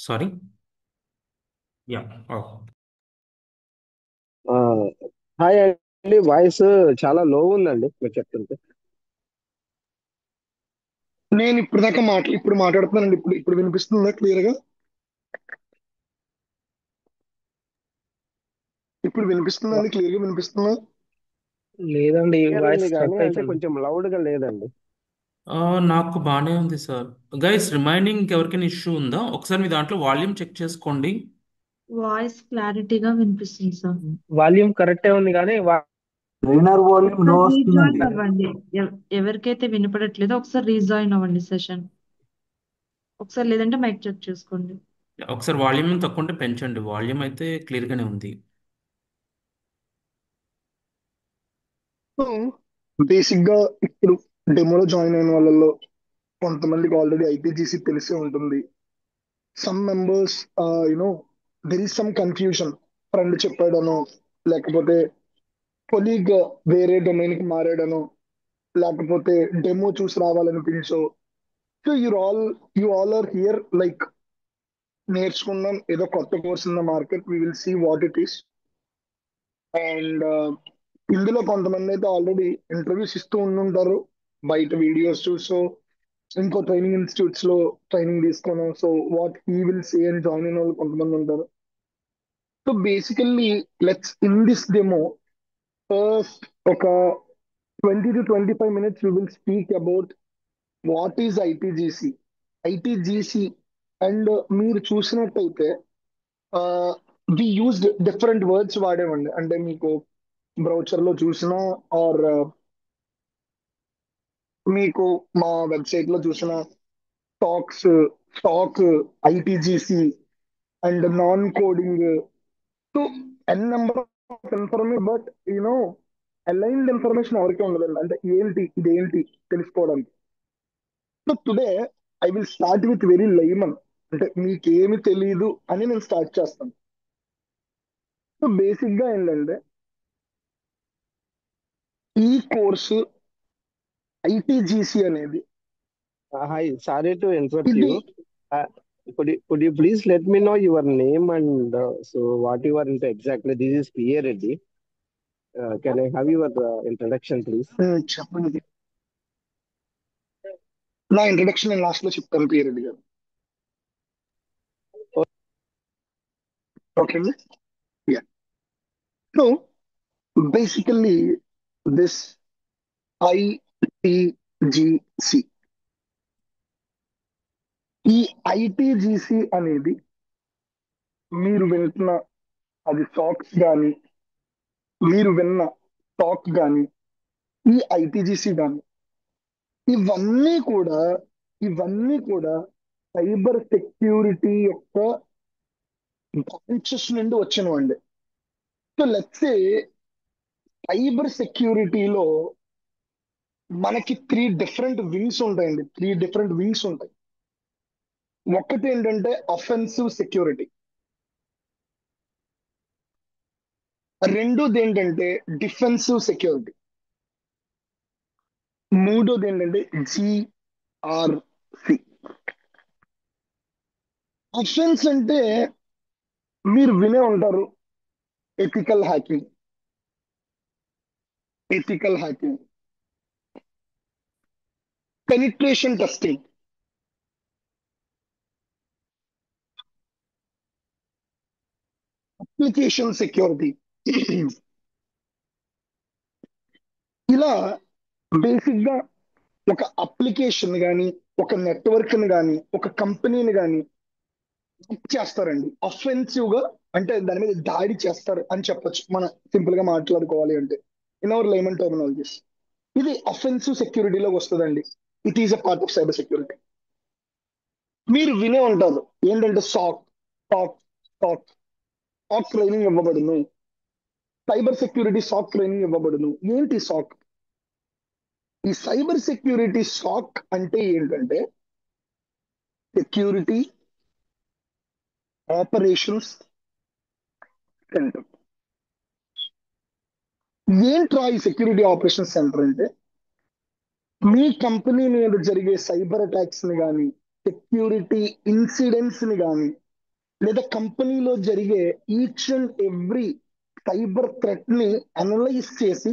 Sorry. Yeah. ఓ. ఆ, hi అండి. Voice చాలా లో ఉందండి మీరు చెప్తుంటే. నేను ఇప్పుడు దాకా ఇప్పుడు మాట్లాడుతున్నానండి. ఇప్పుడు ఇప్పుడు వినిపిస్తుందా క్లియర్ గా? ఇప్పుడు వా- వినిపిస్తుందండి, క్లియర్ గా వినిపిస్తుందా? లేదండి, క్లియర్ వాయిస్ ఉంది కానీ స్ట్రక్ అంటే అవుతుంది. కొంచెం లౌడ్ గా లేదండి. నాకు బాగానే ఉంది సార్. గైస్, రిమైనింగ్ ఎవరికైనా ఇష్యూ ఉందా? ఒకసారి మీ దాంట్లో వాల్యూమ్ చెక్ చేసుకోండి. వాయిస్ క్లారిటీగా వినిపిస్తుంది సార్. వాల్యూమ్ కరెక్టే ఉంది కానీ ట్రైనర్ వాల్యూమ్ లో ఒకసారి రీజాయిన్ వస్తుందండి. అవ్వండి. ఎవరికైతే వినపడట్లేదో ఒకసారి రీజాయిన్ అవ్వండి సెషన్. ఒకసారి లేదంటే మైక్ చెక్ చేసుకోండి. ఒకసారి వాల్యూమ్ తక్కువ ఉంటే పెంచండి. వాల్యూమ్ అయితే క్లియర్గానే ఉంది. సో బేసిక్ గా ఇప్పుడు డెమోలో జాయిన్ అయిన వాళ్ళలో కొంతమందికి ఆల్రెడీ ఐపీజీసీ తెలిసే ఉంటుంది. Some members you know there is some confusion. Friend చెప్పాడనో, లేకపోతే కొలీగ్ వేరే డొమైన్ కి మారాడనో, లేకపోతే డెమో చూసి రావాలనిపించో. So you all are here like నేర్చుకున్నాం ఏదో కొత్త course in the market, we will see what it is. And ఇందులో కొంతమంది అయితే ఆల్రెడీ ఇంటర్వ్యూస్ ఇస్తూ ఉండుంటారు, బయట వీడియోస్ చూసో ఇంకో ట్రైనింగ్ ఇన్స్టిట్యూట్స్ లో ట్రైనింగ్ తీసుకోను. So what he will say అని జాయిన్ అయిన వాళ్ళు కొంతమంది ఉంటారు. So basically let's in this demo first ఒక 20 to 25 minutes we will speak about what is ITGC. ITGC and మీరు చూసినట్టయితే వి యూజ్డ్ డిఫరెంట్ వర్డ్స్ వాడేవండి. అంటే మీకు బ్రౌచర్ లో చూసినా ఆర్ మీకు మా వెబ్సైట్ లో చూసిన tax, stock, ITGC and non coding. So N number of information, but you know aligned information ఎవరికీ ఉండదండి. అంటే ఏంటి ఇదేంటి తెలుసుకోవడానికి. So today I will start with very layman, అంటే మీకేమి తెలియదు అని నేను స్టార్ట్ చేస్తాను. సో బేసిక్ గా ఏంటంటే ఈ కోర్సు ఐటీజీసీ అనేది hi, sorry to interrupt you. ఇది Could you please let me know your name and so what you are into exactly? This is PA Reddy. Can I have your introduction, please? చెప్పండి. నా introduction నేను last లో చెప్తాను, పిఆర్రెడ్డి గారు. Okay అండి. Yeah. So basically this ఐటీజీసీ, ఈ ఐటీజీసీ అనేది మీరు వింటున్న అది సాక్స్ కానీ, మీరు విన్న టాక్ కానీ, ఈ ఐటీజీసీ కానీ, ఇవన్నీ కూడా ఇవన్నీ కూడా సైబర్ సెక్యూరిటీ యొక్క బ్రాంచెస్ నుండి వచ్చినవండి. సో లెట్స్ సే సైబర్ సెక్యూరిటీలో మనకి త్రీ డిఫరెంట్ వింగ్స్ ఉంటాయి. ఒకటి ఏంటంటే అఫెన్సివ్ సెక్యూరిటీ, రెండోది ఏంటంటే డిఫెన్సివ్ సెక్యూరిటీ, మూడోది ఏంటంటే జిఆర్సి. అఫెన్స్ అంటే మీరు వినే ఉంటారు, ethical hacking, ethical hacking, penetration testing, application security. ఇలా బేసిక్ గా ఒక అప్లికేషన్ కానీ, ఒక నెట్వర్క్ ని కానీ, ఒక కంపెనీని కానీ చేస్తారండి అఫెన్సివ్ గా. అంటే దాని మీద దాడి చేస్తారు అని చెప్పొచ్చు, మనం సింపుల్ గా మాట్లాడుకోవాలి అంటే ఇన్ అవర్ లైమన్ టర్మినాలజీస్. ఇది అఫెన్సివ్ సెక్యూరిటీలోకి వస్తుందండి. It is a part of cyber security. మీరు వినే ఉంటారు ఏంటంటే సాక్ సాక్ సాక్ ట్రైనింగ్ ఇవ్వబడును, సైబర్ సెక్యూరిటీ సాక్ ట్రైనింగ్ ఇవ్వబడును. ఏంటి సాక్? ఈ సైబర్ సెక్యూరిటీ సాక్ అంటే ఏంటంటే సెక్యూరిటీ ఆపరేషన్స్ సెంటర్. ఏంట్రా ఈ సెక్యూరిటీ ఆపరేషన్స్ సెంటర్ అంటే, మీ కంపెనీ మీద జరిగే సైబర్ అటాక్స్ ని కానీ, సెక్యూరిటీ ఇన్సిడెంట్స్ ని కానీ లేదా కంపెనీలో జరిగే each and every cyber threat ని అనలైజ్ చేసి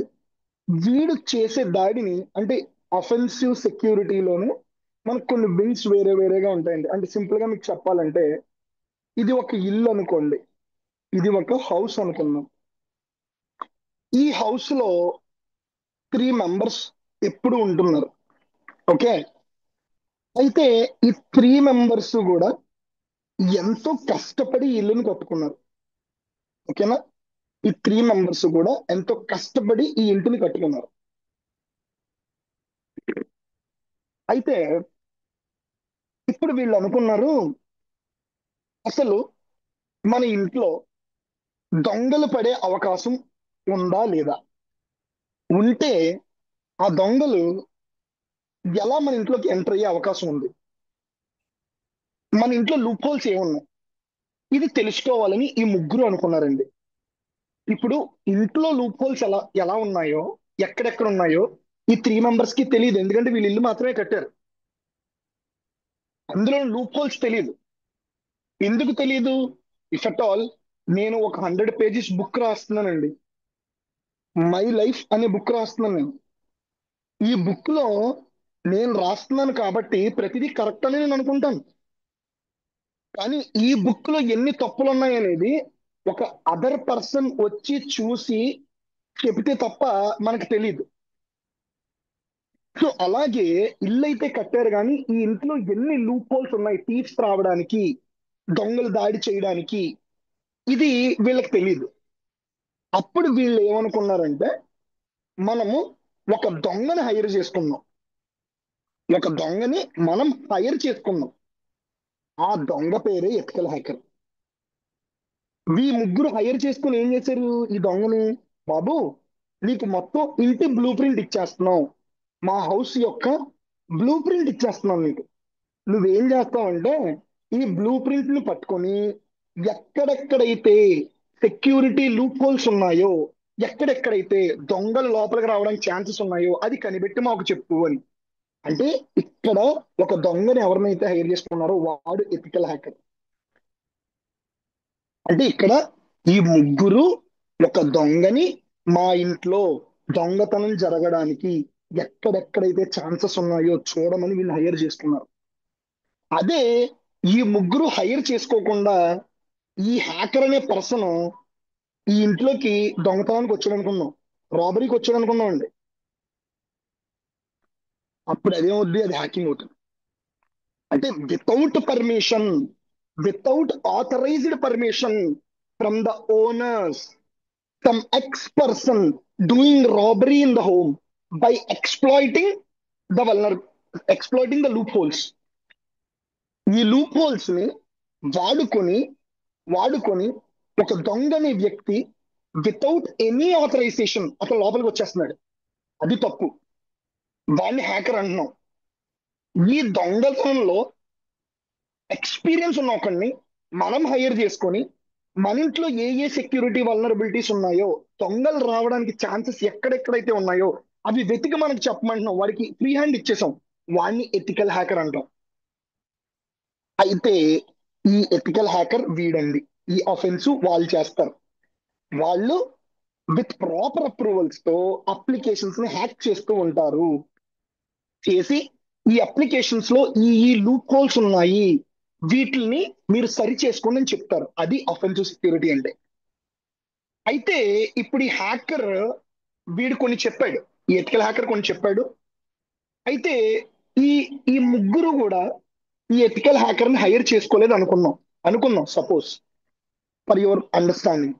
వీడు చేసే దాడిని, అంటే అఫెన్సివ్ సెక్యూరిటీలోనే మనకు కొన్ని వింగ్స్ వేరే వేరేగా ఉంటాయండి. అంటే సింపుల్ గా మీకు చెప్పాలంటే, ఇది ఒక ఇల్లు అనుకోండి, ఇది ఒక హౌస్ అనుకుందాం. ఈ హౌస్ లో 3 మెంబర్స్ ఎప్పుడు ఉంటున్నారు. ఓకే, అయితే ఈ 3 మెంబర్స్ కూడా ఎంతో కష్టపడి ఈ ఇల్లుని కట్టుకున్నారు. ఓకేనా, ఈ 3 మెంబర్స్ కూడా ఎంతో కష్టపడి ఈ ఇంటిని కట్టుకున్నారు. అయితే ఇప్పుడు వీళ్ళు అనుకున్నారు, అసలు మన ఇంట్లో దొంగలు పడే అవకాశం ఉందా లేదా, ఉంటే ఆ దొంగలు ఎలా మన ఇంట్లోకి ఎంటర్ అయ్యే అవకాశం ఉంది, మన ఇంట్లో లూప్ హోల్స్ ఏమున్నాయి, ఇది తెలుసుకోవాలని ఈ ముగ్గురు అనుకున్నారండి. ఇప్పుడు ఇంట్లో లూప్ హోల్స్ ఎలా ఎలా ఉన్నాయో, ఎక్కడెక్కడ ఉన్నాయో ఈ 3 మెంబర్స్ కి తెలియదు. ఎందుకంటే వీళ్ళు ఇల్లు మాత్రమే కట్టారు, అందులో లూప్ హోల్స్ తెలియదు. ఎందుకు తెలియదు? ఇఫ్ అట్ ఆల్ నేను ఒక 100 పేజెస్ బుక్ రాస్తున్నానండి, మై లైఫ్ అనే బుక్ రాస్తున్నాను నేను. ఈ బుక్ లో నేను రాస్తున్నాను కాబట్టి ప్రతిదీ కరెక్ట్ అని నేను అనుకుంటాను. కానీ ఈ బుక్ లో ఎన్ని తప్పులు ఉన్నాయనేది ఒక అదర్ పర్సన్ వచ్చి చూసి చెబితే తప్ప మనకు తెలియదు. సో అలాగే ఇల్లు అయితే కట్టారు, కానీ ఈ ఇంట్లో ఎన్ని లూప్ హోల్స్ ఉన్నాయి థీఫ్స్ రావడానికి, దొంగలు దాడి చేయడానికి, ఇది వీళ్ళకి తెలియదు. అప్పుడు వీళ్ళు ఏమనుకున్నారంటే, మనము ఒక దొంగని హైర్ చేసుకుందాం, ఒక దొంగని మనం హైర్ చేసుకుందాం. ఆ దొంగ పేరే ఎథికల్ హ్యాకర్. ముగ్గురు హైర్ చేసుకుని ఏం చేశారు, ఈ దొంగని, బాబు నీకు మొత్తం ఇంటి బ్లూ ప్రింట్ ఇచ్చేస్తున్నాం, మా హౌస్ యొక్క బ్లూ ప్రింట్ ఇచ్చేస్తున్నాం నీకు. నువ్వేం చేస్తావంటే ఈ బ్లూ ప్రింట్ ని పట్టుకొని ఎక్కడెక్కడైతే సెక్యూరిటీ లూప్ హోల్స్ ఉన్నాయో, ఎక్కడెక్కడైతే దొంగలు లోపలికి రావడానికి ఛాన్సెస్ ఉన్నాయో అది కనిపెట్టి మాకు చెప్పు అని. అంటే ఇక్కడ ఒక దొంగని ఎవరినైతే హైర్ చేసుకున్నారో వాడు ఎథికల్ హ్యాకర్. అంటే ఇక్కడ ఈ ముగ్గురు ఒక దొంగని మా ఇంట్లో దొంగతనం జరగడానికి ఎక్కడెక్కడైతే ఛాన్సెస్ ఉన్నాయో చూడమని వీళ్ళు హైర్ చేసుకున్నారు. అదే ఈ ముగ్గురు హైర్ చేసుకోకుండా ఈ హ్యాకర్ అనే పర్సన్ ఈ ఇంట్లోకి దొంగతనానికి వచ్చాడు అనుకుందాం, రాబరీకి వచ్చాడు అనుకుందాం అండి, అప్పుడు అదేమవుద్ది, అది హ్యాకింగ్ అవుతుంది. అంటే without permission, without authorized permission from the owners, some ex person doing robbery in the home by exploiting the exploiting the loopholes. ఈ లూప్ హోల్స్ ని వాడుకొని వాడుకొని ఒక దొంగ అనే వ్యక్తి వితౌట్ ఎనీ ఆథరైజేషన్ అతను లోపలికి వచ్చేస్తున్నాడు. అది తప్పు, వాడిని హ్యాకర్ అంటున్నాం. ఈ దొంగతనంలో ఎక్స్పీరియన్స్ ఉన్న ఒకరిని మనం హైర్ చేసుకొని మన ఇంట్లో ఏ ఏ సెక్యూరిటీ వల్నరబిలిటీస్ ఉన్నాయో, దొంగలు రావడానికి ఛాన్సెస్ ఎక్కడెక్కడైతే ఉన్నాయో అవి వెతికి మనకు చెప్పమంటున్నాం, వాడికి ఫ్రీ హ్యాండ్ ఇచ్చేసాం, వాడిని ఎథికల్ హ్యాకర్ అంటాం. అయితే ఈ ఎథికల్ హ్యాకర్ వీడండి, ఈ అఫెన్స్ వాళ్ళు చేస్తారు. వాళ్ళు విత్ ప్రాపర్ అప్రూవల్స్ తో అప్లికేషన్స్ ని హ్యాక్ చేస్తూ ఉంటారు. చేసి ఈ అప్లికేషన్స్ లో ఈ లూప్ హోల్స్ ఉన్నాయి, వీటిని మీరు సరి చేసుకోండి అని చెప్తారు. అది అఫెన్సివ్ సెక్యూరిటీ అంటే. అయితే ఇప్పుడు ఈ హ్యాకర్ వీడు కొన్ని చెప్పాడు, ఈ ఎథికల్ హ్యాకర్ కొన్ని చెప్పాడు. అయితే ఈ ఈ ముగ్గురు కూడా ఈ ఎథికల్ హ్యాకర్ ని హైర్ చేసుకోలేదు అనుకుందాం సపోజ్, ఫర్ యువర్ అండర్స్టాండింగ్.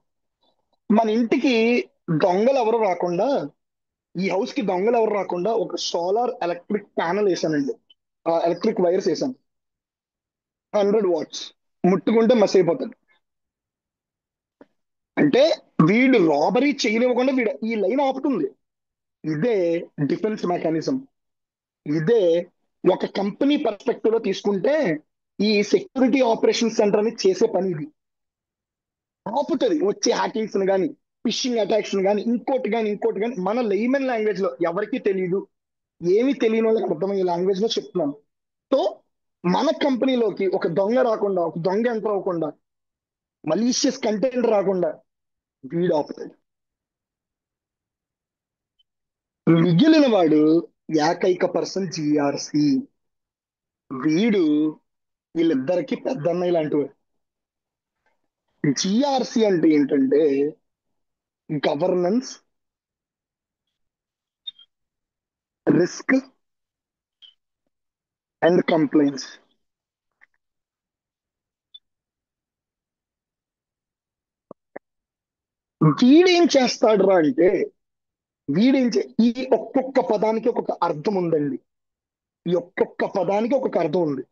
మన ఇంటికి దొంగలు ఎవరు రాకుండా, ఈ హౌస్ కి దొంగలు ఎవరు రాకుండా ఒక సోలార్ ఎలక్ట్రిక్ ప్యానల్ వేసానండి, ఎలక్ట్రిక్ వైర్స్ వేసాను, 100 వాట్స్, ముట్టుకుంటే మస్ అయిపోతాడు. అంటే వీడు రాబరీ చేయనివ్వకుండా వీడు ఈ లైన్ ఆపుతుంది. ఇదే డిఫెన్స్ మెకానిజం. ఇదే ఒక కంపెనీ పర్స్పెక్టివ్ లో తీసుకుంటే ఈ సెక్యూరిటీ ఆపరేషన్ సెంటర్ అని చేసే పని ఇది. ఆపుతుంది వచ్చే హ్యాకింగ్స్ కానీ, ఫిషింగ్ అటాక్స్ కానీ, ఇంకోటి కానీ మన లెయిమెన్ లాంగ్వేజ్ లో ఎవరికి తెలియదు, ఏమి తెలియని వాళ్ళకి అర్థమయ్యే లాంగ్వేజ్ లో చెప్తున్నాను. సో మన కంపెనీలోకి ఒక దొంగ రాకుండా, ఒక దొంగ ఎంటర్ అవ్వకుండా మలీషియస్ కంటెంట్ రాకుండా వీడు ఆపుతాడు. మిగిలిన వాడు ఏకైక పర్సన్ జిఆర్సి. వీడు వీళ్ళిద్దరికి పెద్దన్నయ్య లాంటి వాడు. జిఆర్సి అంటే ఏంటంటే గవర్నెన్స్, రిస్క్ అండ్ కంప్లైంట్స్. వీడేం చేస్తాడురా అంటే ఈ ఒక్కొక్క పదానికి ఒక్కొక్క అర్థం ఉందండి. ఈ ఒక్కొక్క పదానికి ఒక్కొక్క అర్థం ఉంది.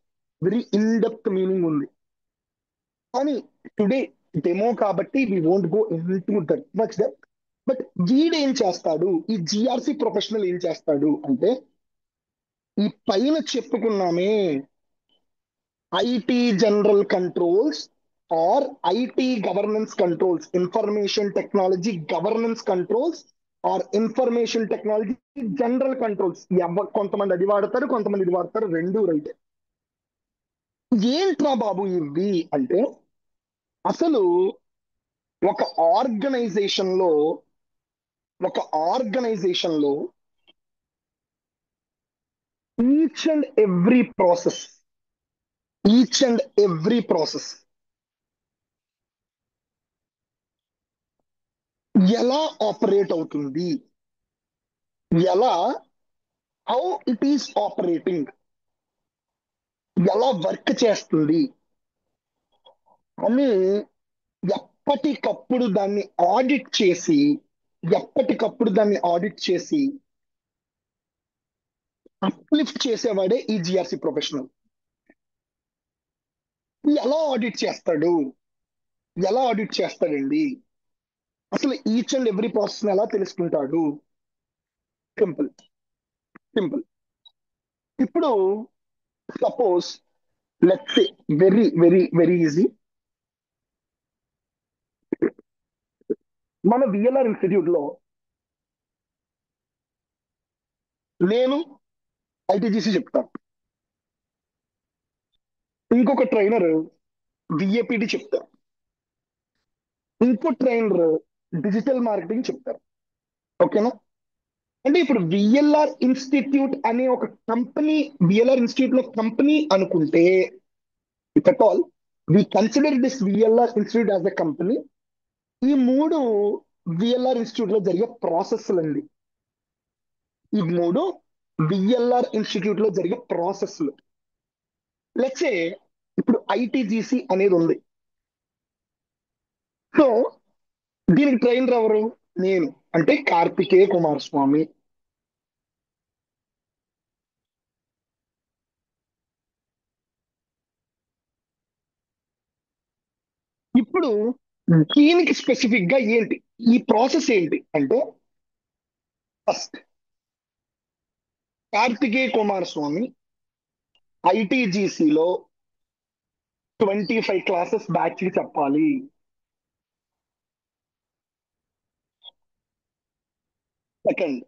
వెరీ ఇన్ డెప్త్ మీనింగ్ ఉంది. కానీ టుడే డెమో కాబట్టి we won't go into that much depth. But వీడేం చేస్తాడు, ఈ జిఆర్సి ప్రొఫెషనల్ ఏం చేస్తాడు అంటే ఈ పైన చెప్పుకున్నామే IT general controls or IT governance controls, information technology governance controls or information technology general controls. కొంతమంది అది వాడతారు, కొంతమంది ఇది వాడతారు, రెండు రైట్. ఏంట్రా బాబు ఇవి అంటే అసలు ఒక ఆర్గనైజేషన్ లో ఈచ్ అండ్ ఎవ్రీ ప్రాసెస్ ఎలా ఆపరేట్ అవుతుంది, హౌ ఇట్ ఈస్ ఆపరేటింగ్, ఎలా వర్క్ చేస్తుంది అని ఎప్పటికప్పుడు దాన్ని ఆడిట్ చేసి అప్లిఫ్ట్ చేసేవాడే ఈ జిఆర్సి ప్రొఫెషనల్. ఎలా ఆడిట్ చేస్తాడండి? అసలు ఈచ్ అండ్ ఎవ్రీ ప్రాసెస్ ఎలా తెలుసుకుంటాడు? సింపుల్. ఇప్పుడు suppose let's say very very very easy, మన విఎల్ఆర్ ఇన్స్టిట్యూట్ లో నేను ఐటీజీసీ చెప్తాను, ఇంకొక ట్రైనర్ విఏపిడి చెప్తారు, ఇంకో ట్రైనర్ డిజిటల్ మార్కెటింగ్ చెప్తారు. ఓకేనా? అంటే ఇప్పుడు విఎల్ఆర్ ఇన్స్టిట్యూట్ అనే ఒక కంపెనీ, విఎల్ఆర్ ఇన్స్టిట్యూట్ లో కంపెనీ అనుకుంటే, if at all we consider this VLR institute as a company, ఈ మూడు విఎల్ఆర్ ఇన్స్టిట్యూట్ లో జరిగే ప్రాసెస్లు అండి. ఈ మూడు విఎల్ఆర్ ఇన్స్టిట్యూట్ లో జరిగే ప్రాసెస్లు. లెట్సే ఇప్పుడు ఐటీజీసీ అనేది ఉంది. సో దీనికి ట్రైనర్ ఎవరు? నేను, అంటే కార్తికేయ కుమారస్వామి. ఇప్పుడు దీనికి స్పెసిఫిక్ గా ఏంటి ఈ ప్రాసెస్ ఏంటి అంటే, ఫస్ట్ కార్తికేయ కుమారస్వామి ఐటీజీసీలో 25 క్లాసెస్ బ్యాచ్ చెప్పాలి. సెకండ్,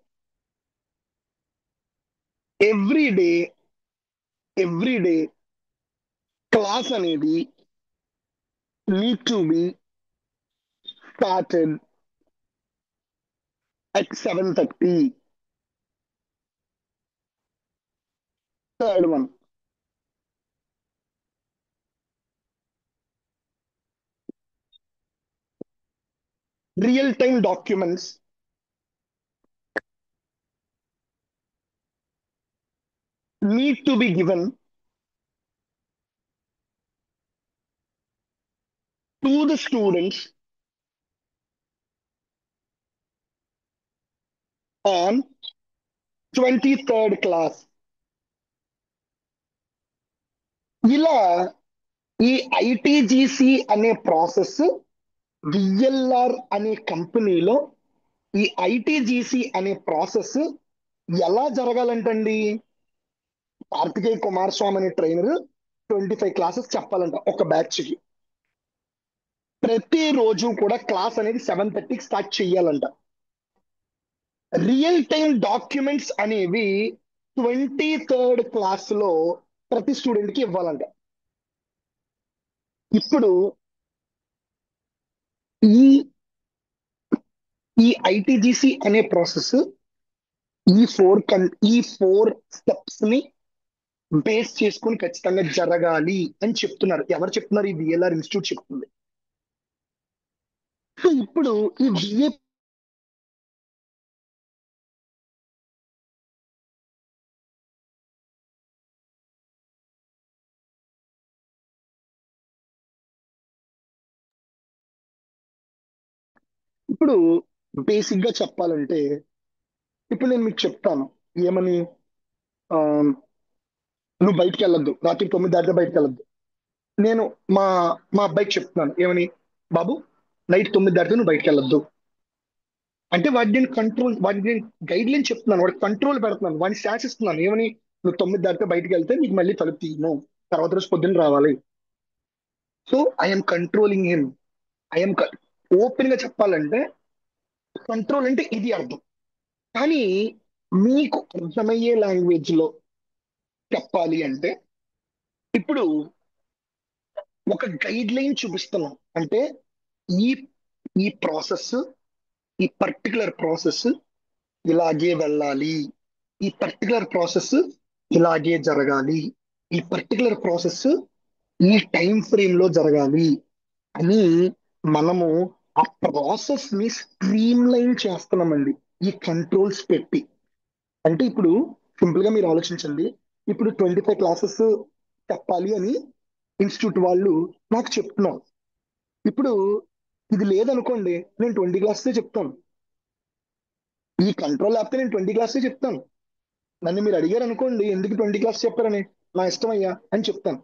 ఎవ్రీ డే క్లాస్ అనేది need to be started at 7:30. Third one, real-time documents need to be given to the students on 23rd class. ఇలా ఈ ఐటీజీసీ అనే ప్రాసెస్ విఎల్ఆర్ అనే కంపెనీలో ఈ ఐటీజీసీ అనే ప్రాసెస్ ఎలా జరగాలంటండి? కార్తికేయ కుమారస్వామి అనే ట్రైనర్ 25 క్లాసెస్ చెప్పాలంట ఒక బ్యాచ్ కి. ప్రతిరోజు కూడా క్లాస్ అనేది 7:30కి స్టార్ట్ చేయాలంట. రియల్ టైం డాక్యుమెంట్స్ అనేవి 23rd క్లాస్ లో ప్రతి స్టూడెంట్ కి ఇవ్వాలంట. ఇప్పుడు ఈ ఈ ఐటీజీసీ అనే ప్రాసెస్ ఈ ఫోర్ స్టెప్స్ ని బేస్ చేసుకుని ఖచ్చితంగా జరగాలి అని చెప్తున్నారు. ఎవరు చెప్తున్నారు? ఈ విఎల్ఆర్ ఇన్స్టిట్యూట్ చెప్తుంది. సో ఇప్పుడు ఈ విఏ ఇప్పుడు బేసిక్ గా చెప్పాలంటే, ఇప్పుడు నేను మీకు చెప్తాను ఏమని, ఆ, నువ్వు బయటికి వెళ్ళొద్దు, రాత్రి 9 దాటితే బయటికి వెళ్ళొద్దు. నేను మా మా అబ్బాయికి చెప్తున్నాను ఏమని, బాబు నైట్ 9 దాటితే నువ్వు బయటికి వెళ్ళొద్దు అంటే వాడిని నేను గైడ్ లైన్ చెప్తున్నాను, వాడికి కంట్రోల్ పెడుతున్నాను, వాడిని శాసిస్తున్నాను ఏమని, నువ్వు 9 దాటితే బయటికి వెళ్తే నీకు మళ్ళీ తలుపు తీయను, తర్వాత రోజు పొద్దున్న రావాలి. So I'm controlling him. I'm open గా చెప్పాలంటే కంట్రోల్ అంటే ఇది అర్థం. కానీ మీకు అర్థమయ్యే లాంగ్వేజ్ లో చెప్పాలి అంటే, ఇప్పుడు ఒక గైడ్ లైన్ చూపిస్తున్నాం అంటే, ఈ ఈ ప్రాసెస్ ఈ పర్టికులర్ ప్రాసెస్ ఇలాగే వెళ్ళాలి, ఈ పర్టికులర్ ప్రాసెస్ ఇలాగే జరగాలి, ఈ పర్టికులర్ ప్రాసెస్ ఈ టైం ఫ్రేమ్ లో జరగాలి అని మనము ఆ ప్రాసెస్ ని స్ట్రీమ్ లైన్ చేస్తున్నామండి ఈ కంట్రోల్స్ పెట్టి. అంటే ఇప్పుడు సింపుల్ గా మీరు ఆలోచించండి, ఇప్పుడు 25 క్లాసెస్ చెప్పాలి అని ఇన్స్టిట్యూట్ వాళ్ళు నాకు చెప్తున్నారు. ఇప్పుడు ఇది లేదనుకోండి, నేను 20 క్లాసెస్ చెప్తాను. ఈ కంట్రోల్ లేకపోతే నేను 20 క్లాసెస్ చెప్తాను. నన్ను మీరు అడిగారు అనుకోండి ఎందుకు 20 క్లాస్ చెప్పారని, నా ఇష్టం అయ్యా అని చెప్తాను.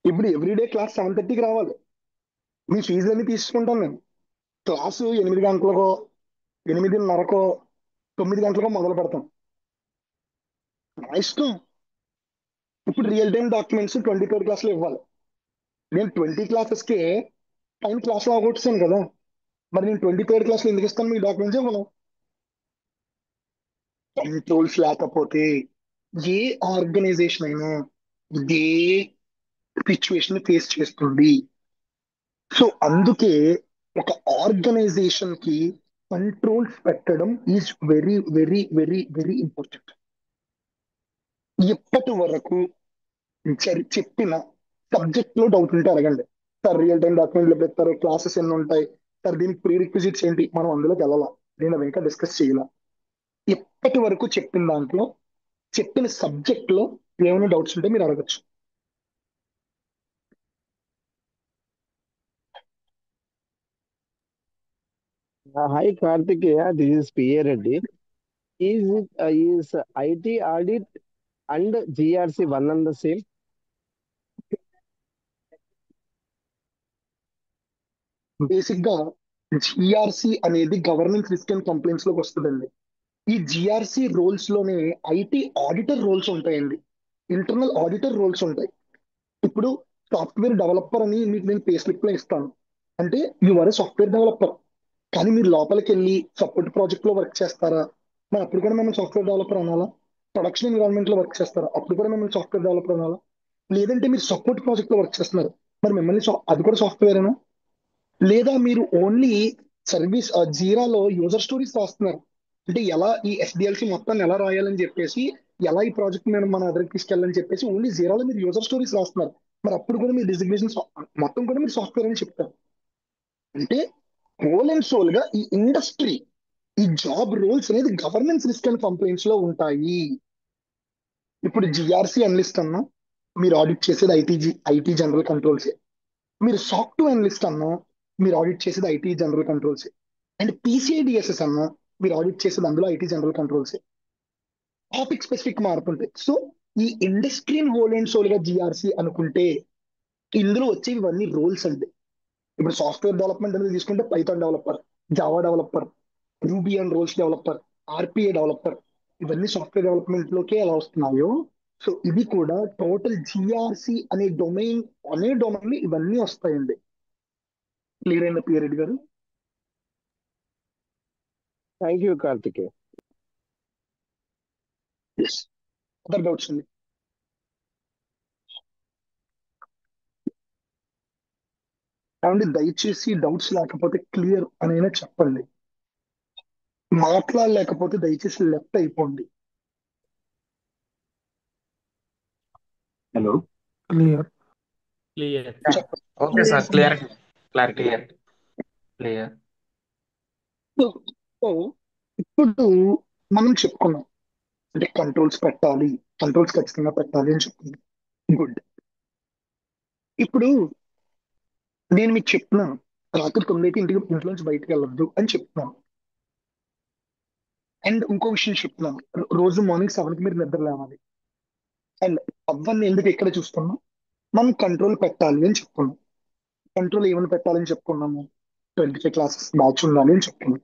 ఇప్పుడు ఎవ్రీడే క్లాస్ 7:30కి రావాలి, మీ ఫీజులన్నీ తీసుకుంటాను నేను. క్లాసు 8 గంటలకో 8:30కో 9 గంటలకో మొదలు పెడతాం, నా ఇష్టం. ఇప్పుడు రియల్ టైం డాక్యుమెంట్స్ 24 క్లాసులు ఇవ్వాలి, నేను 20 క్లాసెస్కే 10 క్లాసులు అవగొట్టాను కదా, మరి నేను 23rd క్లాస్లో ఎందుకు ఇస్తాను మీ డాక్యుమెంట్స్ ఇవ్వను. కంట్రోల్స్ లేకపోతే ఏ ఆర్గనైజేషన్ అయినా ఇదే సిచ్యువేషన్ ఫేస్ చేస్తుంది. సో అందుకే ఒక ఆర్గనైజేషన్ కి కంట్రోల్స్ పెట్టడం is very very very very important. ఇప్పటి వరకు చెప్పిన సబ్జెక్ట్ లో డౌట్ ఉంటే అడగండి సార్. రియల్ టైం డాక్యుమెంట్లు పెడతారు, క్లాసెస్ ఎన్ని ఉంటాయి సార్, దీనికి ప్రీ రిక్విజిట్స్ ఏంటి, మనం అందులోకి వెళ్ళాలా, నేను అవి ఇంకా డిస్కస్ చేయాల. ఇప్పటి వరకు చెప్పిన దాంట్లో చెప్పిన సబ్జెక్ట్ లో ఏమైనా డౌట్స్ ఉంటే మీరు అడగచ్చు. Hi Kartikeya, this is PA Reddy. Is IT audit and GRC one and the same? Basic గా జిఆర్సి అనేది గవర్నెన్స్ రిస్క్ అండ్ కంప్లైంట్స్ లోకి వస్తుందండి. ఈ జిఆర్సి రోల్స్ లోనే ఐటీ ఆడిటర్ రోల్స్ ఉంటాయండి, ఇంటర్నల్ ఆడిటర్ రోల్స్ ఉంటాయి. ఇప్పుడు సాఫ్ట్వేర్ డెవలపర్ అని మీకు నేను పే స్లిప్ లో ఇస్తాను, అంటే you are a software developer. కానీ మీరు లోపలికి వెళ్ళి సపోర్ట్ ప్రాజెక్ట్ లో వర్క్ చేస్తారా, మరి అప్పుడు కూడా మిమ్మల్ని సాఫ్ట్వేర్ డెవలపర్ అనాలా? ప్రొడక్షన్ ఎన్విరాన్మెంట్ లో వర్క్ చేస్తారా, అప్పుడు కూడా మిమ్మల్ని సాఫ్ట్వేర్ డెవలపర్ అనాలా? లేదంటే మీరు సపోర్ట్ ప్రాజెక్ట్ లో వర్క్ చేస్తున్నారు, మరి మిమ్మల్ని అది కూడా సాఫ్ట్వేర్ ఏనా? లేదా మీరు ఓన్లీ సర్వీస్ జీరాలో యూజర్ స్టోరీస్ రాస్తున్నారు, అంటే ఎలా ఈ ఎస్డిఎల్సి మొత్తాన్ని ఎలా రాయాలని చెప్పేసి, ఎలా ఈ ప్రాజెక్ట్ నేను మన ఎదురుకి తీసుకెళ్ళాలని చెప్పేసి ఓన్లీ జీరాలో మీరు యూజర్ స్టోరీస్ రాస్తున్నారు, మరి అప్పుడు కూడా మీరు డిజిగ్నేషన్ మొత్తం కూడా మీరు సాఫ్ట్వేర్ అని చెప్తారు. అంటే హోల్ అండ్ సోల్ గా ఈ ఇండస్ట్రీ ఈ జాబ్ రోల్స్ అనేది గవర్నెన్స్ రిస్క్ అండ్ కంప్లైంట్స్ లో ఉంటాయి. ఇప్పుడు జిఆర్సి అనలిస్ట్ అన్నా మీరు ఆడిట్ చేసేది ఐటీ జనరల్ కంట్రోల్స్. మీరు సాఫ్ట్వేర్ అనలిస్ట్ అన్నా మీరు ఆడిట్ చేసేది ఐటీ జనరల్ కంట్రోల్స్. అండ్ పీసీఐడిఎస్ఎస్ అన్నా మీరు ఆడిట్ చేసేది అందులో IT general controls. Topic specific మారుతుంటాయి. సో ఈ ఇండస్ట్రీని హోల్ అండ్ సోల్ గా జిఆర్సి అనుకుంటే ఇందులో వచ్చేవి ఇవన్నీ రోల్స్ అండి. ఇప్పుడు సాఫ్ట్వేర్ డెవలప్మెంట్ అనేది తీసుకుంటే Python developer, Java developer, Ruby and Rails developer, RPA developer, ఇవన్నీ సాఫ్ట్వేర్ డెవలప్మెంట్ లోకే ఎలా వస్తున్నాయో, సో ఇది కూడా టోటల్ జిఆర్సి అనే డొమైన్ ఇవన్నీ వస్తాయండి. క్లియర్ అయిన పిఆర్ రెడ్డి గారు? Thank you, Kartikeya. Yes, other doubts అండి. ఏమంటే దయచేసి డౌట్స్ లేకపోతే క్లియర్ అనైనా చెప్పండి. మాట్లాడలేకపోతే దయచేసి లెఫ్ట్ అయిపోండి. హలో. క్లియర్. క్లియర్. చెప్పండి. Okay sir, clear clear. So so ఇప్పుడు మనం చెప్పుకున్నాం అంటే కంట్రోల్స్ పెట్టాలి, కంట్రోల్స్ ఖచ్చితంగా పెట్టాలి అని చెప్పింది. గుడ్. ఇప్పుడు నేను మీకు చెప్తున్నాను రాత్రి 9కి ఇంట్లోంచి బయటకు వెళ్ళొద్దు అని చెప్తున్నాను. అండ్ ఇంకో విషయం చెప్తున్నాను, రోజు మార్నింగ్ 7కి మీరు నిద్ర లేవాలి. అండ్ అవన్నీ ఎందుకు ఎక్కడ చూస్తున్నాం, మనం కంట్రోల్ పెట్టాలి అని చెప్పుకున్నాం. కంట్రోల్ ఏమైనా పెట్టాలని చెప్పుకున్నాము, 25 క్లాసెస్ బ్యాచ్ ఉండాలి అని చెప్పుకున్నాం.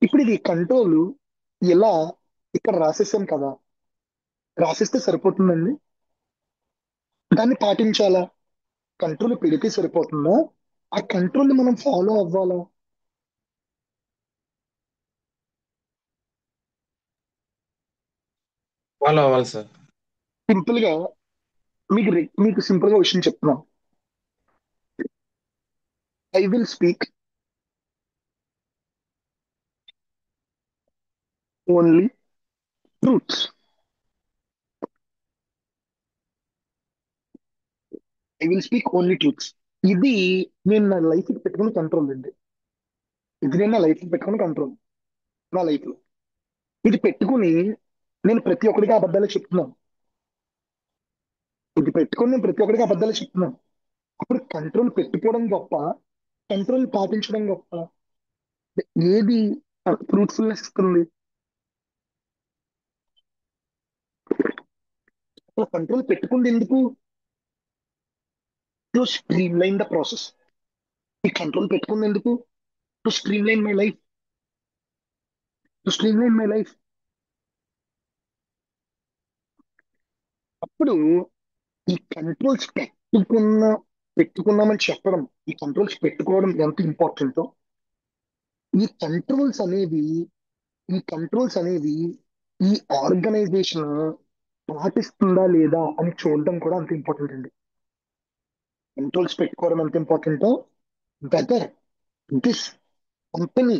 ఇప్పుడు ఇది కంట్రోల్ ఇలా ఇక్కడ రాసేసాం కదా, రాసిస్తే సరిపోతుందండి? దాన్ని పాటించాలా? కంట్రోల్ పెడితే సరిపోతుందా? ఆ కంట్రోల్ మనం ఫాలో అవ్వాలా? ఫాలో అవ్వాలి సార్. సింపుల్ గా మీకు సింపుల్ గా విషయం చెప్తున్నాను. I will speak only truths. I will speak only truths. ఇది నేను నా లైఫ్ పెట్టుకుని కంట్రోల్ అండి. ఇది నేను నా లైఫ్ పెట్టుకుని కంట్రోల్. నా లైఫ్ లో ఇది పెట్టుకుని నేను ప్రతి ఒక్కడికి అబద్ధాలు చెప్తున్నాను. ఇది పెట్టుకుని నేను ప్రతి ఒక్కడికి అబద్ధాలు చెప్తున్నాను. అప్పుడు కంట్రోల్ పెట్టుకోవడం గొప్ప, కంట్రోల్ పాటించడం గొప్ప? ఏది ఫ్రూట్ఫుల్నెస్ ఇస్తుంది? కంట్రోల్ పెట్టుకుంది ఎందుకు? To stream line the process. ఈ కంట్రోల్ పెట్టుకుంది ఎందుకు? To stream line my life. To stream line my life. అప్పుడు ఈ కంట్రోల్స్ పెట్టుకున్నామని చెప్పడం, ఈ కంట్రోల్స్ పెట్టుకోవడం ఎంత ఇంపార్టెంటో, ఈ కంట్రోల్స్ అనేవి ఈ కంట్రోల్స్ అనేవి ఈ ఆర్గనైజేషన్ పాటిస్తుందా లేదా అని చూడడం కూడా అంత ఇంపార్టెంట్ అండి. కంట్రోల్స్ పెట్టుకోవడం ఎంత ఇంపార్టెంటో, weather this company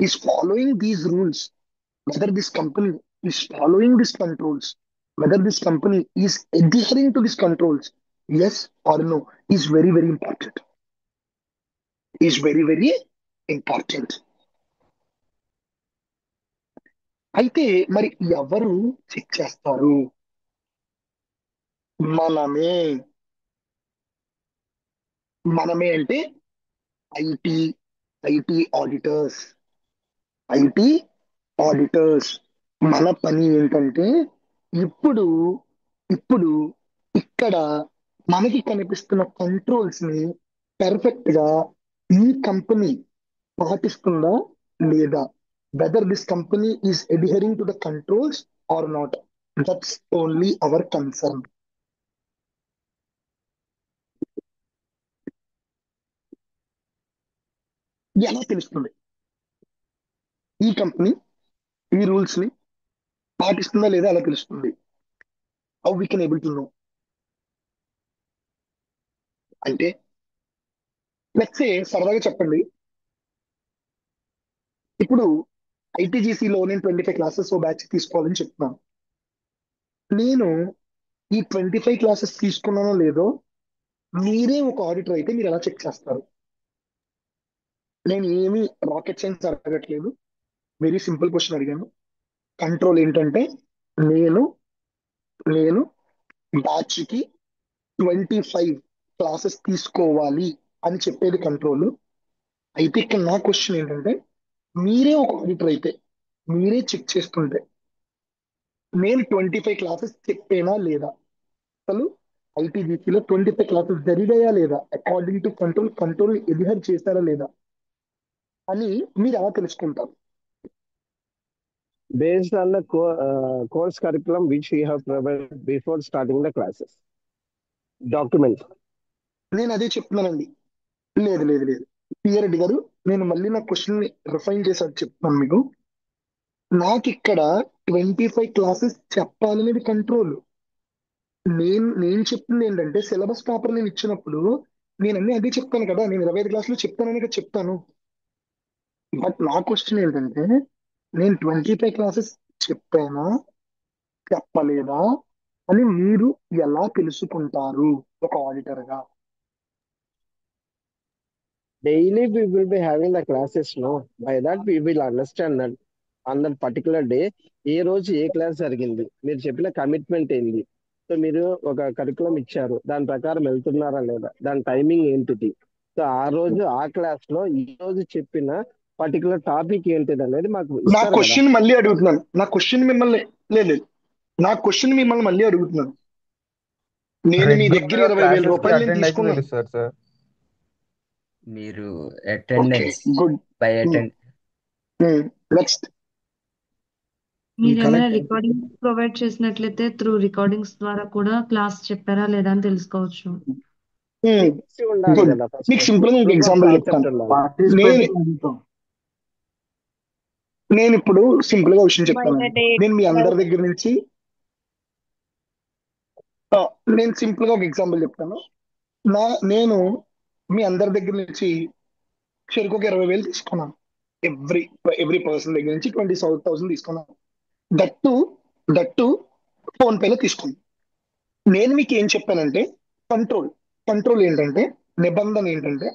is following these rules, whether this company is following these controls, whether this company is adhering to these controls, yes or no, is very, very important. Is very, very important. అయితే మరి ఎవరు check చేస్తారు? మనమే. మనమే అంటే IT IT auditors. IT auditors. మన పని ఏంటంటే ఇప్పుడు ఇప్పుడు ఇక్కడ మనకి కనిపిస్తున్న కంట్రోల్స్ ని పర్ఫెక్ట్ గా ఈ కంపెనీ పాటిస్తుందా లేదా, whether this company is adhering to the controls or not, that's only our concern. ఎలా తెలుస్తుంది ఈ కంపెనీ ఈ రూల్స్ ని పాటిస్తుందా లేదా? ఎలా తెలుస్తుంది? How we can able to know అంటే, లెట్స్ సే సరదాగా చెప్పండి, ఇప్పుడు ఐటీజీసీలో నేను 25 క్లాసెస్ ఓ బ్యాచ్ తీసుకోవాలని చెప్తున్నాను. నేను ఈ 25 క్లాసెస్ తీసుకున్నానో లేదో మీరే ఒక ఆడిటర్ అయితే మీరు ఎలా చెక్ చేస్తారు? నేను ఏమి రాకెట్ సైన్స్ అడగట్లేదు, వెరీ సింపుల్ క్వశ్చన్ అడిగాను. కంట్రోల్ ఏంటంటే నేను నేను బ్యాచ్ కి 25 క్లాసెస్ తీసుకోవాలి అని చెప్పేది కంట్రోల్. అయితే ఇక్కడ నా క్వశ్చన్ ఏంటంటే, మీరే ఒక ఆడిటర్ అయితే, మీరే చెక్ చేస్తుంటే నేను 25 క్లాసెస్ చెప్పేనా లేదా? అసలు ఐటీజీసీలో 25 క్లాసెస్ జరిగాయా లేదా, అకార్డింగ్ టు కంట్రోల్, కంట్రోల్ ఎడిహర్ చేశారా లేదా అని మీరు ఎలా తెలుసుకుంటారు? Based on the course curriculum which we have provided before starting the classes. Document. నేను అదే చెప్తున్నానండి. లేదు లేదు లేదు పిఆర్ రెడ్డి గారు, నేను మళ్ళీ నా క్వశ్చన్ ని రిఫైన్ చేసి అది చెప్తున్నాను మీకు. నాకు ఇక్కడ 25 క్లాసెస్ చెప్పాలనేది కంట్రోల్. నేను చెప్తుంది ఏంటంటే, సిలబస్ పేపర్ నేను ఇచ్చినప్పుడు నేను అన్ని అదే చెప్తాను కదా, నేను 25 క్లాసులు చెప్తానని కదా చెప్తాను. బట్ నా క్వశ్చన్ ఏంటంటే, నేను 25 క్లాసెస్ చెప్పానా చెప్పలేదా అని మీరు ఎలా తెలుసుకుంటారు ఒక ఆడిటర్ గా? Daily we will be having the classes, no? By that we will understand that on that particular day ఏ రోజు ఏ క్లాస్ జరిగింది, మీరు చెప్పిన కమిట్మెంట్ ఏంది. సో మీరు ఒక కరికులం ఇచ్చారు, దాని ప్రకారం వెళ్తున్నారా లేదా, దాని టైమింగ్ ఏంటిది. సో ఆ రోజు ఆ క్లాస్ లో ఈ రోజు చెప్పిన పర్టికులర్ టాపిక్ ఏంటిది అనేది మాకు నా ఇస్తారు కదా. క్వశ్చన్ మళ్ళీ అడుగుతున్నాను, నా క్వశ్చన్ మిమ్మల్ని లేదు లేదు, నా క్వశ్చన్ మిమ్మల్ని మళ్ళీ అడుగుతున్నాను. నేను మీ దగ్గర రెగ్యులర్ గా 20,000 క్లాసెస్ కి రూపాయలు నేను అటెండ్ అయితే తీసుకున్నాను. తెలుస్తారు సార్. మీరు okay, attendance good. By attend next. మీరు ఏమైనా కలెక్ట్ రికార్డింగ్ ప్రొవైడ్ చేసినట్లయితే త్రూ రికార్డింగ్స్ ద్వారా కూడా క్లాస్ చెప్పారా లేదా అని తెలుసుకోవచ్చు. CPC ఉండాలి గుడ్. కదా, ఫస్ట్ మీకు సింపుల్ గా ఇంక ప్రూఫ్ ఆఫ్ ఎగ్జాంపుల్ కాన్సెప్ట్ చెప్తాను. ఉండాలి. నేను పార్టిసిపేషన్ అడుగుతాం. నేను ఇప్పుడు సింపుల్ గా విషయం by చెప్తాను. the date నేను మీ అందరి 12. దగ్గర నుంచి ఆ, నేను సింపుల్ గా ఒక ఎగ్జాంపుల్ చెప్తాను. నేను మీ అందరి దగ్గర నుంచి చెరుకు ఒక 20,000 తీసుకున్నాను. ఎవ్రీ ఎవ్రీ పర్సన్ దగ్గర నుంచి 27,000 తీసుకున్నాను. దట్టు దట్టు ఫోన్ పేలో తీసుకున్నాను. నేను మీకు ఏం చెప్పానంటే, కంట్రోల్ కంట్రోల్ ఏంటంటే, నిబంధన ఏంటంటే,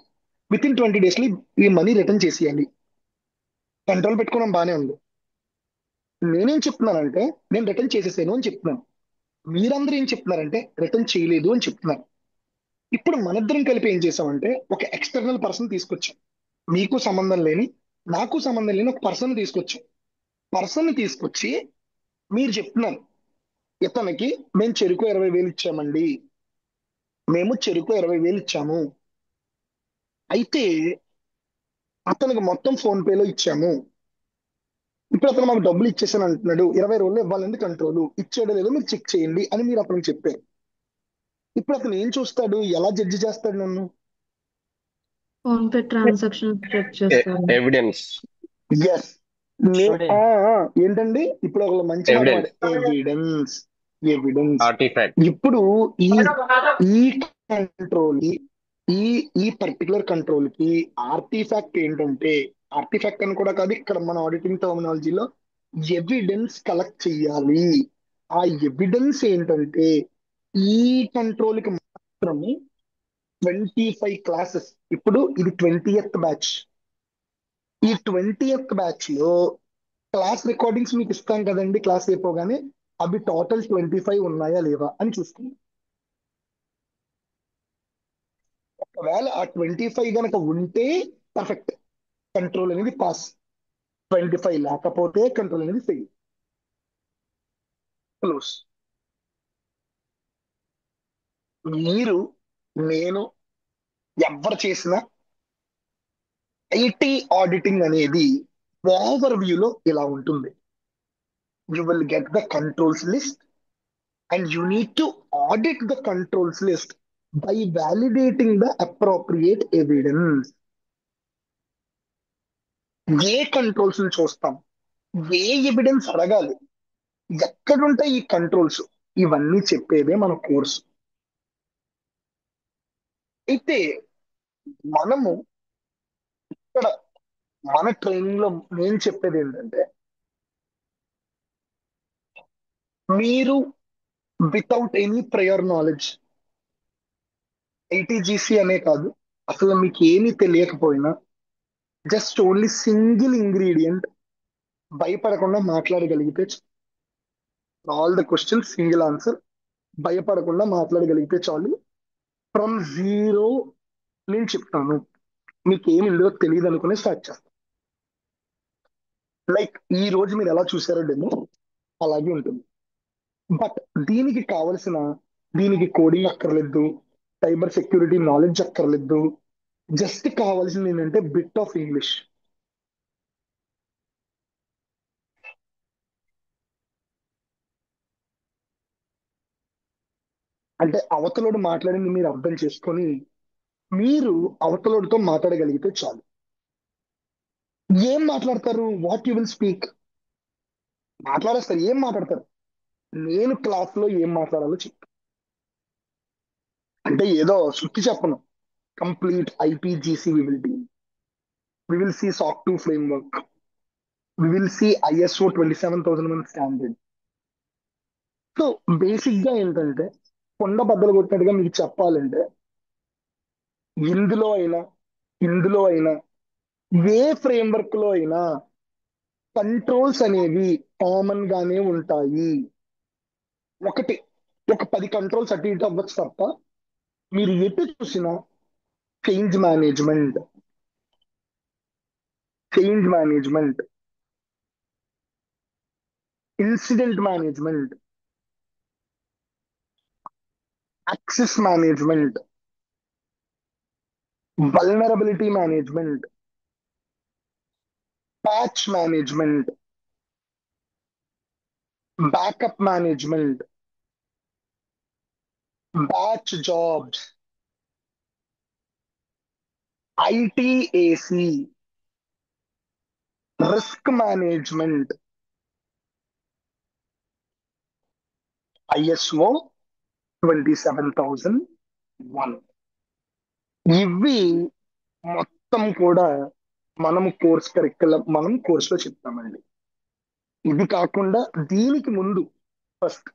విత్ ఇన్ 20 days లో ఈ మనీ రిటర్న్ చేసేయాలి. కంట్రోల్ పెట్టుకోవడం బానే ఉంది. నేనేం చెప్తున్నానంటే, నేను రిటర్న్ చేసేసాను అని చెప్తున్నాను. మీరందరూ ఏం చెప్తున్నారంటే రిటర్న్ చేయలేదు అని చెప్తున్నారు. ఇప్పుడు మనిద్దరం కలిపి ఏం చేసామంటే, ఒక ఎక్స్టర్నల్ పర్సన్ తీసుకొచ్చాం. మీకు సంబంధం లేని, నాకు సంబంధం లేని ఒక పర్సన్ తీసుకొచ్చాం. పర్సన్ తీసుకొచ్చి మీరు చెప్తున్నారు, ఇతనికి మేము చెరుకు 20,000 ఇచ్చామండి, మేము చెరుకు 20,000 ఇచ్చాము, అయితే అతనికి మొత్తం ఫోన్ పేలో ఇచ్చాము. ఇప్పుడు అతను మాకు డబ్బులు ఇచ్చేసాను అంటున్నాడు, 20 రోజులు ఇవ్వాలని కంట్రోల్, ఇచ్చాడో లేదో మీరు చెక్ చేయండి అని మీరు అతనికి చెప్పారు. ఇప్పుడు అతను ఏం చూస్తాడు, ఎలా జడ్జి చేస్తాడు నన్ను? ఫోన్ పే ట్రాన్సాక్షన్ చెక్ చేస్తారు. ఎవిడెన్స్. ఎస్. ఏంటండి ఇప్పుడు ఒక మంచి మాట ఎవిడెన్స్. ఎవిడెన్స్. ఎవిడెన్స్. ఆర్టిఫాక్ట్. ఇప్పుడు ఈ ఈ కంట్రోల్ ఈ ఈ పర్టికులర్ కంట్రోల్ కి ఆర్టిఫాక్ట్ ఏంటంటే, ఆర్టిఫాక్ట్ అని కూడా కాదు, ఇక్కడ మన ఆడిటింగ్ టర్మినాలజీలో ఎవిడెన్స్ కలెక్ట్ చెయ్యాలి. ఆ ఎవిడెన్స్ ఏంటంటే, ఈ కంట్రోల్ కి మాత్రమే 25 క్లాసెస్. ఇప్పుడు ఇది 20th బ్యాచ్. ఈ 20th బ్యాచ్ లో క్లాస్ రికార్డింగ్స్ మీకు ఇస్తాం కదండి, క్లాస్ అయిపోగానే అవి టోటల్ 25 ఉన్నాయా లేవా అని చూసుకుందాం. ఒకవేళ ఆ 25 గనక ఉంటే పర్ఫెక్ట్, కంట్రోల్ అనేది పాస్. 25 లేకపోతే కంట్రోల్ అనేది ఫెయిల్, క్లోజ్. మీరు, నేను, ఎవరు చేసిన ఐటీ ఆడిటింగ్ అనేది ఓవర్ వ్యూలో ఇలా ఉంటుంది. You will get the controls list and you need to audit the controls list by validating the appropriate evidence. A controls చూస్తాం, ఏ ఎవిడెన్స్ అడగాలి, ఎక్కడుంటాయి ఈ కంట్రోల్స్, ఇవన్నీ చెప్పేదే మన కోర్సు. అయితే మనము ఇక్కడ మన ట్రైనింగ్ లో నేను చెప్పేది ఏంటంటే, మీరు వితౌట్ ఎనీ ప్రయర్ నాలెడ్జ్, ఐటీజీసీ అనే కాదు, అసలు మీకు ఏమీ తెలియకపోయినా, జస్ట్ ఓన్లీ సింగిల్ ఇంగ్రీడియంట్ భయపడకుండా మాట్లాడగలిగితే, all the questions single answer, భయపడకుండా మాట్లాడగలిగితే చాలు. ఫ్రమ్ జీరో నేను చెప్తాను, మీకు ఏమి ఇందులో తెలియదు అనుకునే స్టార్ట్ చేస్తాను. లైక్ ఈ రోజు మీరు ఎలా చూసారో డెమో అలాగే ఉంటుంది. బట్ దీనికి కోడింగ్ అక్కర్లేదు, సైబర్ సెక్యూరిటీ నాలెడ్జ్ అక్కర్లేదు, జస్ట్ కావాల్సింది ఏంటంటే బిట్ ఆఫ్ ఇంగ్లీష్. అంటే అవతలోడు మాట్లాడింది మీరు అర్థం చేసుకొని మీరు అవతలోడితో మాట్లాడగలిగితే చాలు. ఏం మాట్లాడతారు, వాట్ యు విల్ స్పీక్, మాట్లాడేస్తారు, ఏం మాట్లాడతారు. నేను క్లాస్ లో ఏం మాట్లాడాలో చెప్తాను, అంటే ఏదో సుత్తి చెప్పను, complete IPGC we will do. We will see SOC 2 framework. We will see ISO 27001 standard. So basic గా ఏంటంటే కొండ బద్దలు కొట్టినట్టుగా మీకు చెప్పాలంటే ఇందులో అయినా ఇందులో అయినా ఏ ఫ్రేమ్వర్క్ లో అయినా కంట్రోల్స్ అనేవి కామన్ గానే ఉంటాయి. ఒకటి ఒక 10 కంట్రోల్స్ అటు ఇటు అవ్వచ్చు తప్ప మీరు ఎటు చూసినా change management, change management, incident management, access management, vulnerability management, patch management, backup management, batch jobs, ITAC, risk management, ISO 27001 ఇవి మొత్తం కూడా మనం కోర్సులో చెప్తామండి. ఇది కాకుండా దీనికి ముందు first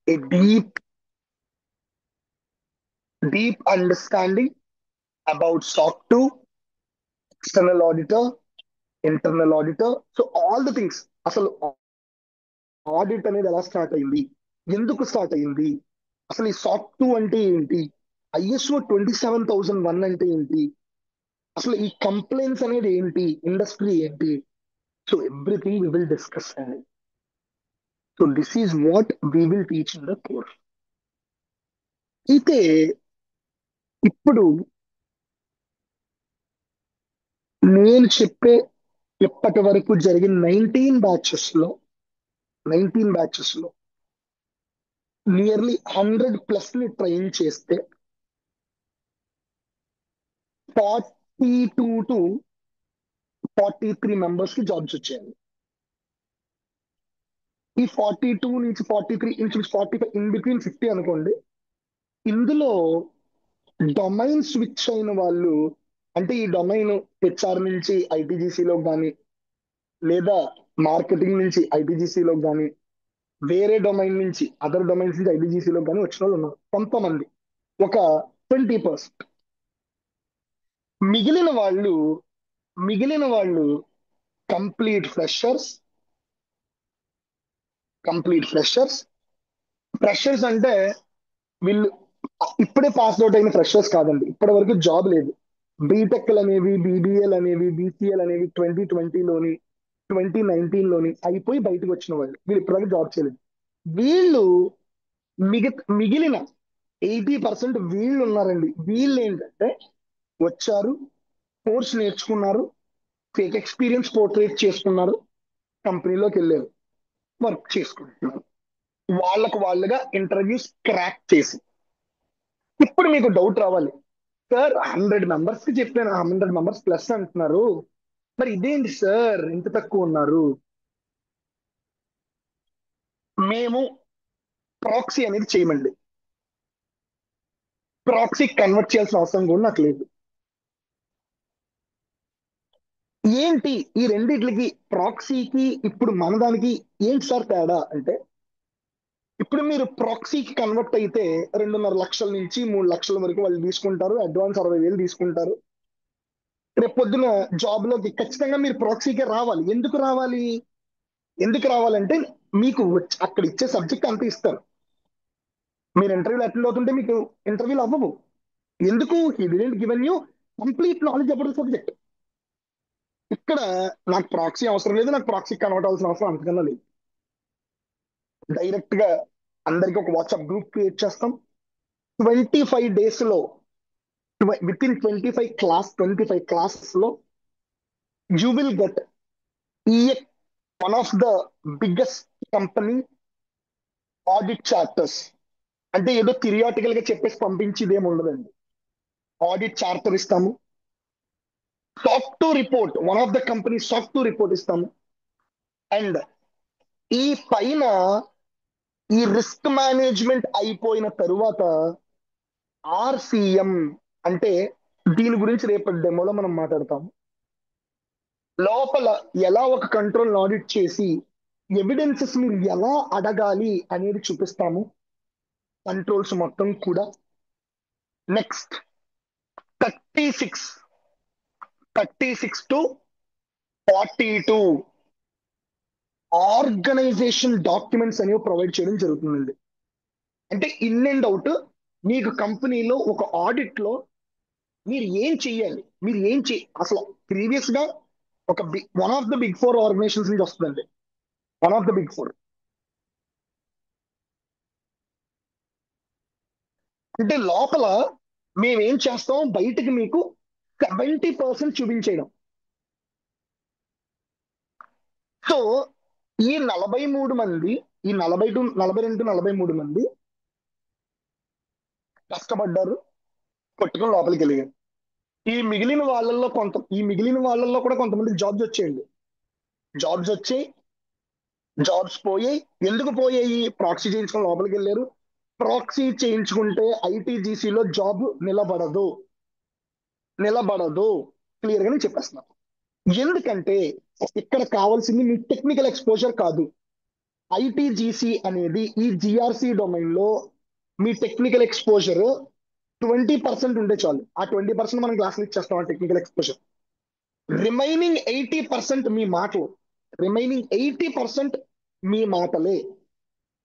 A deep understanding about SOC 2, external auditor, internal auditor. So all the things, అసలు ఆడిట్ అనేది ఎలా స్టార్ట్ అయింది, ఎందుకు స్టార్ట్ అయింది, అసలు ఈ SOC 2 అంటే ఏంటి, ISO 27001 అంటే ఏంటి, అసలు ఈ కంప్లైంట్స్ అనేది ఏంటి, ఇండస్ట్రీ ఏంటి. So everything we will discuss అండి. So this is what we will teach in the course. అయితే ఇప్పుడు నేను చెప్పే ఇప్పటి వరకు జరిగిన 19 బ్యాచెస్ లో నియర్లీ 100+ ని ట్రైన్ చేస్తే 42 to 43 మెంబర్స్ కి జాబ్స్ వచ్చాయండి. ఈ 42 నుంచి 43 నుంచి 45 ఇన్ బిట్వీన్ 50 అనుకోండి. ఇందులో డొమైన్ స్విచ్ అయిన వాళ్ళు, అంటే ఈ డొమైన్ HR నుంచి ఐటీజీసీలో కానీ లేదా మార్కెటింగ్ నుంచి ఐటీజీసీలో కానీ వేరే డొమైన్ నుంచి అదర్ డొమైన్స్ నుంచి ఐటీజీసీలో కానీ వచ్చిన వాళ్ళు ఉన్నారు కొంతమంది, ఒక 20%. మిగిలిన వాళ్ళు కంప్లీట్ ఫ్రెషర్స్. ఫ్రెషర్స్ అంటే వీళ్ళు ఇప్పుడే పాస్ అవుట్ అయిన ఫ్రెషర్స్ కాదండి, ఇప్పటి వరకు జాబ్ లేదు. బీటెక్లు అనేవి, బీబీఏలు అనేవి, బీసీఏలు అనేవి 2020లోని 2019లోని అయిపోయి బయటకు వచ్చిన వాళ్ళు, వీళ్ళు ఇప్పటివరకు జాబ్ చేయలేదు. వీళ్ళు మిగిలిన 80% వీళ్ళు ఉన్నారండి. వీళ్ళు ఏంటంటే వచ్చారు, కోర్స్ నేర్చుకున్నారు, ఫేక్ ఎక్స్పీరియన్స్ పోర్ట్రేట్ చేసుకున్నారు, కంపెనీలోకి వెళ్ళారు, వర్క్ చేసుకుంటున్నారు, వాళ్ళుగా ఇంటర్వ్యూస్ క్రాక్ చేసి. ఇప్పుడు మీకు డౌట్ రావాలి, సార్ 100 మెంబర్స్ కి చెప్పాను, 100 మెంబర్స్ ప్లస్ అంటున్నారు, మరి ఇదేంటి సార్ ఇంత తక్కువ ఉన్నారు. మేము ప్రాక్సీ అనేది చేయమండి, ప్రాక్సీ కన్వర్ట్ చేయాల్సిన అవసరం కూడా నాకు లేదు. ఏంటి ఈ రెండిట్లకి, ప్రాక్సీకి ఇప్పుడు మన దానికి ఏంటి సార్ తేడా అంటే, ఇప్పుడు మీరు ప్రాక్సీకి కన్వర్ట్ అయితే 2.5 లక్షల నుంచి 3 లక్షల వరకు వాళ్ళు తీసుకుంటారు, అడ్వాన్స్ 60,000 తీసుకుంటారు. రేపు పొద్దున జాబ్ లోకి ఖచ్చితంగా మీరు ప్రాక్సీకే రావాలి. ఎందుకు రావాలంటే మీకు అక్కడ ఇచ్చే సబ్జెక్ట్ అంత ఇస్తారు. మీరు ఇంటర్వ్యూలు అటెండ్ అవుతుంటే మీకు ఇంటర్వ్యూలు అవ్వవు. ఎందుకు? He didn't given you complete knowledge about the subject. ఇక్కడ నాకు ప్రాక్సీ అవసరం లేదు, నాకు ప్రాక్సీ కన్వర్ట్ అవ్వాల్సిన అవసరం అంతకన్నా లేదు. డైరెక్ట్ గా అందరికి ఒక వాట్సాప్ గ్రూప్ క్రియేట్ చేస్తాం. 25 days లో, విత్ ఇన్ 25 classes లో you will get one of the biggest company audit charters. అంటే ఏదో థిరియాటికల్ గా చెప్పేసి పంపించేది ఏమి ఉండదండి. ఆడిట్ చార్టర్ ఇస్తాము, SOC 2 report, one of the company SOC 2 report ఇస్తాము. అండ్ ఈ పైన ఈ రిస్క్ మేనేజ్మెంట్ అయిపోయిన తరువాత ఆర్సిఎం అంటే దీని గురించి రేపటి డెమోలో మనం మాట్లాడతాం. లోపల ఎలా ఒక కంట్రోల్ ఆడిట్ చేసి ఎవిడెన్సెస్ మీరు ఎలా అడగాలి అనేది చూపిస్తాము, కంట్రోల్స్ మొత్తం కూడా. నెక్స్ట్ 36 టు 42 ఆర్గనైజేషన్ డాక్యుమెంట్స్ అనేవి ప్రొవైడ్ చేయడం జరుగుతుందండి. అంటే ఇన్ అండ్ అవుట్ మీకు కంపెనీలో ఒక ఆడిట్ లో మీరు ఏం చెయ్యాలి, మీరు ఏం అసలు ప్రీవియస్ గా ఒక one of the big four organisations నుంచి వస్తుందండి. One of the big four అంటే లోపల మేమేం చేస్తాం, బయటకు మీకు 70% చూపించేయడం. సో ఈ 43 మంది, ఈ 42 మంది కష్టపడ్డారు, కొట్టుకుని లోపలికి వెళ్ళారు. ఈ మిగిలిన వాళ్ళల్లో కూడా కొంతమందికి జాబ్స్ వచ్చేయండి. జాబ్స్ వచ్చాయి, జాబ్స్ పోయాయి. ఎందుకు పోయాయి? ప్రాక్సీ చేయించుకొని లోపలికి వెళ్ళారు. ప్రాక్సీ చేయించుకుంటే ఐటీజీసీలో జాబ్ నిలబడదు. క్లియర్ గా నేను చెప్పేస్తున్నాను. ఎందుకంటే ఇక్కడ కావాల్సింది మీ టెక్నికల్ ఎక్స్పోజర్ కాదు. ఐటీజీసీ అనేది ఈ జిఆర్సి డొమైన్ లో మీ టెక్నికల్ ఎక్స్పోజర్ 20% ఉంటే చాలు. ఆ 20% మనం క్లాసులు ఇచ్చేస్తాం. ఆ టెక్నికల్ ఎక్స్పోజర్ రిమైనింగ్ 80% మీ మాటలే.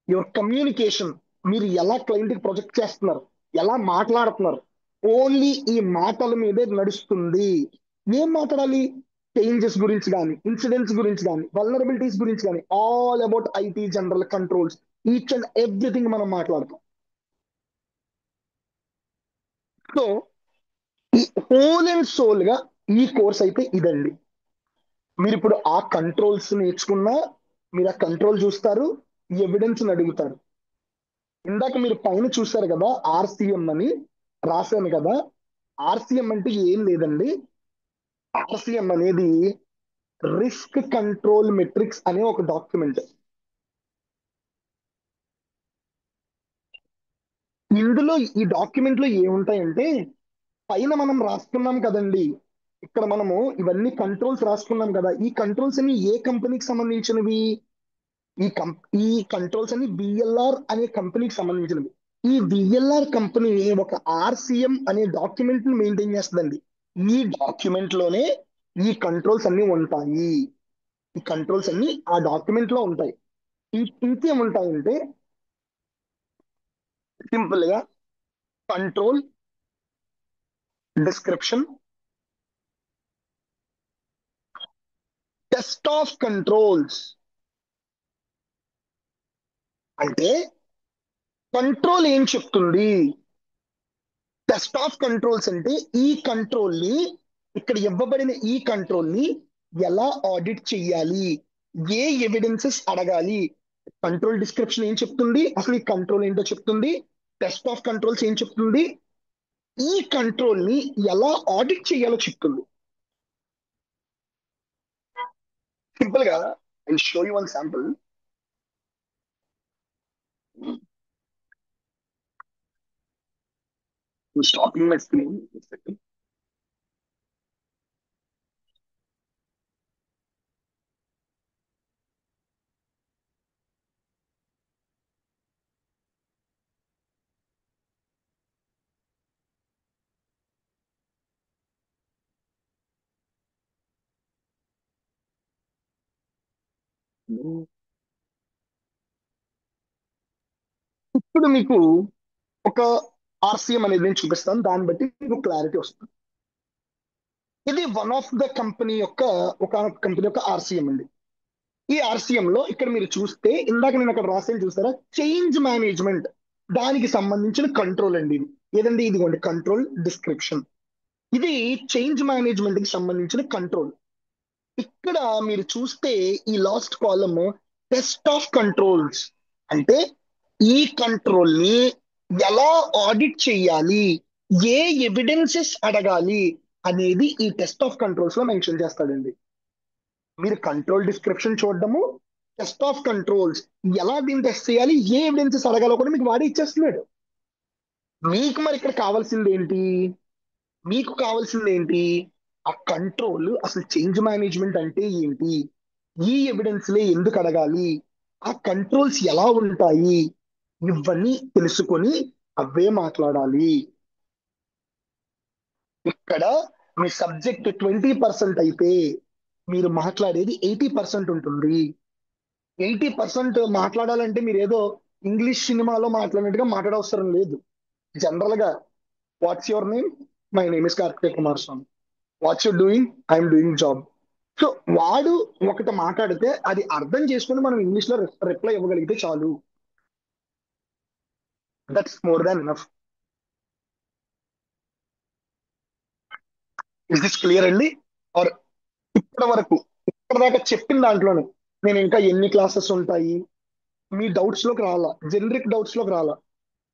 యువర్ కమ్యూనికేషన్, మీరు ఎలా క్లయింట్ కి ప్రొజెక్ట్ చేస్తున్నారు, ఎలా మాట్లాడుతున్నారు, ఓన్లీ ఈ మాటల మీదే నడుస్తుంది. ఏం మాట్లాడాలి? చేంజెస్ గురించి కానీ, ఇన్సిడెంట్స్ గురించి కానీ, వల్నరబిలిటీస్ గురించి కానీ, all about IT general controls, each and everything మనం మాట్లాడతాం. సో ఈ హోల్ అండ్ సోల్ గా ఈ కోర్స్ అయితే ఇదండి. మీరు ఇప్పుడు ఆ కంట్రోల్స్ నేర్చుకున్నా, మీరు ఆ కంట్రోల్ చూస్తారు, ఎవిడెన్స్ అడుగుతారు. ఇందాక మీరు పైన చూశారు కదా ఆర్సిఎం అని రాశాను కదా. ఆర్సిఎం అంటే ఏం లేదండి. ఆర్సిఎం అనేది రిస్క్ కంట్రోల్ మెట్రిక్స్ అనే ఒక డాక్యుమెంట్. ఇందులో ఈ డాక్యుమెంట్ లో ఏముంటాయంటే, పైన మనం రాసుకున్నాం కదండి, ఇక్కడ మనము ఇవన్నీ కంట్రోల్స్ రాసుకున్నాం కదా. ఈ కంట్రోల్స్ అన్ని ఏ కంపెనీకి సంబంధించినవి? ఈ కంట్రోల్స్ అన్ని విఎల్ఆర్ అనే కంపెనీకి సంబంధించినవి. ఈ విఎల్ఆర్ కంపెనీ ఒక ఆర్సిఎం అనే డాక్యుమెంట్ ని మెయింటైన్ చేస్తుందండి. ఈ డాక్యుమెంట్ లోనే ఈ కంట్రోల్స్ అన్ని ఉంటాయి. ఈ కంట్రోల్స్ అన్ని ఆ డాక్యుమెంట్ లో ఉంటాయి. ఇంకేముంటాయంటే సింపుల్ గా control description, test of controls. అంటే కంట్రోల్ ఏం చెప్తుంది, టెస్ట్ ఆఫ్ కంట్రోల్స్ అంటే ఈ కంట్రోల్ ని, ఇక్కడ ఇవ్వబడిన ఈ కంట్రోల్ ని ఎలా ఆడిట్ చెయ్యాలి, ఏ ఎవిడెన్సెస్ అడగాలి. కంట్రోల్ డిస్క్రిప్షన్ ఏం చెప్తుంది, అసలు ఈ కంట్రోల్ ఏంటో చెప్తుంది. టెస్ట్ ఆఫ్ కంట్రోల్స్ ఏం చెప్తుంది, ఈ కంట్రోల్ ని ఎలా ఆడిట్ చేయాలో చెప్తుంది. సింపుల్ గా I show you one sample. Stopping my screen. ఇప్పుడు మీకు ఒక ఆర్సిఎం అనేది నేను చూపిస్తాను, దాన్ని బట్టి మీకు క్లారిటీ వస్తుంది. ఇది వన్ ఆఫ్ ద కంపెనీ యొక్క ఆర్సిఎం అండి. ఈ ఆర్సిఎం లో ఇక్కడ మీరు చూస్తే, ఇందాక నేను అక్కడ రాసాను చూస్తారా, చేంజ్ మేనేజ్మెంట్ దానికి సంబంధించిన కంట్రోల్ అండి ఇది. ఏదండి? ఇదిగోండి కంట్రోల్ డిస్క్రిప్షన్. ఇది చేంజ్ మేనేజ్మెంట్ కి సంబంధించిన కంట్రోల్. ఇక్కడ మీరు చూస్తే ఈ last column test of controls అంటే ఈ కంట్రోల్ ని ఎలా ఆడిట్ చేయాలి, ఏ ఎవిడెన్సెస్ అడగాలి అనేది ఈ టెస్ట్ ఆఫ్ కంట్రోల్స్ లో మెన్షన్ చేస్తాడండి. మీరు కంట్రోల్ డిస్క్రిప్షన్ చూడడము, టెస్ట్ ఆఫ్ కంట్రోల్స్ ఎలా దీన్ని టెస్ట్ చేయాలి, ఏ ఎవిడెన్సెస్ అడగాలో కూడా మీకు వాడి ఇచ్చేస్తున్నాడు. మీకు మరి ఇక్కడ కావాల్సింది ఏంటి? మీకు కావాల్సింది ఏంటి? ఆ కంట్రోల్, అసలు చేంజ్ మేనేజ్మెంట్ అంటే ఏంటి, ఈ ఎవిడెన్స్ లే ఎందుకు అడగాలి, ఆ కంట్రోల్స్ ఎలా ఉంటాయి, ఇవన్నీ తెలుసుకొని అవే మాట్లాడాలి. ఇక్కడ మీ సబ్జెక్ట్ 20% అయితే మీరు మాట్లాడేది 80% ఉంటుంది. 80% మాట్లాడాలంటే మీరు ఏదో ఇంగ్లీష్ సినిమాలో మాట్లాడినట్టుగా మాట్లాడవసరం లేదు. జనరల్ గా, what's your name? My name is Kartikeya Kumar Swami. What's you doing? I'm doing job. So వాడు ఒకటి మాట్లాడితే అది అర్థం చేసుకుని మనం ఇంగ్లీష్ లో రిప్లై ఇవ్వగలిగితే చాలు. That's more than enough. Is this clear అండి? ఆర్ ఇప్పటి వరకు, ఇప్పటి దాకా చెప్పిన దాంట్లోనే నేను ఇంకా ఎన్ని క్లాసెస్ ఉంటాయి, మీ డౌట్స్ లోకి రాలా, జనరిక్ డౌట్స్ లోకి రాలా.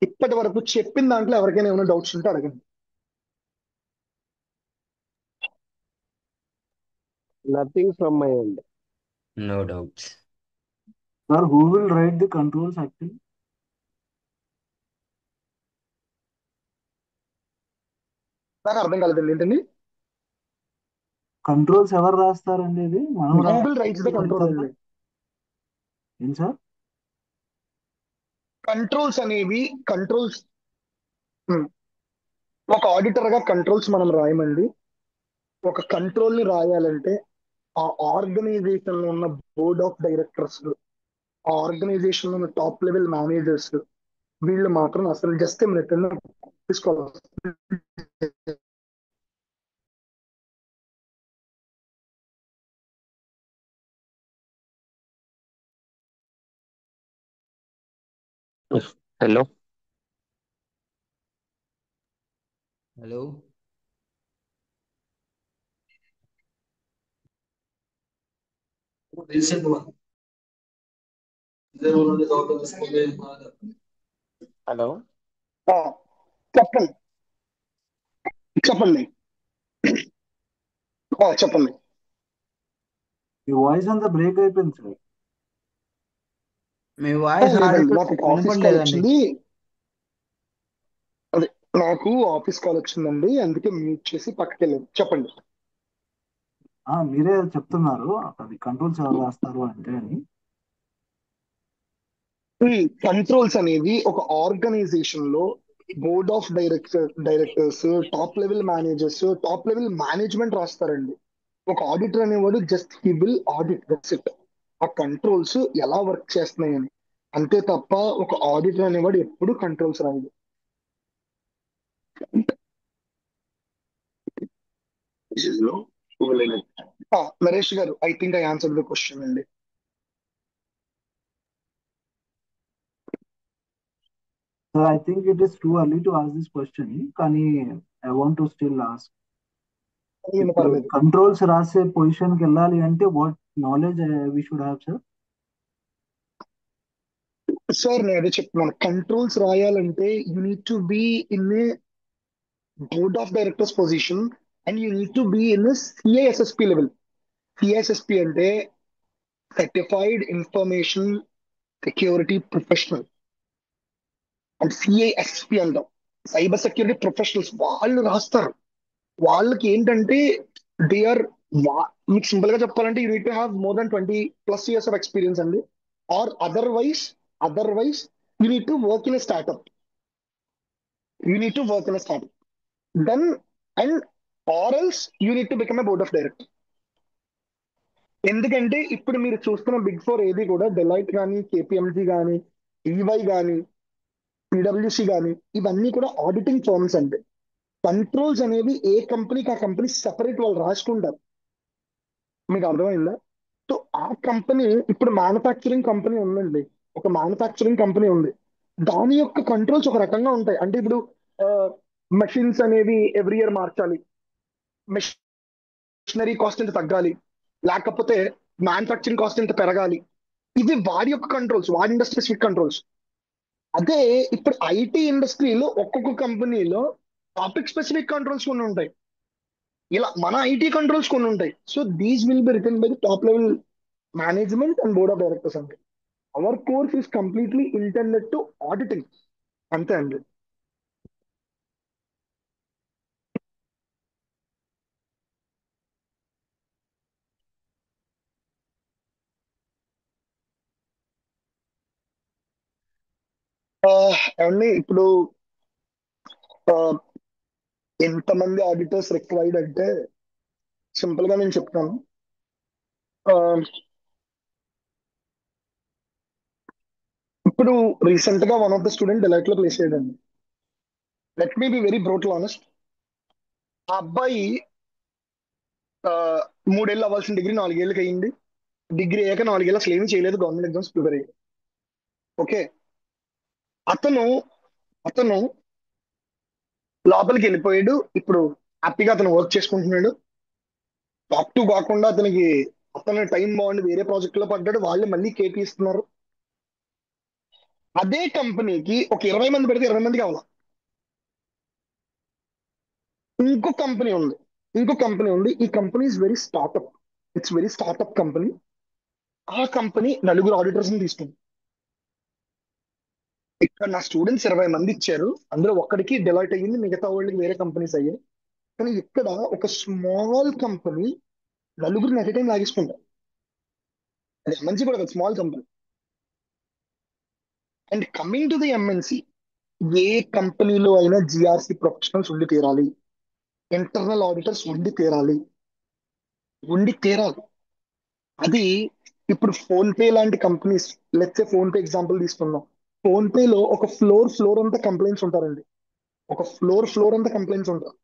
ఇప్పటి వరకు చెప్పిన దాంట్లో ఎవరికైనా ఏమైనా డౌట్స్ ఉంటే అడగండి. Nothing from my end. No doubts. Sir, who will write the controls actually? నాకు అర్థం కాలేదండి ఏంటండి. కంట్రోల్స్ ఎవరు రాస్తారండి? ఇది మనం గూగుల్ రైట్స్ ద కంట్రోల్ రాస్తారా? అండి. ఏం సార్? కంట్రోల్స్ అనేవి కంట్రోల్స్, ఒక ఆడిటర్ గా కంట్రోల్స్ మనం రాయమండి. ఒక కంట్రోల్ ని రాయాలంటే ఆ ఆర్గనైజేషన్ లో ఉన్న బోర్డ్ ఆఫ్ డైరెక్టర్స్, ఆ ఆర్గనైజేషన్ లో ఉన్న టాప్ లెవెల్ మేనేజర్స్, వీళ్ళు మాత్రం అసలు జస్ట్ తీసుకోవాలి. హలో. హలో. హలో. ఆ, చెప్పండి చెప్పండి. చెప్పండి. ఈ వాయిస్ అంతా బ్రేక్ అయిపోయింది సార్. మీ వాయిస్ లేదండి, నాకు ఒక ఆఫీస్ కాల్ వినపడలేదండి. వచ్చింది. అదే, నాకు ఆఫీస్ కాల్ వచ్చిందండి, అందుకే మ్యూట్ చేసి పక్కకి వెళ్ళాను. చెప్పండి. మీరే చెప్తున్నారు అది కంట్రోల్స్ ఎవరు రాస్తారు అంటే అని. కంట్రోల్స్ అనేవి ఒక ఆర్గనైజేషన్ లో board of directors, top level managers, top level management రాస్తారండి. ఒక ఆడిటర్ అనేవాడు just he will audit, that's it. ఆ కంట్రోల్స్ ఎలా వర్క్ చేస్తున్నాయని, అంతే తప్ప ఒక ఆడిటర్ అనేవాడు ఎప్పుడు కంట్రోల్స్ రాయడు. నరేష్ గారు, I think I answer the question అండి. Sir, I think it is too early to ask this question, కానీ I want to still ask. ఇప్పుడు పర్లేదు కంట్రోల్స్ రాసే పొజిషన్ కి వెళ్ళాలి అంటే what knowledge we should have sir? Sir, నేను అదే చెప్తున్నాను. కంట్రోల్స్ రాయాలంటే you need to be in a board of directors position and you need to be in CISSP level. CISSP అంటే certified information security professional, and CISP అంటాం cyber security professionals. వాళ్ళు రాస్తారు. వాళ్ళకి ఏంటంటే దే ఆర్, మీకు simple గా చెప్పాలంటే you need to have more than 20+ years of experience అండి. Or otherwise you need to work in startup. You need to work in startup then, and or else you need to become a board of director. ఎందుకంటే ఇప్పుడు మీరు చూస్తున్న big four ఏది కూడా Delight కానీ, KPMG కానీ, EY కానీ, పిడబ్ల్యూసి కానీ, ఇవన్నీ కూడా ఆడిటింగ్ ఫర్మ్స్ అండి. కంట్రోల్స్ అనేవి ఏ కంపెనీకి ఆ కంపెనీ సెపరేట్ వాళ్ళు రాసుకుంటారు. మీకు అర్థమైందా? సో ఆ కంపెనీ, ఇప్పుడు మ్యానుఫ్యాక్చరింగ్ కంపెనీ ఉందండి, ఒక మ్యానుఫ్యాక్చరింగ్ కంపెనీ ఉంది, దాని యొక్క కంట్రోల్స్ ఒక రకంగా ఉంటాయి. అంటే ఇప్పుడు మెషిన్స్ అనేవి ఎవ్రీ ఇయర్ మార్చాలి, మెషినరీ కాస్ట్ ఎంత తగ్గాలి, లేకపోతే మ్యానుఫ్యాక్చరింగ్ కాస్ట్ ఎంత పెరగాలి. ఇవి వాడి యొక్క కంట్రోల్స్, వాడి ఇండస్ట్రీ స్పెసిఫిక్ కంట్రోల్స్. అదే ఇప్పుడు ఐటీ ఇండస్ట్రీలో ఒక్కొక్క కంపెనీలో టాపిక్ స్పెసిఫిక్ కంట్రోల్స్ కొన్ని ఉంటాయి. ఇలా మన ఐటీ కంట్రోల్స్ కొన్ని ఉంటాయి. So these will be written by the top level management and board of directors అండి. Our course is completely intended to auditing, అంతే అండి. ఏమండి ఇప్పుడు ఆ, ఎంతమంది ఆడిటర్స్ రిక్వైర్డ్ అంటే సింపుల్ గా నేను చెప్తాను. ఆ, ఇప్పుడు రీసెంట్ గా one of the student Deloitte లో ప్లేస్ అయ్యాడండి. Let me be very brutal honest. ఆ అబ్బాయి ఆ, 3 ఏళ్ళు అవ్వాల్సిన డిగ్రీ 4 ఏళ్ళకి అయ్యింది. డిగ్రీ అయ్యాక 4 ఏళ్ళు అసలు ఏమీ చేయలేదు, గవర్నమెంట్ ఎగ్జామ్స్ ప్రిపేర్ అయ్యాడు. ఓకే. అతను అతను లోపలికి వెళ్ళిపోయాడు. ఇప్పుడు హ్యాపీగా అతను వర్క్ చేసుకుంటున్నాడు. టాప్ టు కాకుండా అతని టైం బాగుండి వేరే ప్రాజెక్ట్ లో పడ్డాడు. వాళ్ళు మళ్ళీ కేపీ ఇస్తున్నారు. అదే కంపెనీకి ఒక 20 మంది పెడితే 20 మంది కావాలి. ఇంకో కంపెనీ ఉంది ఈ company is very startup. It's very startup company. ఆ కంపెనీ 4 ఆడిటర్స్ ని తీసుకుంది. ఇక్కడ నా స్టూడెంట్స్ 20 మంది ఇచ్చారు, అందులో ఒక్కడికి డెలాయిట్ అయ్యింది, మిగతా వాళ్ళకి వేరే కంపెనీస్ అయ్యాయి. కానీ ఇక్కడ ఒక స్మాల్ కంపెనీ 4 అట్ టైం లాగేసుకుంటారు. అది ఎంఎన్సీ కూడా కాదు, small company. And coming to the MNC, ఏ కంపెనీలో అయినా జిఆర్సి ప్రొఫెషనల్స్ ఉండి తీరాలి, ఇంటర్నల్ ఆడిటర్స్ ఉండి తీరాలి. అది ఇప్పుడు ఫోన్ పే లాంటి companies, let's phone pay example తీసుకుందాం. ఫోన్ పేలో ఒక ఫ్లోర్ అంతా కంప్లైంట్స్ ఉంటారండి. ఒక ఫ్లోర్ అంతా కంప్లైంట్స్ ఉంటారు.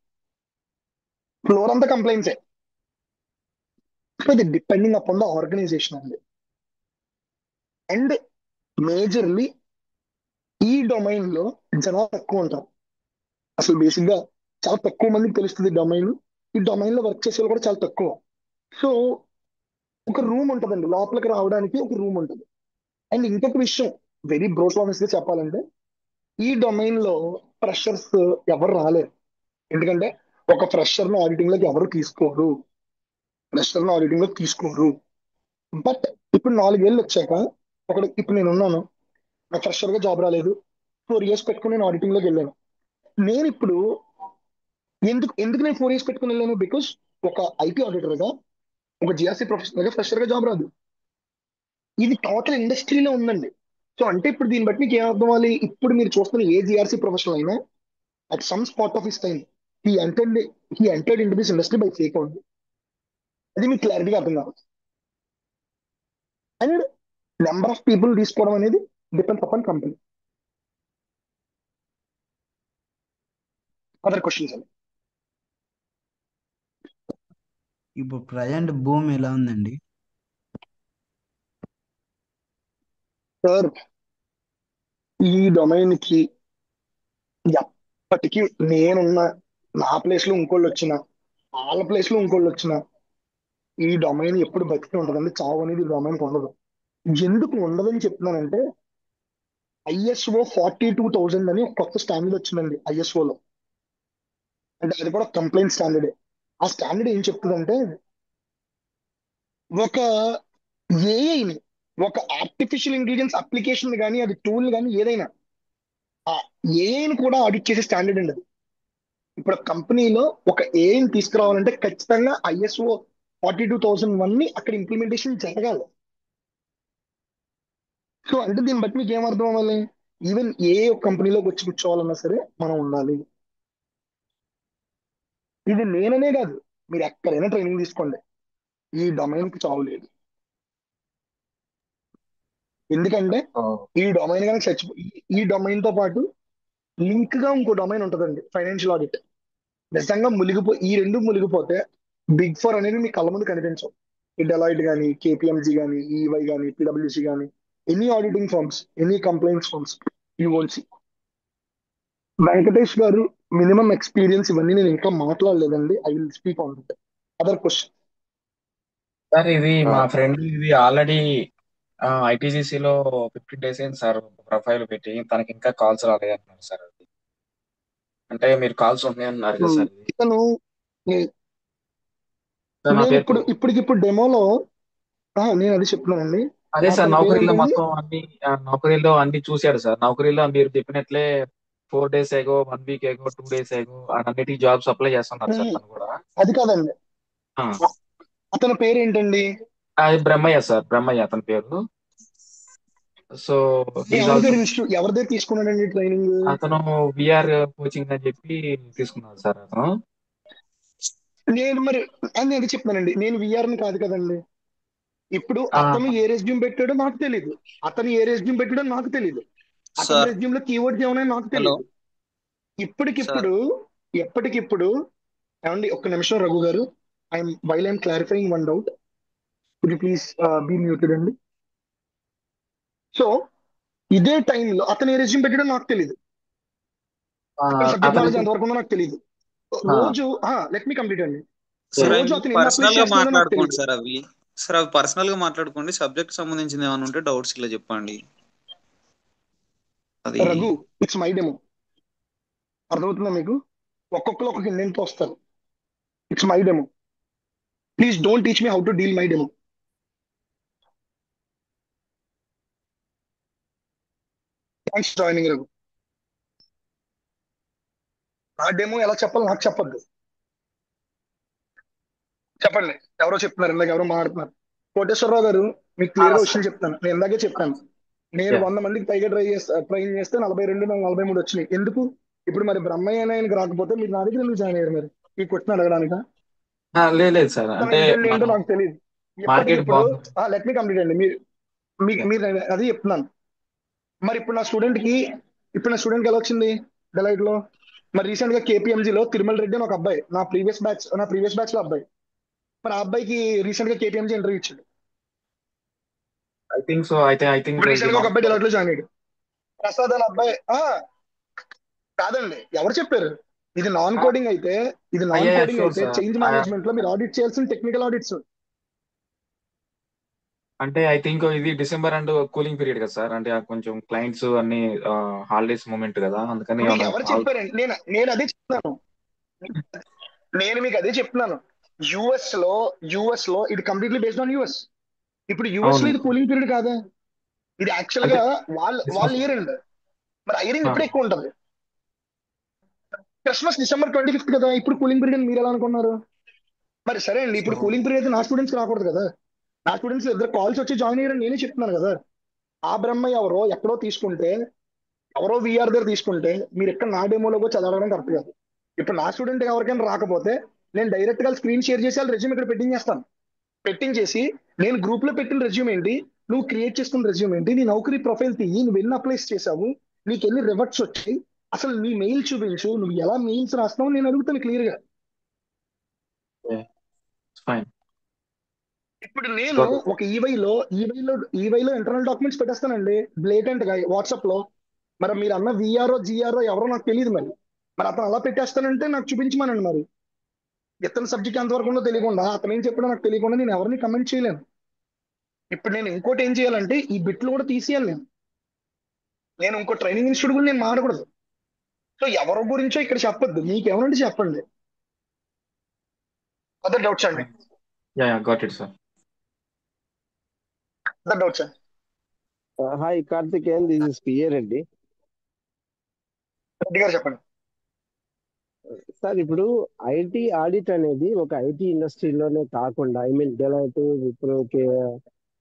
ఫ్లోర్ అంతా కంప్లైంట్సే. ఇది డిపెండింగ్ అపాన్ ద ఆర్గనైజేషన్ అండి. అండ్ మేజర్లీ ఈ డొమైన్ లో జనాలు తక్కువ ఉంటారు. అసలు బేసిక్ గా చాలా తక్కువ మందికి తెలుస్తుంది డొమైన్. ఈ డొమైన్ లో వర్క్ చేసే వాళ్ళు కూడా చాలా తక్కువ. సో ఒక రూమ్ ఉంటుందండి, లోపలికి రావడానికి ఒక రూమ్ ఉంటుంది. అండ్ ఇంకొక విషయం, వెరీ బ్రోడ్ ఆనెస్ట్ గా చెప్పాలంటే, ఈ డొమైన్ లో ఫ్రెషర్స్ ఎవరు రాలేరు. ఎందుకంటే ఒక ఫ్రెషర్ ఆడిటింగ్ లోకి తీసుకోరు. బట్ ఇప్పుడు 4 ఏళ్ళు వచ్చాక ఇప్పుడు నేను ఉన్నాను, నాకు ఫ్రెషర్ గా జాబ్ రాలేదు, 4 ఇయర్స్ పెట్టుకుని నేను ఆడిటింగ్ లోకి వెళ్ళాను. నేను ఇప్పుడు ఎందుకు నేను 4 ఇయర్స్ పెట్టుకుని వెళ్ళాను? బికాస్ ఒక ఐటీ ఆడిటర్ గా, ఒక జిఆర్సీ ప్రొఫెషనల్ గా ఫ్రెషర్ గా జాబ్ రాదు. ఇది టోటల్ ఇండస్ట్రీలో ఉందండి. సో అంటే ఇప్పుడు దీన్ని బట్టి మీకు ఏం అర్థం అవ్వాలి? ఇప్పుడు మీరు చూస్తున్న ఏ జిఆర్సీ ప్రొఫెషనల్ అయినా at some spot of his time he entered he entered in to this industry by fake only. అది మీకు క్లారిటీగా అర్థం కావాలి. అండ్ నెంబర్ ఆఫ్ పీపుల్ తీసుకోవడం అనేది depends upon company. Other questions అండి. ఇప్పుడు ప్రజెంట్ భూమి ఎలా ఉందండి? సార్, ఈ డొమైన్ కి ఎప్పటికీ నేనున్న, నా ప్లేస్ లో ఇంకోళ్ళు వచ్చినా, వాళ్ళ ప్లేస్ లో ఇంకోళ్ళు వచ్చినా, ఈ డొమైన్ ఎప్పుడు బతికి ఉంటుందండి. చావు అనేది ఈ డొమైన్ ఉండదు. ఎందుకు ఉండదని చెప్తున్నానంటే, ఐఎస్ఓ 42,000 అని ఒక కొత్త స్టాండర్డ్ వచ్చిందండి ఐఎస్ఓలో. అంటే అది కూడా కంప్లైంట్ స్టాండర్డే. ఆ స్టాండర్డ్ ఏం చెప్తుందంటే, ఒక ఏఐని, ఒక ఆర్టిఫిషియల్ ఇంటెలిజెన్స్ అప్లికేషన్ కానీ, అది టూల్ కానీ, ఏదైనా ఆ ఏఐని కూడా ఆడిట్ చేసే స్టాండర్డ్ అండి అది. ఇప్పుడు కంపెనీలో ఒక ఏఐని తీసుకురావాలంటే ఖచ్చితంగా ఐఎస్ఓ 42,001 ని అక్కడ ఇంప్లిమెంటేషన్ జరగాలి. సో అంటే దీన్ని బట్టి మీకు ఏం అర్థం అవ్వాలి? ఈవెన్ ఏ కంపెనీలోకి వచ్చి కూర్చోవాలన్నా సరే మనం ఉండాలి. ఇది నేననే కాదు, మీరు ఎక్కడైనా ట్రైనింగ్ తీసుకోండి, ఈ డొమైన్ కి చావు లేదు. ఎందుకంటే ఈ డొమైన్ కనుక ఈ డొమైన్ తో పాటు లింక్ గా ఇంకో డొమైన్ ఉంటుందండి, ఫైనాన్షియల్ ఆడిట్. నిజంగా ఈ రెండు మునిగిపోతే బిగ్ ఫోర్ అనేది మీ కళ్ళ ముందు కనిపించవు. ఈ డెలాయిట్ కానీ, కేపిఎంజీ కానీ, ఈవై కానీ, పిడబ్ల్యూసి కానీ, any auditing firms, any complaints firms, you won't see. Venkatesh garu, minimum experience ఇవన్నీ నేను ఇంకా మాట్లాడలేదండి. I will speak on it. Other question. Sir ఇది మా ఫ్రెండ్ ఇది ఆల్రెడీ ITGC లో 15 days అయింది సార్ ప్రొఫైల్ పెట్టి, తనకి ఇంకా కాల్స్ రాలేదు అంటున్నారు సార్. అది అంటే మీరు కాల్స్ ఉన్నాయి అన్నారు కదా సార్. ఇది ఇతను సార్ నా నేను పేరు ఇప్పటికిప్పుడు డెమోలో నేను అది చెప్తున్నానండి. అదే సార్, అతని నౌకరీలో పేరేంటండి? మొత్తం నౌకరీలో అన్ని చూశాడు సార్. నౌకరీలో మీరు చెప్పినట్లే 4 days ఏగో, 1 week ఏగో, 2 days ఏగో అన్నిటికీ జాబ్స్ అప్లై చేస్తున్నారు సార్ తను కూడా. అది కాదండి, ఆ, అతని పేరేంటండి? అది బ్రహ్మయ్య సార్, బ్రహ్మయ్య అతని పేరు. సో హీఈస్ ఆల్సో ఎవరి దగ్గర తీసుకున్నాడండి ట్రైనింగ్? అతను విఆర్ కోచింగ్ అని చెప్పి తీసుకున్నాడు సార్ అతను. నేను మరి నేను చెప్తున్నానండి, నేను విఆర్ ని కాదు కదండి. ఇప్పుడు ఆ, అతను ఏ రెజ్యూమ్ పెట్టాడో నాకు తెలియదు, అతను ఏ రెజ్యూమ్ పెట్టాడో నాకు తెలియదు, అతని సార్ రెజ్యూమ్ లో కీవర్డ్స్ ఏమైనా నాకు హలో తెలియదు. సార్ ఇప్పటికిప్పుడు ఎప్పటికిప్పుడు ఏమండి, ఒక్క నిమిషం రఘు గారు, I'm clarifying one doubt, could you please be muted అండి. సో ఇదే టైంలో అతను ఏ రెజ్యూమ్ పెట్టాడో నాకు తెలియదు, అతని సబ్జెక్ట్ నాలెడ్జ్ అతనికి ఎంతవరకు ఉందో నాకు తెలియదు. ఆ, రోజు లెట్ మీ కంప్లీట్ అండి. సార్ రోజు అవి అతను ఎన్ని అప్లై పర్సనల్ గా చేస్తున్నాడో నాకు మాట్లాడుకోండి తెలియదు. సార్. అవి పర్సనల్ గా మాట్లాడుకోండి. సబ్జెక్ట్ సంబంధించింది ఏమైనా ఉంటే డౌట్స్ ఇలా చెప్పండి. అది రఘు, ఇట్స్ మై డెమో, అర్థమవుతుందా మీకు? ఒక్కొక్కరు ఒక్కొక్క ఇండెంట్ వస్తారు. It's my demo, please don't teach me how to deal my demo. Thanks joining Raghu. నా డెమో ఎలా చెప్పాలి నాకు చెప్పొద్దు. చెప్పండి, ఎవరో చెప్తున్నారు, ఇందాక ఎవరో మాట్లాడుతున్నారు. కోటేశ్వరరావు గారు, మీకు క్లియర్ గా విషయం చెప్తాను. నేను ఇందాకే చెప్పాను, నేను 100 మందికి పైగా ట్రైన్ చేస్తే 42 నాకు 43 వచ్చినాయి. ఎందుకు? ఇప్పుడు మరి బ్రహ్మయ్య ఆయనకి రాకపోతే మీరు నా దగ్గర ఎందుకు జాయిన్ అయ్యారు? మరి ఈ క్వశ్చన్ అడగడానికి లేదు సార్, అంటే ఏంటో నాకు తెలియదు. మార్కెట్ ఎప్పటికిప్పుడు బాగుంది. లెట్ మీ కంప్లీట్ అండి. మీరు అది చెప్తున్నాను. మరి ఇప్పుడు నా స్టూడెంట్ కి ఎలా వచ్చింది డెలైట్ లో? మరి రీసెంట్ గా KPMG లో తిరుమల రెడ్డి అని ఒక అబ్బాయి, నా ప్రీవియస్ బ్యాచ్ లో అబ్బాయి, మరి ఆ అబ్బాయికి రీసెంట్ గా KPMG ఇంటర్వ్యూ ఇచ్చాడు. I think so. అయితే ఐ థింక్ ఇప్పుడు రీసెంట్ గా ఒక అబ్బాయి డెలైట్ లో జాయిన్ అయ్యాడు, ప్రసాద్ అని అబ్బాయి. కాదండి, ఎవరు చెప్పారు? ఇది నాన్ కోడింగ్ అయితే షూర్ సార్. చేంజ్ మేనేజ్మెంట్ లో మీరు ఆడిట్ చేయాల్సిన టెక్నికల్ ఆడిట్స్. అంటే ఐ థింక్ ఇది డిసెంబర్ అండ్ కూలింగ్ పీరియడ్ కదా సార్, అంటే కొంచెం క్లయింట్స్ అన్ని హాలిడేస్ మూమెంట్ కదా, అందుకని మీకు ఎవరు చెప్పారండి? నేను అదే చెప్తున్నాను, నేను మీకు అదే చెప్తున్నాను. యుఎస్ లో ఇది కంప్లీట్లీ బేస్డ్ ఆన్ యుఎస్. ఇప్పుడు యుఎస్ లో అవును ఇది కూలింగ్ పీరియడ్ కాదా? ఇది యాక్చువల్ అంటే గా వాళ్ళ ఇయర్ ఎండ్. మరి ఐరింగ్ ఎప్పుడు ఎక్కువ ఉంటుంది? క్రిస్మస్ December 25th కదా. ఇప్పుడు కూలింగ్ పీరియడ్ అని మీరు ఎలా అనుకున్నారు? మరి సరే అండి, ఇప్పుడు సో కూలింగ్ పీరియడ్ అయితే నా స్టూడెంట్స్ రాకూడదు కదా? నా స్టూడెంట్స్ ఇద్దరు కాల్స్ వచ్చి జాయిన్ అయ్యారని నేనే చెప్తున్నాను కదా. ఆ బ్రహ్మయ్య ఎవరో ఎక్కడో తీసుకుంటే, ఎవరో విఆర్ దగ్గర తీసుకుంటే, మీరు ఎక్కడ నా డెమోలోకి చదవడం కరెక్ట్ కాదు. ఇప్పుడు నా స్టూడెంట్ ఎవరికైనా రాకపోతే నేను డైరెక్ట్ గా స్క్రీన్ షేర్ చేసి వాళ్ళ రెజ్యూమ్ ఇక్కడ పెట్టింగ్ చేసి, నేను గ్రూప్ లో పెట్టిన రెజ్యూమ్ ఏంటి, నువ్వు క్రియేట్ చేసుకున్న రెజ్యూమ్ ఏంటి, నీ నౌకరీ ప్రొఫైల్ తీయి, నువ్వు ఎన్ని అప్లైస్ చేసావు, నీకు ఎన్ని రివర్ట్స్ వచ్చాయి, అసలు నీ మెయిల్ చూపించు, నువ్వు ఎలా మెయిల్స్ రాస్తావు నేను అడుగుతాను క్లియర్ గా. ఫైన్. ఇప్పుడు నేను ఒక ఈవైలో ఇంటర్నల్ డాక్యుమెంట్స్ పెట్టేస్తానండి బ్లేటెంట్ గా వాట్సాప్ లో. మరి మీరు అన్న విఆర్ఓ జిఆర్ఓ ఎవరో నాకు తెలియదు. మరి అతను అలా పెట్టేస్తానంటే నాకు చూపించమనండి. మరి ఇతని సబ్జెక్ట్ ఎంతవరకు ఉందో తెలియకుండా, అతను ఏం చెప్పాడో నాకు తెలియకుండా నేను ఎవరిని కమెంట్ చేయలేను. ఇప్పుడు నేను ఇంకోటి ఏం చేయాలంటే ఈ బిట్లు కూడా తీసేయాలి. నేను ఇంకో ట్రైనింగ్ ఇన్స్టిట్యూట్ కూడా నేను మాడకూడదు. సో ఎవరి గురించో ఇక్కడ చెప్పొద్దు, మీకు ఎవరంటే చెప్పండి. అదర్ డౌట్స్ అండి? Got it sir. Other doubts అండి? Hi Karthikeyan, this is PA Reddy. Reddy garu చెప్పండి. సార్, ఇప్పుడు ఐటీ ఆడిట్ అనేది ఒక ఐటీ ఇండస్ట్రీలోనే కాకుండా, డెలాయిట్, విప్రో,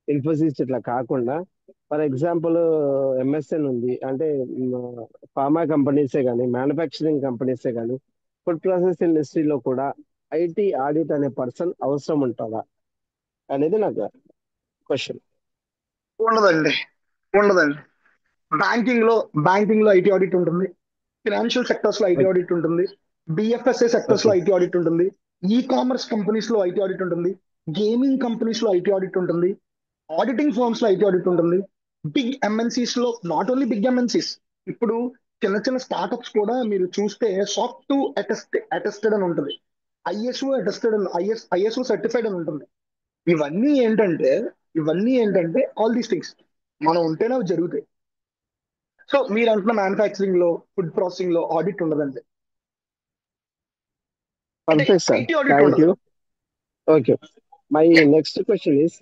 ఇన్ఫోసిస్ ఇట్లా కాకుండా, ఫర్ ఎగ్జాంపుల్ MSN ఉంది అంటే ఫార్మా కంపెనీసే కానీ, మ్యానుఫ్యాక్చరింగ్ కంపెనీసే కానీ, ఫుడ్ ప్రాసెస్ ఇండస్ట్రీలో కూడా ఐటీ ఆడిట్ అనే పర్సన్ అవసరం ఉంటుందా అనేది నాకు క్వశ్చన్. ఉండదండి. బ్యాంకింగ్ లో ఐటీ ఆడిట్ ఉంటుంది, ఫినాన్షియల్ సెక్టర్స్ లో ఐటీ ఆడిట్ ఉంటుంది, BFSI సెక్టర్స్ లో ఐటీ ఆడిట్ ఉంటుంది, కామర్స్ కంపెనీస్ లో ఐటీ ఆడిట్ ఉంటుంది, గేమింగ్ కంపెనీస్ లో ఐటీ ఆడిట్ ఉంటుంది, ఆడిటింగ్ ఫర్మ్స్ లో ఐటీ ఆడిట్ ఉంటుంది, బిగ్ MNCs లో, నాట్ ఓన్లీ బిగ్ MNCs, ఇప్పుడు చిన్న చిన్న స్టార్ట్అప్స్ కూడా మీరు చూస్తే SOC 2 అటెస్టెడ్ అని ఉంటుంది, ISO అటెస్టెడ్ ISO సర్టిఫైడ్ అని ఉంటుంది. ఇవన్నీ ఏంటంటే ఆల్ దీస్ థింగ్స్ మనం ఉంటేనే అవి జరుగుతాయి. సో మీరు అంటున్న మ్యానుఫ్యాక్చరింగ్ లో, ఫుడ్ ప్రాసెసింగ్ లో ఆడిట్ ఉండదండి. అంటే perfect sir, IT audit thank ఉండదు. You. Okay, my next question is,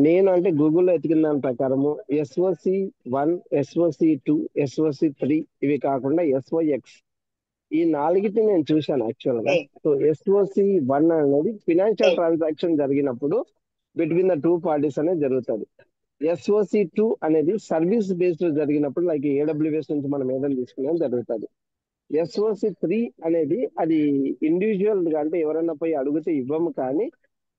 నేను అంటే గూగుల్లో ఎతికిన దాని ప్రకారము SOC1, SOC2, SOC3 ఇవి కాకుండా SOX ఈ 4టి నేను చూశాను యాక్చువల్ గా. సో SOC1 అనేది ఫినాన్షియల్ ట్రాన్సాక్షన్ జరిగినప్పుడు బిట్వీన్ ద 2 పార్టీస్ అనేది జరుగుతుంది. SOC2 అనేది సర్వీస్ బేస్డ్ జరిగినప్పుడు లైక్ AWS నుంచి మనం ఏదైనా తీసుకునే జరుగుతుంది. SOC3 అనేది అది ఇండివిజువల్ గా అంటే ఎవరైనా పోయి అడిగితే ఇవ్వము, కానీ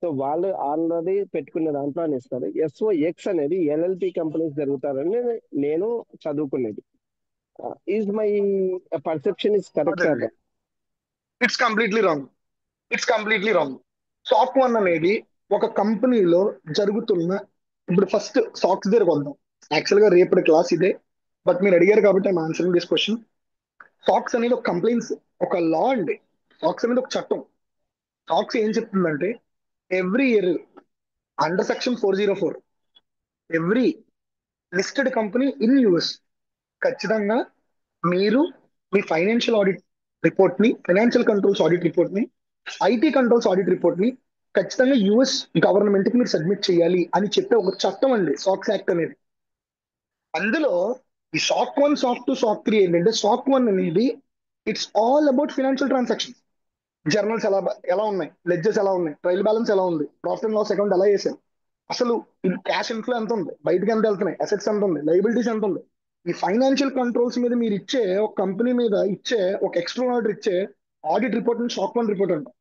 సో వాళ్ళు ఆల్రెడీ పెట్టుకున్న దాంట్లో అని ఇస్తారు. SOX అనేది LLP కంపెనీస్ జరుగుతారని నేను చదువుకునేది. Is my perception is correct sir? అదండి, it's completely wrong. It's completely wrong. SOC 1 అనేది ఒక కంపెనీలో జరుగుతున్న, ఇప్పుడు ఫస్ట్ సాక్స్ దగ్గర వద్దాం. యాక్చువల్ గా రేపటి క్లాస్ ఇదే, బట్ మీరు అడిగారు కాబట్టి I'm answering this question. Socks అనేది ఒక కంప్లైంట్స్, ఒక లా అండి. సాక్స్ అనేది ఒక చట్టం. సాక్స్ ఏం చెప్తుందంటే every year under section 404 every listed company in US ఖచ్చితంగా మీరు మీ ఫైనాన్షియల్ ఆడిట్ రిపోర్ట్ ని, ఫైనాన్షియల్ కంట్రోల్స్ ఆడిట్ రిపోర్ట్ ని, ఐటీ కంట్రోల్స్ ఆడిట్ రిపోర్ట్ ని ఖచ్చితంగా యుఎస్ గవర్నమెంట్ కి మీరు సబ్మిట్ చేయాలి అని చెప్పే ఒక చట్టం అండి సాక్స్ యాక్ట్ అనేది. అందులో ఈ సాక్ 1, సాక్ 2, సాక్ 3 ఏంటంటే సాక్ 1 అనేది it's all about financial transactions. Journals ఎలా ఉన్నాయి, లెడ్జెస్ ఎలా ఉన్నాయి, ట్రయల్ బ్యాలెన్స్ ఎలా ఉంది, ప్రాఫిట్ అండ్ లాస్ అకౌంట్ ఎలా చేశారు, అసలు క్యాష్ ఇన్ఫ్లో ఎంత ఉంది, బయటకి ఎంత వెళ్తున్నాయి, అసెట్స్ ఎంత ఉంది, లయబిలిటీస్ ఎంత ఉంది. ఈ ఫైనాన్షియల్ కంట్రోల్స్ మీద మీరు ఇచ్చే ఒక కంపెనీ మీద ఇచ్చే ఒక ఎక్స్టర్నల్ ఆడిటర్ ఇచ్చే ఆడిట్ రిపోర్ట్ ని సాక్ 1 రిపోర్ట్ అంటాం.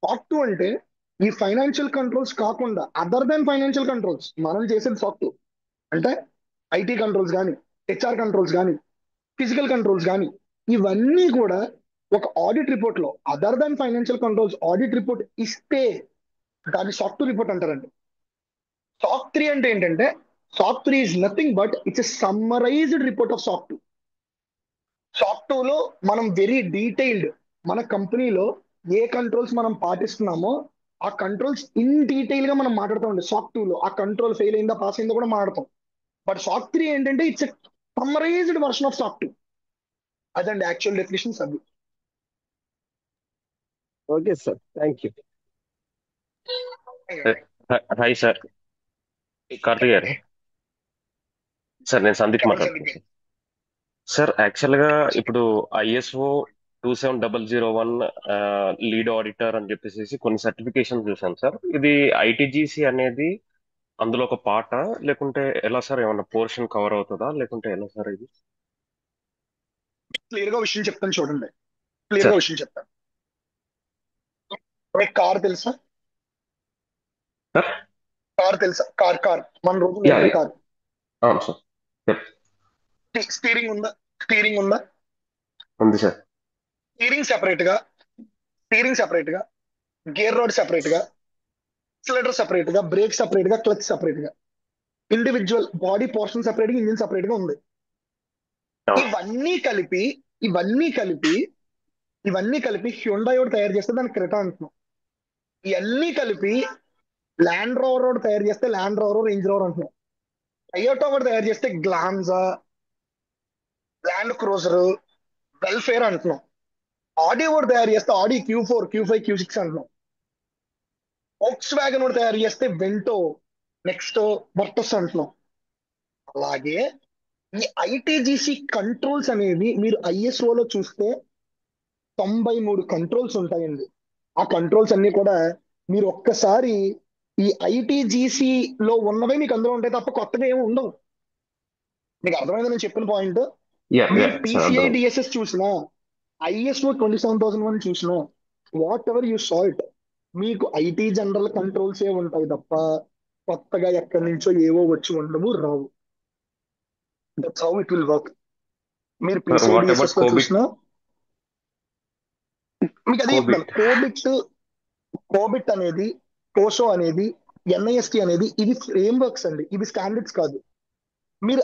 సాక్ 2 అంటే ఈ ఫైనాన్షియల్ కంట్రోల్స్ కాకుండా అదర్ దాన్ ఫైనాన్షియల్ కంట్రోల్స్ మనం చేసేది సాక్ 2. అంటే ఐటీ కంట్రోల్స్ కానీ, HR కంట్రోల్స్ కానీ, ఫిజికల్ కంట్రోల్స్ కానీ, ఇవన్నీ కూడా ఒక ఆడిట్ రిపోర్ట్ లో other than financial controls audit report ఇస్తే దాన్ని సాక్ 2 రిపోర్ట్ అంటారండి. సాక్ 3 అంటే ఏంటంటే SOC 3 is nothing but it's a summarised report of SOC 2. SOC 2 లో మనం వెరీ డీటెయిల్డ్ మన కంపెనీలో ఏ కంట్రోల్స్ మనం పాటిస్తున్నామో ఆ కంట్రోల్స్ ఇన్ డీటెయిల్ గా మనం మాట్లాడుతామండి. సాక్ 2 లో ఆ కంట్రోల్ ఫెయిల్ అయిందా పాస్ అయిందా కూడా మాట్లాడతాం. బట్ సాక్ 3 ఏంటంటే it's a summarised version of SOC 2. అదండి యాక్చువల్ డెఫినేషన్స్ అవి. Okay sir, thank you. Hi sir, Karthik garu. Sir నేను సందీప్ చెప్పండి మాట్లాడుతున్నాను సార్. యాక్చువల్గా ఇప్పుడు ISO 27001 లీడ్ ఆడిటర్ అని చెప్పేసి కొన్ని సర్టిఫికేషన్ చూసాను సార్. ఇది ITGC అనేది అందులో ఒక పార్ట, లేకుంటే ఎలా సార్? ఏమన్నా పోర్షన్ కవర్ అవుతుందా, లేకుంటే ఎలా సార్ ఇది? క్లియర్ గా విషయం చెప్తాను చూడండి. క్లియర్ గా సార్ విషయం చెప్తాను. మీకు కార్ తెలుసా? సార్ కార్ తెలుసా? కార్ మన రోజు యా నడిపే కార్. అవును సార్. యep, స్టీరింగ్ ఉందా? స్టీరింగ్ ఉందా? ఉంది సార్. స్టీరింగ్ సెపరేట్ గా, గేర్ రోడ్ సెపరేట్ గా, సిలిండర్ సెపరేట్ గా, బ్రేక్ సెపరేట్ గా, క్లచ్ సెపరేట్ గా, ఇండివిజువల్ బాడీ పోర్షన్ సెపరేట్ గా, ఇంజిన్ సెపరేట్ గా ఉంది. అవును ఇవన్నీ కలిపి హ్యుండాయ్ ఒకటి తయారు చేస్తే దానికి క్రెటా అంటున్నాం. ఇవన్నీ కలిపి ల్యాండ్ రోవర్ ఒకటి తయారు చేస్తే ల్యాండ్ రోవర్, రేంజ్ రోవర్ అంటున్నాం. టయోటా ఒకటి తయారు చేస్తే గ్లాన్జా, ల్యాండ్ క్రూజర్, వెల్ఫేర్ అంటున్నాం. ఆడి ఒకటి తయారు చేస్తే ఆడి Q4, Q5, Q6 అంటున్నాం. వోక్స్ వ్యాగన్ ఒకటి తయారు చేస్తే వెంటో, నెక్స్ట్ వర్టస్ అంటున్నాం. అలాగే ఈ ITGC కంట్రోల్స్ అనేవి మీరు ISO లో చూస్తే 93 కంట్రోల్స్ ఉంటాయండి. ఆ కంట్రోల్స్ అన్ని కూడా మీరు ఒక్కసారి ఈ ITGC లో ఉన్నవే మీకు అందులో ఉంటాయి తప్ప కొత్తగా ఏమి ఉండవు. మీకు అర్థమైంది నేను చెప్పిన పాయింట్? యా మీరు యా సార్, PCI అర్థమైంది. DSS చూసినా, ISO 27001 చూసినా, whatever you saw it, మీకు IT జనరల్ కంట్రోల్స్ ఏ ఉంటాయి తప్ప కొత్తగా ఎక్కడి నుంచో ఏవో వచ్చి ఉండవు, రావు. That's how it will work. మీరు sir PCI what DSS about లో చూసినా మీకు అదే చెప్తాను. కోబిట్ అనేది, కోసో అనేది, NIST అనేది ఇవి ఫ్రేమ్ వర్క్స్ అండి, ఇవి స్టాండర్డ్స్ కాదు. మీరు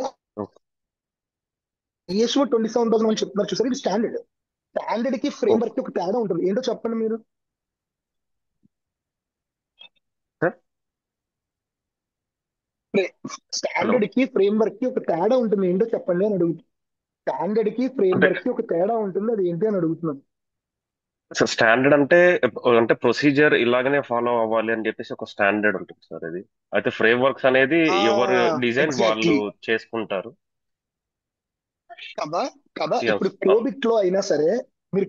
ISO 27001 చెప్తున్నారు చూసారు, ఇది స్టాండర్డ్. స్టాండర్డ్ కి ఫ్రేమ్ వర్క్ కి ఒక తేడా ఉంటుంది. ఏంటో చెప్పండి మీరు. Sir hello. స్టాండర్డ్ కి ఫ్రేమ్ వర్క్ కి ఒక తేడా ఉంటుంది. ఏంటో చెప్పండి అని అడుగుతుంది. స్టాండర్డ్ కి ఫ్రేమ్ అంటే వర్క్ కి ఒక తేడా ఉంటుంది, అది ఏంటి అని అడుగుతున్నాను. సార్ స్టాండర్డ్ అంటే ప్రొసీజర్ ఇలాగనే ఫాలో అవ్వాలి అని చెప్పేసి ఒక స్టాండర్డ్ ఉంటుంది సార్. ఇది అయితే ఫ్రేమ్ వర్క్స్ అనేది ఎవరు డిజైన్ ఎగ్జాక్ట్లీ వాళ్ళు చేసుకుంటారు కదా కదా. Yes. ఇప్పుడు కోబిట్ లో అయినా సరే, మీరు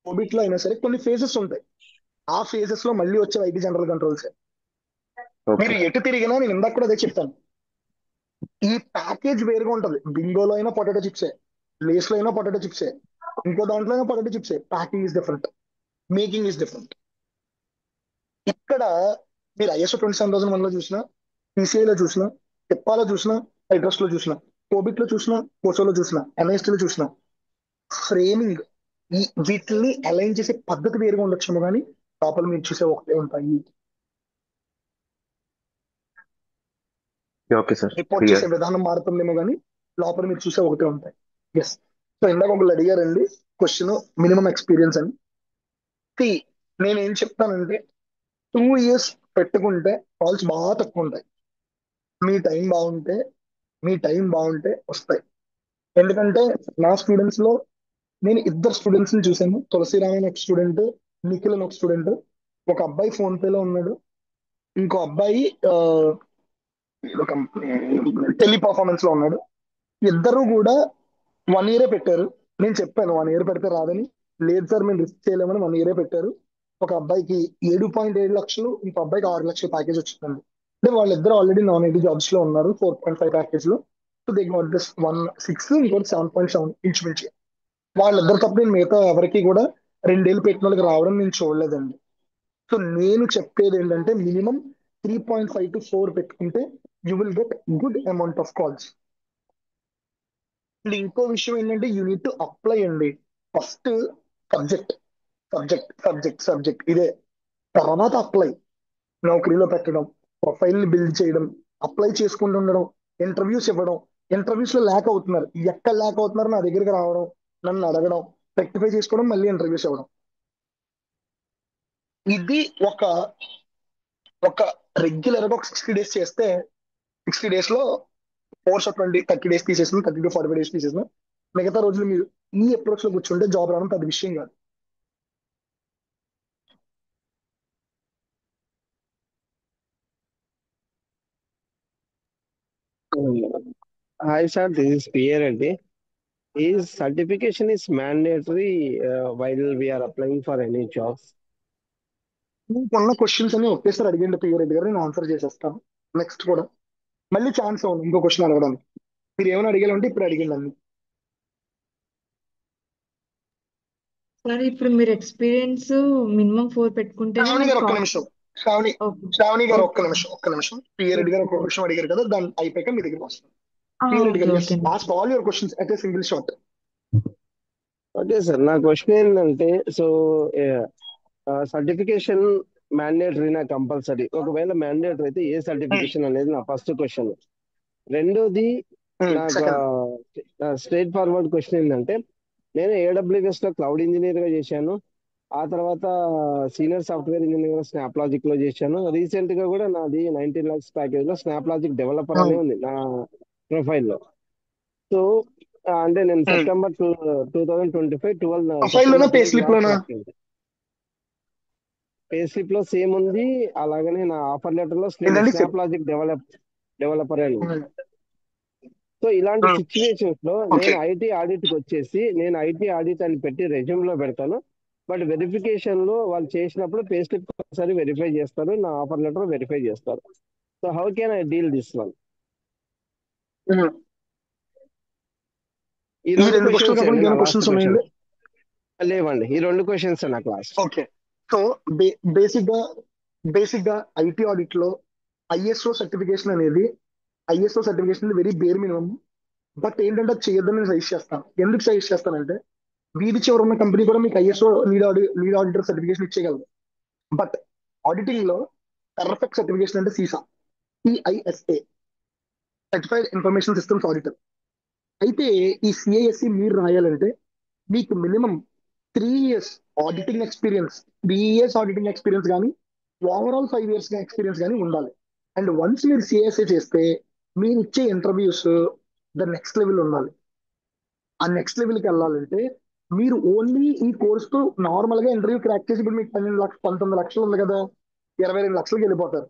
కోబిట్ లో అయినా సరే కొన్ని ఫేజెస్ ఉంటాయి. ఆ ఫేజెస్ లో మళ్ళీ వచ్చే IT జనరల్ కంట్రోల్స్. మీరు ఓకే ఎటు తిరిగినా నేను ఇందాక కూడా అదే చెప్తాను. ఈ ప్యాకేజ్ వేరుగా ఉంటది. బింగోలో అయినా పొటాటో చిప్సే, లేస్ లో అయినా పొటాటో చిప్సే, ఇంకో దాంట్లో అయినా పొటాటో చిప్సే. Packing is different, making is different. ఇక్కడ మీరు ఐఎస్ఓ 27001 లో చూసినా, PCI లో చూసినా, టిప్పాలో చూసినా, హైడ్రస్ లో చూసినా, కోబిట్ లో చూసినా, కోసోలో చూసినా, NIST లో చూసినా, ఫ్రేమింగ్ ఈ వీటిని అలైన్ చేసే పద్ధతి వేరుగా ఉండొచ్చేమో కానీ లోపల మీరు చూసే ఒకటే ఉంటాయి. Okay sir, report clear. చేసే విధానం మారుతుందేమో కానీ లోపల మీరు చూసే ఒకటే ఉంటాయి. ఎస్. సో ఇందాక ఒకళ్ళు అడిగారండి క్వశ్చన్, మినిమం ఎక్స్పీరియన్స్ అని. See, నేనేం చెప్తానంటే 2 years పెట్టుకుంటే కాల్స్ బాగా తక్కువ ఉంటాయి. మీ టైం బాగుంటే మీ టైం బాగుంటే వస్తాయి. ఎందుకంటే నా స్టూడెంట్స్ లో నేను ఇద్దరు స్టూడెంట్స్ ని చూశాను. తులసిరామ్ అని ఒక స్టూడెంట్, నిఖిల్ అని ఒక స్టూడెంట్. ఒక అబ్బాయి ఫోన్ పే లో ఉన్నాడు, ఇంకో అబ్బాయి ఒక టెలి పర్ఫార్మెన్స్ లో ఉన్నాడు. ఇద్దరు కూడా 1 year పెట్టారు. నేను చెప్పాను 1 year పెడితే రాదని. లేదు సార్ మేము రిస్క్ చేయలేమని 1 year పెట్టారు. ఒక అబ్బాయికి 7.7 లక్షలు, ఇంకో అబ్బాయికి 6 లక్షల ప్యాకేజ్ వచ్చిందండి. అంటే వాళ్ళిద్దరు ఆల్రెడీ non-IT జాబ్స్ లో ఉన్నారు 4.5 ప్యాకేజ్ లో. సో దే గాట్ దిస్ 1.6, ఇంకోటి 7.7 ఇంచుమించు. వాళ్ళిద్దరు తప్ప నేను మిగతా ఎవరికి కూడా 2 ఏళ్ళు పెట్టిన వాళ్ళకి రావడం నేను చూడలేదండి. సో నేను చెప్పేది ఏంటంటే మినిమం 3.5 to 4 పెట్టుకుంటే you will get good amount of calls. And ఇంకో విషయం ఏంటంటే యూ నీడ్ టు అప్లై అండి. First subject subject subject subject ఇదే, తర్వాత అప్లై. నౌకరీలో పెట్టడం, ప్రొఫైల్ ని బిల్డ్ చేయడం, అప్లై చేసుకుంటూ ఉండడం, ఇంటర్వ్యూస్ ఇవ్వడం. ఇంటర్వ్యూస్ లో ల్యాక్ అవుతున్నారు, ఎక్కడ ల్యాక్ అవుతున్నారు నా దగ్గరికి రావడం, నన్ను అడగడం, రెక్టిఫై చేసుకోవడం, మళ్ళీ ఇంటర్వ్యూస్ ఇవ్వడం. ఇది ఒక ఒక రెగ్యులర్ గా ఒక 60 days చేస్తే 60 days లో కోర్స్ 30 days తీసేసిన, 30 to 45 days తీసేసిన, మిగతా రోజులు మీరు ఈ అప్రోచ్ లో కూర్చుంటే జాబ్ రావడం పెద్ద విషయం కాదు. Hi sir, this is PA Reddy. Is certification is mandatory while we are applying for any jobs? మీకున్న క్వశ్చన్స్ అన్ని ఒకేసారి అడిగండి పిఆర్ రెడ్డి గారు, నేను ఆన్సర్ చేసేస్తాను. నెక్స్ట్ కూడా మళ్ళీ ఛాన్స్ అవును ఇంకో క్వశ్చన్ అడగడానికి. మీరు ఏమైనా అడిగాలంటే ఇప్పుడు అడిగండి అన్ని. సార్ ఇప్పుడు మీరు ఎక్స్పీరియన్స్ మినిమం 4 పెట్టుకుంటేనే శ్రావణి మీరు గారు ఒక్క కాల్. నిమిషం, శ్రావణి ఓకే శ్రావణి గారు ఓకే ఒక్క నిమిషం. పిఆర్ రెడ్డి గారు ఒక క్వశ్చన్ అడిగారు కదా, దాన్ని అయిపోయాక మీ దగ్గరికి వస్తాను. పిఆర్ రెడ్డి ఓకే గారు, yes, okay last all your questions at a single shot. Okay sir, నా క్వశ్చన్ ఏంటంటే సో సర్టిఫికేషన్ మ్యాండేటరీనా కంపల్సరీ? ఒకవేళ మ్యాండేటరీ అయితే ఏ సర్టిఫికేషన్ అనేది నా ఫస్ట్ క్వశ్చన్. రెండోది నాకు సెకండ్. స్ట్రైట్ ఫార్వర్డ్ క్వశ్చన్ ఏంటంటే, నేను AWS లో క్లౌడ్ ఇంజనీర్ గా చేశాను, ఆ తర్వాత senior software engineer snap logic లో చేశాను. రీసెంట్ గా కూడా నాది 19 lakhs ప్యాకేజ్ లో స్నాప్ లాజిక్ డెవలపర్ అనే ఉంది నా ప్రొఫైల్లో. సో అంటే నేను సెప్టెంబర్ 2025 ప్రొఫైల్ లోనా, సెప్టెంబర్ పే 12 స్లిప్ లాస్ట్ లోనా? వర్క్. పే స్లిప్ లో సేమ్ ఉంది, అలాగనే నా ఆఫర్ లెటర్ లో ఏంటండి స్నాప్ లాజిక్ డెవలపర్ అని ఉంది. సో ఇలాంటి సిచ్యువేషన్స్ లో ఓకే. నేను ఐటీ ఆడిట్ అని పెట్టి రెజ్యూమ్ లో పెడతాను. బట్ వెరిఫికేషన్ లో వాళ్ళు చేసినప్పుడు పే స్లిప్ ఒకసారి వెరిఫై చేస్తారు, నా ఆఫర్ లెటర్ వెరిఫై చేస్తారు. So how can I deal this one? ఈ ఈ రెండు రెండు క్వశ్చన్ క్వశ్చన్స్ కాకుండా అండి నా ఇంకేమైనా లాస్ట్ క్వశ్చన్స్ క్వశ్చన్. ఉన్నాయండి? లేవండి, ఈ రెండు క్వశ్చన్స్ నాకు లాస్ట్. ఓకే. సో బేసిక్ గా ఐటీ ఆడిట్ లో ఐఎస్ఓ సర్టిఫికేషన్ అనేది వెరీ బేర్ మినిమం. బట్ ఏంటంటే అది చేయొద్దని నేను సజెస్ట్ చేస్తాను. ఎందుకు సజెస్ట్ చేస్తానంటే వీధి చివర ఉన్న కంపెనీ కూడా మీకు ఐఎస్ఓ లీడ్ ఆడిటర్ సర్టిఫికేషన్ ఇచ్చేయగలదు. బట్ ఆడిటింగ్ లో పర్ఫెక్ట్ సర్టిఫికేషన్ అంటే CISA, certified information systems auditor. అయితే ఈ CISC మీరు రాయాలంటే మీకు minimum 3 years auditing experience, 3 years auditing experience కానీ ఓవరాల్ 5 years ఎక్స్పీరియన్స్ కానీ ఉండాలి. అండ్ వన్స్ మీరు CISA చేస్తే మీరు ఇచ్చే ఇంటర్వ్యూస్ ద నెక్స్ట్ లెవెల్ ఉండాలి. ఆ నెక్స్ట్ లెవెల్కి వెళ్ళాలంటే మీరు ఓన్లీ ఈ కోర్స్ తో నార్మల్ గా ఇంటర్వ్యూ క్రాక్ చేసి ఇప్పుడు మీకు 19 లక్షలు ఉంది కదా, 22 లక్షలకి వెళ్ళిపోతారు.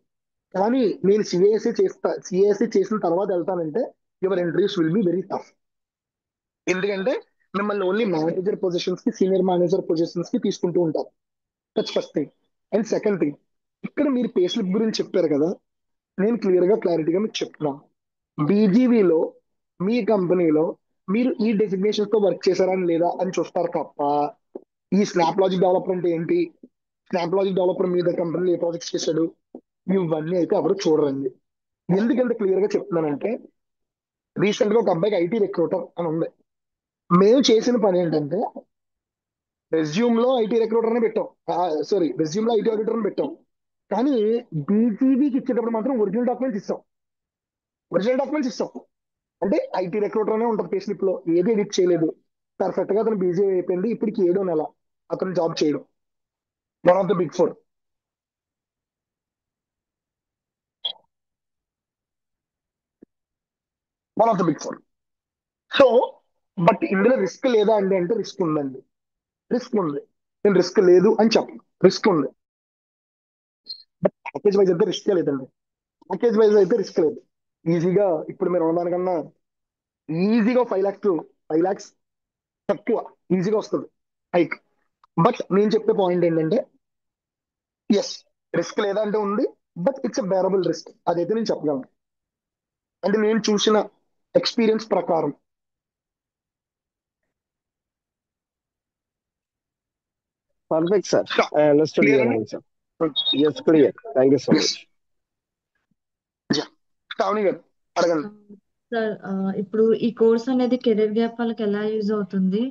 కానీ నేను CISA చేసిన తర్వాత వెళ్తానంటే your interviews will be very tough. ఎందుకంటే మిమ్మల్ని ఓన్లీ మేనేజర్ పొజిషన్స్ కి, సీనియర్ మేనేజర్ పొజిషన్స్ కి తీసుకుంటూ ఉంటారు. That's first thing. And second thing, ఇక్కడ మీరు పే స్లిప్ గురించి చెప్పారు కదా, నేను క్లియర్గా క్లారిటీగా మీకు చెప్తున్నాను. బీజీవీలో మీ కంపెనీలో మీరు ఈ డెసిగ్నేషన్స్ తో వర్క్ చేశారా అని లేదా అని చూస్తారు తప్ప ఈ స్నాప్ లాజిక్ డెవలపర్ అంటే ఏంటి, స్నాప్ లాజిక్ డెవలపర్ మీద కంపెనీలో ఏ ప్రాజెక్ట్స్ చేశాడు, ఇవన్నీ అయితే ఎవరు చూడరండి. ఎందుకంత క్లియర్ గా చెప్తున్నానంటే రీసెంట్ గా ఒక అబ్బాయికి ఐటీ రిక్రూటర్ అని ఉంది. మేము చేసిన పని ఏంటంటే రెజ్యూమ్ లో ఐటీ రిక్రూటర్ అని పెట్టాం, సారీ రెజ్యూమ్ లో ఐటీ ఆడిటర్ అని పెట్టాం. కానీ బీజీవీకి ఇచ్చేటప్పుడు మాత్రం ఒరిజినల్ డాక్యుమెంట్స్ ఇస్తాం. ఒరిజినల్ డాక్యుమెంట్స్ ఇస్తాం అంటే ఐటీ రిక్రూటర్ అనే ఉంటుంది పే స్లిప్ లో, ఏది ఎడిట్ చేయలేదు. పర్ఫెక్ట్ గా అతను బీజీ అయిపోయింది. ఇప్పటికి 7వ నెల అతను జాబ్ చేయడం. One of the big four. One of the big four. So but ఇందులో రిస్క్ లేదా అండి అంటే రిస్క్ ఉందండి. రిస్క్ ఉంది. నేను రిస్క్ లేదు అని చెప్పను, రిస్క్ ఉంది. బట్ ప్యాకేజ్ వైజ్ అయితే రిస్క్ లేదండి. ప్యాకేజ్ వైజ్ అయితే రిస్క్ లేదు. ఈజీగా ఇప్పుడు మీరు ఉన్నదానికన్నా ఈజీగా 5 lakhs తక్కువ ఈజీగా వస్తుంది హైక్. బట్ నేను చెప్పే పాయింట్ ఏంటంటే ఎస్ రిస్క్ లేదా అంటే ఉంది, but it's a bearable risk. అదైతే నేను చెప్పగలను అంటే నేను చూసిన ఎక్స్పీరియన్స్ ప్రకారం. Perfect, sir. I understood clear your అండి. answer. Yes, clear. Thank you so yes much. Sravani గారు అడగండి. సార్ ఇప్పుడు ఈ కోర్స్ అనేది కెరీర్ గ్యాప్ వాళ్ళకి ఎలా యూజ్ అవుతుంది?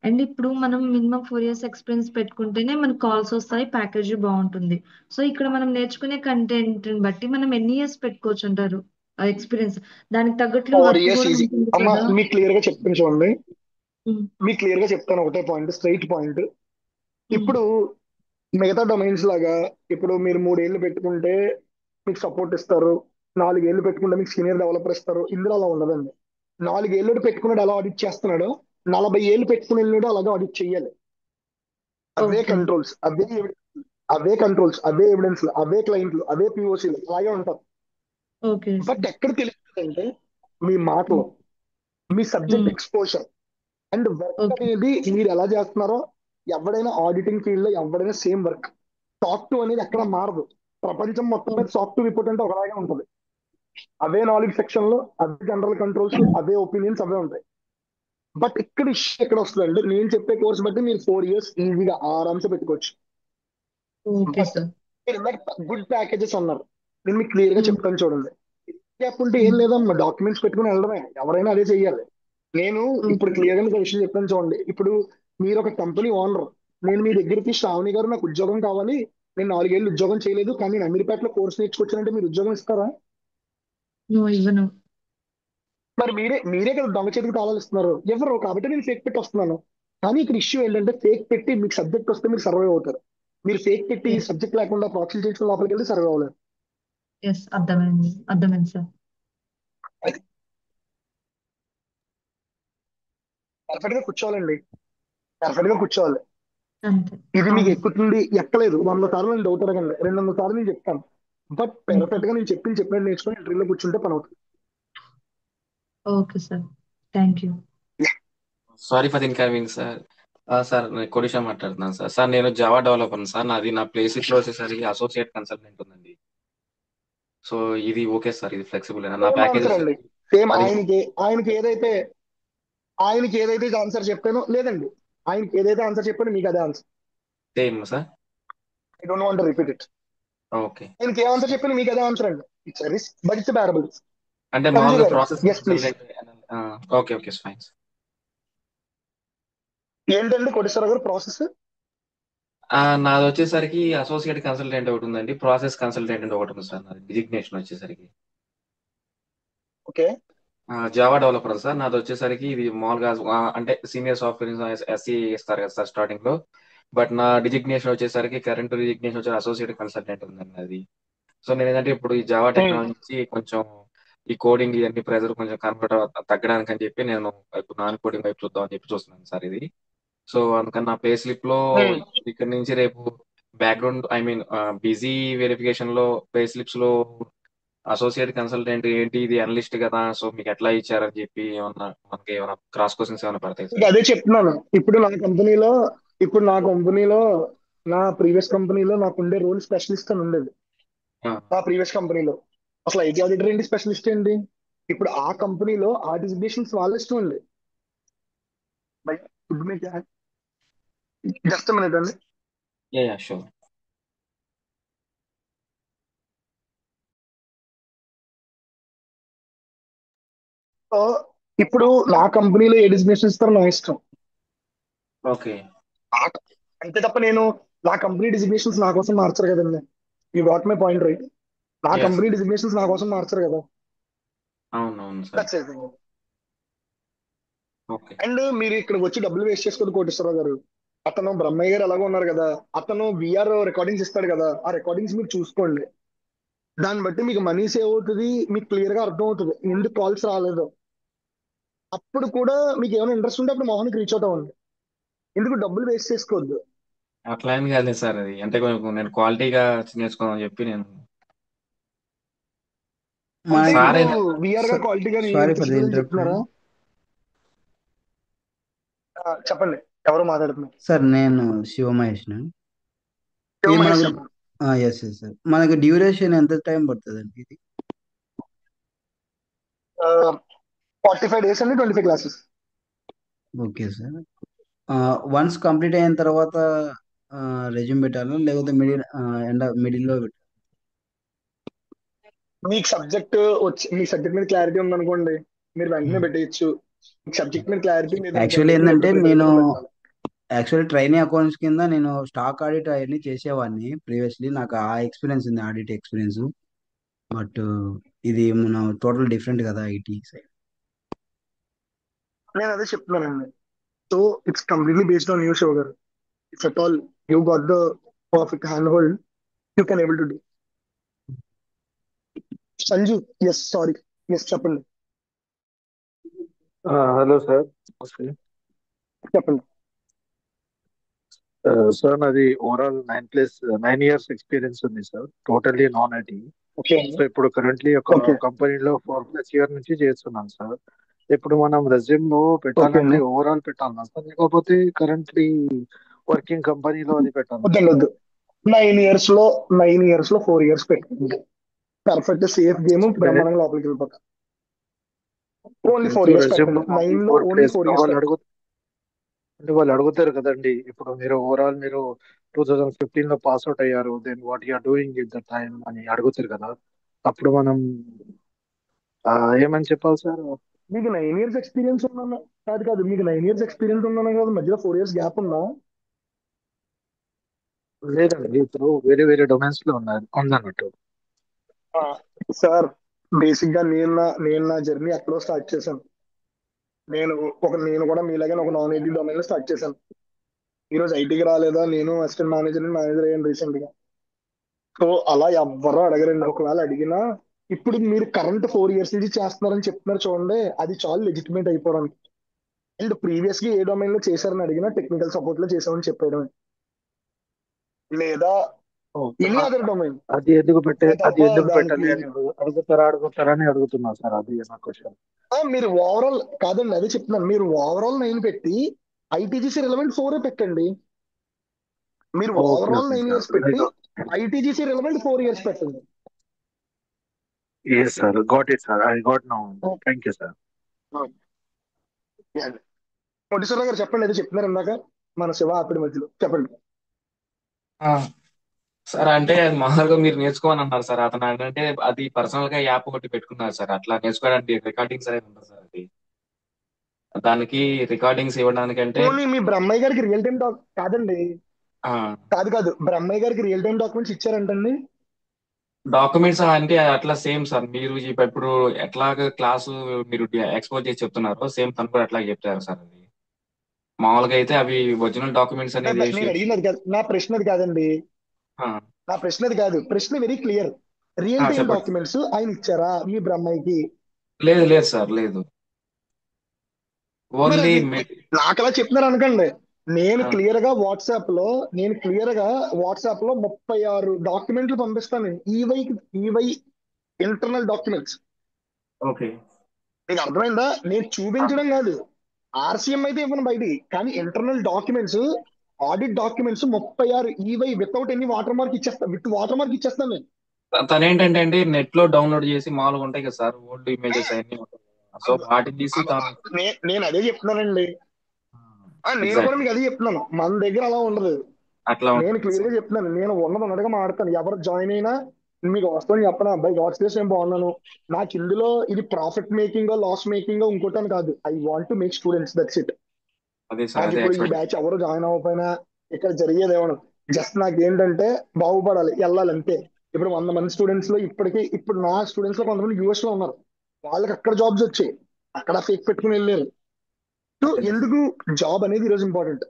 అండ్ ఇప్పుడు మనం మినిమం 4 years ఎక్స్పీరియన్స్ పెట్టుకుంటేనే మనకు కాల్స్ వస్తాయి, ప్యాకేజ్ బాగుంటుంది. సో ఇక్కడ మనం నేర్చుకునే కంటెంట్ బట్టి మనం ఎన్ని ఇయర్స్ పెట్టుకోవచ్చు అంటారు ఎక్స్పీరియన్స్? దానికి తగ్గట్లు 4 వర్క్ years కూడా ఈజీ. ఉంటుంది అమ్మ కదా. మీకు క్లియర్ గా చెప్తాను చూడండి, ఉమ్, మీకు క్లియర్ గా చెప్తాను ఒకటే పాయింట్, స్ట్రైట్ పాయింట్. ఉమ్, ఇప్పుడు మిగతా డొమైన్స్ లాగా ఇప్పుడు మీరు 3 ఏళ్ళు పెట్టుకుంటే మీకు సపోర్ట్ ఇస్తారు, 4 ఏళ్ళు పెట్టుకుంటే మీకు సీనియర్ డెవలపర్ ఇస్తారు. ఇందులో అలా ఉండదండి. 4 ఏళ్ళు పెట్టుకున్నాడు ఎలా ఆడిట్ చేస్తున్నాడో 40 ఏళ్ళు పెట్టుకుని వెళ్ళాడు అలాగే ఆడిట్ చెయ్యాలి. అవే ఓకే కంట్రోల్స్, అవే కంట్రోల్స్, అవే ఎవిడెన్స్, అవే క్లయింట్లు, అవే పిఓసీలు అలాగే ఉంటారు. Okay but sir. ఎక్కడ తెలుస్తుందంటే మీ మాటలు, మీ subject exposure and work okay అనేది మీరు ఎలా చేస్తున్నారో. ఎవడైనా ఆడిటింగ్ ఫీల్డ్ లో ఎవడైనా సేమ్ వర్క్. టాక్ టు అనేది ఎక్కడ మారదు. ప్రపంచం మొత్తం మీద సాఫ్ట్ టు రిపోర్ట్ అంటే ఒకలాగే ఉంటుంది. అవే నాలెడ్జ్ సెక్షన్ లో అవే జనరల్ కంట్రోల్స్, అవే ఒపీనియన్స్ అవే ఉంటాయి. బట్ ఇక్కడ ఇష్యూ ఎక్కడ వస్తుందంటే నేను చెప్పే కోర్స్ బట్టి మీరు 4 years ఈజీగా ఆరామ్సే పెట్టుకోవచ్చు. Okay but sir. మీరు గుడ్ ప్యాకేజెస్ అన్నారు, నేను మీకు క్లియర్ గా చెప్తాను చూడండి. లేకుంటే ఏం లేదమ్మా, డాక్యుమెంట్స్ పెట్టుకుని వెళ్ళడమే, ఎవరైనా అదే చెయ్యాలి. నేను ఇప్పుడు ఓకే క్లియర్ గా మీకు విషయం చెప్తాను చూడండి. ఇప్పుడు మీరు ఒక కంపెనీ ఓనర్, నేను మీ దగ్గరికి శ్రావణి గారు నాకు ఉద్యోగం కావాలి, నేను 4 ఏళ్ళు ఉద్యోగం చేయలేదు కానీ నేను అమీర్పేటలో కోర్స్ నేర్చుకొచ్చానంటే మీరు ఉద్యోగం ఇస్తారా? నో ఇవ్వను. మరి మీరే కదా దొంగ చేతికి తాళాలు ఇస్తున్నారు. ఎవరు కాబట్టి నేను ఫేక్ పెట్టి వస్తున్నాను. కానీ ఇక్కడ ఇష్యూ ఏంటంటే ఫేక్ పెట్టి మీకు సబ్జెక్ట్ వస్తే మీరు సర్వైవ్ అవుతారు. మీరు ఫేక్ పెట్టి ఎస్ సబ్జెక్ట్ లేకుండా ప్రాక్సీ చేసుకుని లోపలికి వెళ్తే సర్వైవ్ అవ్వలేరు. ఎస్ అర్థమైంది అర్థమైంది సార్. అది పర్ఫెక్ట్ గా కూర్చోవాలండి, పర్ఫెక్ట్ గా కూర్చోవాలి. అంతే. ఇది మీకు అవును. ఎక్కుతుంది ఎక్కలేదు 100 సార్లు నేను డౌట్ అడగండి, 200 సార్లు నేను చెప్తాను. బట్ పర్ఫెక్ట్ గా నేను చెప్పినట్టు నేర్చుకుని ఇంటర్వ్యూలో కూర్చుంటే పని అవుతుంది. Okay sir. Thank you. Sorry for the inconvenience sir. Sir నేను కొడిషా మాట్లాడుతున్నాను సార్. సార్ నేను జావా డెవలపర్ సార్. నాది నా ప్లేస్ లో వచ్చేసరికి అసోసియేట్ కన్సల్టెంట్ ఉందండి. సో ఇది ఓకే సార్, ఇది ఫ్లెక్సిబుల్ నా సేమ్ ప్యాకేజ్ ఆన్సర్ అండి. సేమ్ అది ఆయనకి ఏదైతే ఆన్సర్ చెప్పానో లేదండి, ఆయనకి ఏదైతే ఆన్సర్ చెప్పానో మీకు అదే answer. Same sir. I don't want repeat it. Okay. ఆయనకి ఏ ఆన్సర్ చెప్పానో మీకు అదే ఆన్సర్ అండి. It's risk but it's bearable. అంటే సంజయ్ మామూలుగా గారు process yes please. Consultant. Okay okay fine. ఏంటండి కోటేశ్వర గారు ప్రాసెస్? నాది వచ్చేసరికి అసోసియేట్ కన్సల్టెంట్ ఒకటి ఉందండి, ప్రాసెస్ కన్సల్టెంట్ ఒకటి ఉంది సార్. నాది డిజిగ్నేషన్ వచ్చేసరికి ఓకే జావా డెవలపర్ సార్. నాది వచ్చేసరికి ఇది మామూలుగా అంటే సీనియర్ సాఫ్ట్వేర్ ఎస్సీ ఇస్తారు కదా సార్ స్టార్టింగ్ లో. బట్ నా డిజిగ్నేషన్ వచ్చేసరికి కరెంట్ డిజిగ్నేషన్ వచ్చి అసోసియేట్ కన్సల్టెంట్ ఉందండి అది. సో నేను ఏంటంటే ఇప్పుడు ఈ జావా టెక్నాలజీ నుంచి కొంచెం ఈ కోడింగ్ ఇవన్నీ ప్రెజర్ కొంచెం కన్వర్ట్ తగ్గడానికి అని చెప్పి నేను ఇప్పుడు నాన్ కోడింగ్ వైపు చూద్దాం అని చెప్పి చూస్తున్నాను సార్ ఇది. సో అందుకని నా పే స్లిప్ లో ఇక్కడ నుంచి రేపు background I mean busy verification లో పే స్లిప్స్ లో అసోసియేట్ కన్సల్టెంట్ ఏంటి ఇది అనలిస్ట్ కదా, సో మీకు ఎట్లా ఇచ్చారని చెప్పి ఏమన్నా మనకి ఏమైనా క్రాస్ క్వశ్చన్స్ ఏమైనా పడతాయి మీకు సార్? అదే చెప్తున్నాను. ఇప్పుడు నా కంపెనీలో నా ప్రీవియస్ కంపెనీలో నాకు ఉండే రోల్ స్పెషలిస్ట్ అని ఉండేది. నా ప్రీవియస్ కంపెనీలో అసలు ఐటీ ఆడిటర్ ఏంటి, స్పెషలిస్ట్ ఏంటి? ఇప్పుడు ఆ కంపెనీలో ఆ డిజిగ్నేషన్స్ వాళ్ళ ఇష్టం అండి. జస్ట్ మినిట్ అండి. Yeah sure. సో ఇప్పుడు నా కంపెనీలో ఏ డిజిగ్నేషన్ ఇస్తారో నా ఇష్టం. ఓకే. ఆ- అంతే తప్ప నేను నా కంపెనీ డిజిగ్నేషన్స్ నా కోసం మార్చరు కదండి. You got my point right. నా ఎస్. కంపెనీ డిజిగ్నేషన్స్ నా కోసం మార్చరు కదా. అవునవును sir. That's it. Okay. And మీరు ఇక్కడికి వచ్చి డబ్బులు వేస్ట్ చేసుకోవద్దు కోటేశ్వరరావు గారు. అతను బ్రహ్మయ్య గారు ఎలాగో ఉన్నారు కదా, అతను విఆర్ రికార్డింగ్స్ ఇస్తాడు కదా, ఆ రికార్డింగ్స్ మీరు చూసుకోండి. దాన్ని బట్టి మీకు మనీ సేవ్ అవుతుంది, మీకు క్లియర్ గా అర్థం అవుతుంది ఎందుకు కాల్స్ రాలేదు. అప్పుడు కూడా మీకు ఏమైనా ఇంట్రెస్ట్ ఉంటే అప్పుడు మోహన్కి రీచ్ అవుట్ అవ్వండి. ఎందుకు డబ్బులు వేస్ట్ చేసుకోవద్దు. అట్లా ఏం కాలేదు సార్, అది అంటే కొంచెం నేను క్వాలిటీగా నేర్చుకోమని చెప్పి నేను అంటే సార్ ఇప్పుడు విఆర్ గా క్వాలిటీ గా సారీ ఫర్ ది నేర్పించలేదని ఇంటరప్షన్. చెప్తున్నారా? చెప్పండి, ఎవరు మాట్లాడుతున్నారు? సార్ నేను శివమహేష్ను. శివ ఇది మహేష్ మనకు చెప్పండి. ఎస్ ఎస్ సార్, మనకు డ్యూరేషన్ ఎంత టైం పడుతుంది అండి ఇది? 45 days అండి, 25 classes. Okay sir. Once complete అయిన తర్వాత రెజ్యూమ్ పెట్టాలా, లేకపోతే మిడిల్లో పెట్టాలి? మీకు సబ్జెక్ట్ వచ్చి మీ సబ్జెక్ట్ మీద క్లారిటీ ఉందనుకోండి, మీరు వెంటనే పెట్టేయచ్చు. మీకు సబ్జెక్ట్ మీద క్లారిటీ యాక్చువల్లీ లేదనుకోండి, మీరు ఏంటంటే ఎప్పుడు ప్రిపేర్ నేను అవుతారో పెట్టాలి. యాక్చువల్లీ ట్రైనింగ్ అకౌంట్స్ కింద నేను స్టాక్ ఆడిట్ అవన్నీ చేసేవాడిని ప్రీవియస్లీ. నాకు ఆ ఎక్స్పీరియన్స్ ఉంది, ఆడిట్ ఎక్స్పీరియన్స్. బట్ ఇది మన టోటల్ డిఫరెంట్ కదా ఐటీ సైడ్. నేను అదే చెప్తున్నానండి. So it's completely based on you Shiva గారు. If at all you got the perfect hand hold, you can able to do. Sanju, yes sorry, yes చెప్పండి. Hello sir. చెప్పండి. Sir నాది ఓవరాల్ 9 years ఎక్స్పీరియన్స్ ఉంది sir, totally non IT. Okay so ఇప్పుడు currently ఒక okay కంపెనీలో 4+ year నుంచి చేస్తున్నాను sir. ఇప్పుడు మనం రెజ్యూమ్ లో ఓకే పెట్టాలంటే అండి. ఓవరాల్ పెట్టాలన్నా సార్, లేకపోతే కరెంట్లీ వర్కింగ్ కంపెనీలో అది పెట్టాలన్నా? వద్దండి వద్దు. 9 years లో 4 years పెట్టండి. పర్ఫెక్ట్ సేఫ్ గేమ్, బ్రహ్మాండంగా లోపలికి వెళ్ళిపోతాం. ఓన్లీ 4 years రెజ్యూమ్ పెట్టండి. లో 9 లో 4 ఓన్లీ ప్లేస్ 4 years వాళ్ళు పెట్టండి. అంటే వాళ్ళు అడుగుతారు కదండి, ఇప్పుడు మీరు ఓవరాల్ మీరు 2015 లో పాస్ అవుట్ అయ్యారు, then what you're doing it the time అని అడుగుతారు కదా. అప్పుడు మనం ఏమని చెప్పాలి సార్? మీకు 9 years ఎక్స్పీరియన్స్ ఉందన్న కాదు కాదు, మీకు 9 years ఎక్స్పీరియన్స్ ఉందన్న కదా, మధ్యలో 4 years గ్యాప్ ఉందా? లేదండి, ఇప్పుడు వేరే వేరే డొమైన్స్ లో ఉందన్నట్టు. సార్ బేసిక్ గా నేను నా జర్నీ ఎక్కడో స్టార్ట్ చేశాను. నేను కూడా మీలాగే ఒక నాన్ ఐటీ డొమైన్ లో స్టార్ట్ చేశాను. ఈ రోజు ఐటీకి రాలేదా, నేను అసిస్టెంట్ మేనేజర్ అయ్యాను రీసెంట్ గా. సో అలా ఎవ్వరూ అడగరండి. ఒకవేళ అడిగినా ఇప్పుడు మీరు కరెంట్ 4 years నుంచి చేస్తున్నారని చెప్తున్నారు చూడండి, అది చాలా లెజిటిమేట్ అయిపోవడానికి. అండ్ ప్రీవియస్ గా ఏ డొమైన్ లో చేశారని అడిగినా టెక్నికల్ సపోర్ట్ లో చేసామని చెప్పేయడం, లేదా ఎనీ అదర్ డొమైన్. అది ఎందుకు తప్ప దానికి పెట్టాలి అని అడుగుతారా అని అడుగుతున్నా సార్, అది నా క్వశ్చన్. మీరు ఓవరాల్ కాదండి, అదే చెప్తున్నాను. మీరు ఓవరాల్ 9 పెట్టి ఐటీజీసీ రిలవెంట్ 4 పెట్టండి. మీరు okay overall okay 9 years sir, పెట్టి ఐటీజీసీ రిలవెంట్ 4 years పెట్టండి. Yes sir, got it sir, I got now. Thank you sir. Koteswararao గారు చెప్పండి, ఏదో చెప్తున్నారు ఇందాక మన శివ ఆపిడి మధ్యలో. చెప్పండి. సార్ అంటే అది మామూలుగా మీరు నేర్చుకోమని అన్నారు సార్. అతను అంటే అది పర్సనల్ గా యాప్ ఒకటి పెట్టుకున్నారు సార్, అట్లా నేర్చుకోవడానికి రికార్డింగ్స్ అనేది ఉంటుంది సార్. అది దానికి రికార్డింగ్స్ ఇవ్వడానికి అంటే పోనీ మీ బ్రహ్మయ్య గారికి రియల్ టైం కాదండి, కాదు బ్రహ్మయ్య గారికి రియల్ టైం డాక్యుమెంట్స్ ఇచ్చారంటండి. డాక్యుమెంట్స్ అంటే అట్లా సేమ్ సార్. మీరు ఇప్పుడు ఎట్లాగ క్లాసు మీరు ఎక్స్పోజ్ చేసి చెప్తున్నారో సేమ్ తను కూడా అట్లా చెప్తారు సార్. అది మామూలుగా అయితే అవి ఒరిజినల్ డాక్యుమెంట్స్ అనేది నేను అడిగినది కాదు, నా ప్రశ్న అది కాదండి. నా ప్రశ్న అది కాదు. ప్రశ్న వెరీ క్లియర్. రియల్ టైం చెప్పండి. డాక్యుమెంట్స్ ఆయన ఇచ్చారా మీ బ్రహ్మయ్యకి? లేదు లేదు సార్, లేదు. ఓన్లీ నాకు అలా చెప్తున్నారు అనకండి. నేను క్లియర్ గా వాట్సాప్ లో 36 డాక్యుమెంట్లు పంపిస్తాను. EY internal documents. ఓకే, మీకు అర్థమైందా? నేను చూపించడం కాదు. ఆర్సీఎం అయితే ఇవ్వను బయటికి, కానీ internal documents, audit documents 36 EY without any water mark ఇచ్చేస్తాను. విత్ వాటర్ మార్క్ ఇచ్చేస్తాను నేను. తను ఏంటంటే అండి నెట్ లో డౌన్లోడ్ చేసి మామూలుగా ఉంటాయి కదా సార్, ఓల్డ్ ఇమేజెస్ అన్ని ఉంటాయి కదా. సో వాటిని తీసి తాను నేను అదే చెప్తున్నానండి. నేను కూడా ఎగ్జాక్ట్ మీకు అదే చెప్తున్నాను, మన దగ్గర అలా ఉండదు. అట్లా నేను ఉంటుంది క్లియర్ గా సార్. చెప్తున్నాను, నేను ఉన్నదన్నట్టుగా మాడతాను. ఎవరు జాయిన్ అయినా మీకు వాస్తవం చెప్పను, అబ్బాయి వర్క్ చేసి నేను బాగున్నాను, నాకు ఇందులో ఇది ప్రాఫిట్ మేకింగ్ లాస్ మేకింగ్ ఇంకోటని కాదు. I want to make students, that's it. అదే సార్, నాకు అదే ఇప్పుడు ఈ ఎక్స్పెక్ట్. బ్యాచ్ ఎవరు జాయిన్ అవ్వకపోయినా ఇక్కడ జరిగేది ఏమన్నా, జస్ట్ నాకు ఏంటంటే బాగుపడాలి, వెళ్ళాలి అంతే. ఇప్పుడు 100 మంది స్టూడెంట్స్ లో ఇప్పుడు నా స్టూడెంట్స్ లో కొంతమంది యూఎస్ లో ఉన్నారు, వాళ్ళకి అక్కడ జాబ్స్ వచ్చాయి, అక్కడ ఫేక్ పెట్టుకుని వెళ్ళారు. సో అదే ఎందుకు జాబ్ అనేది ఈరోజు ఇంపార్టెంట్.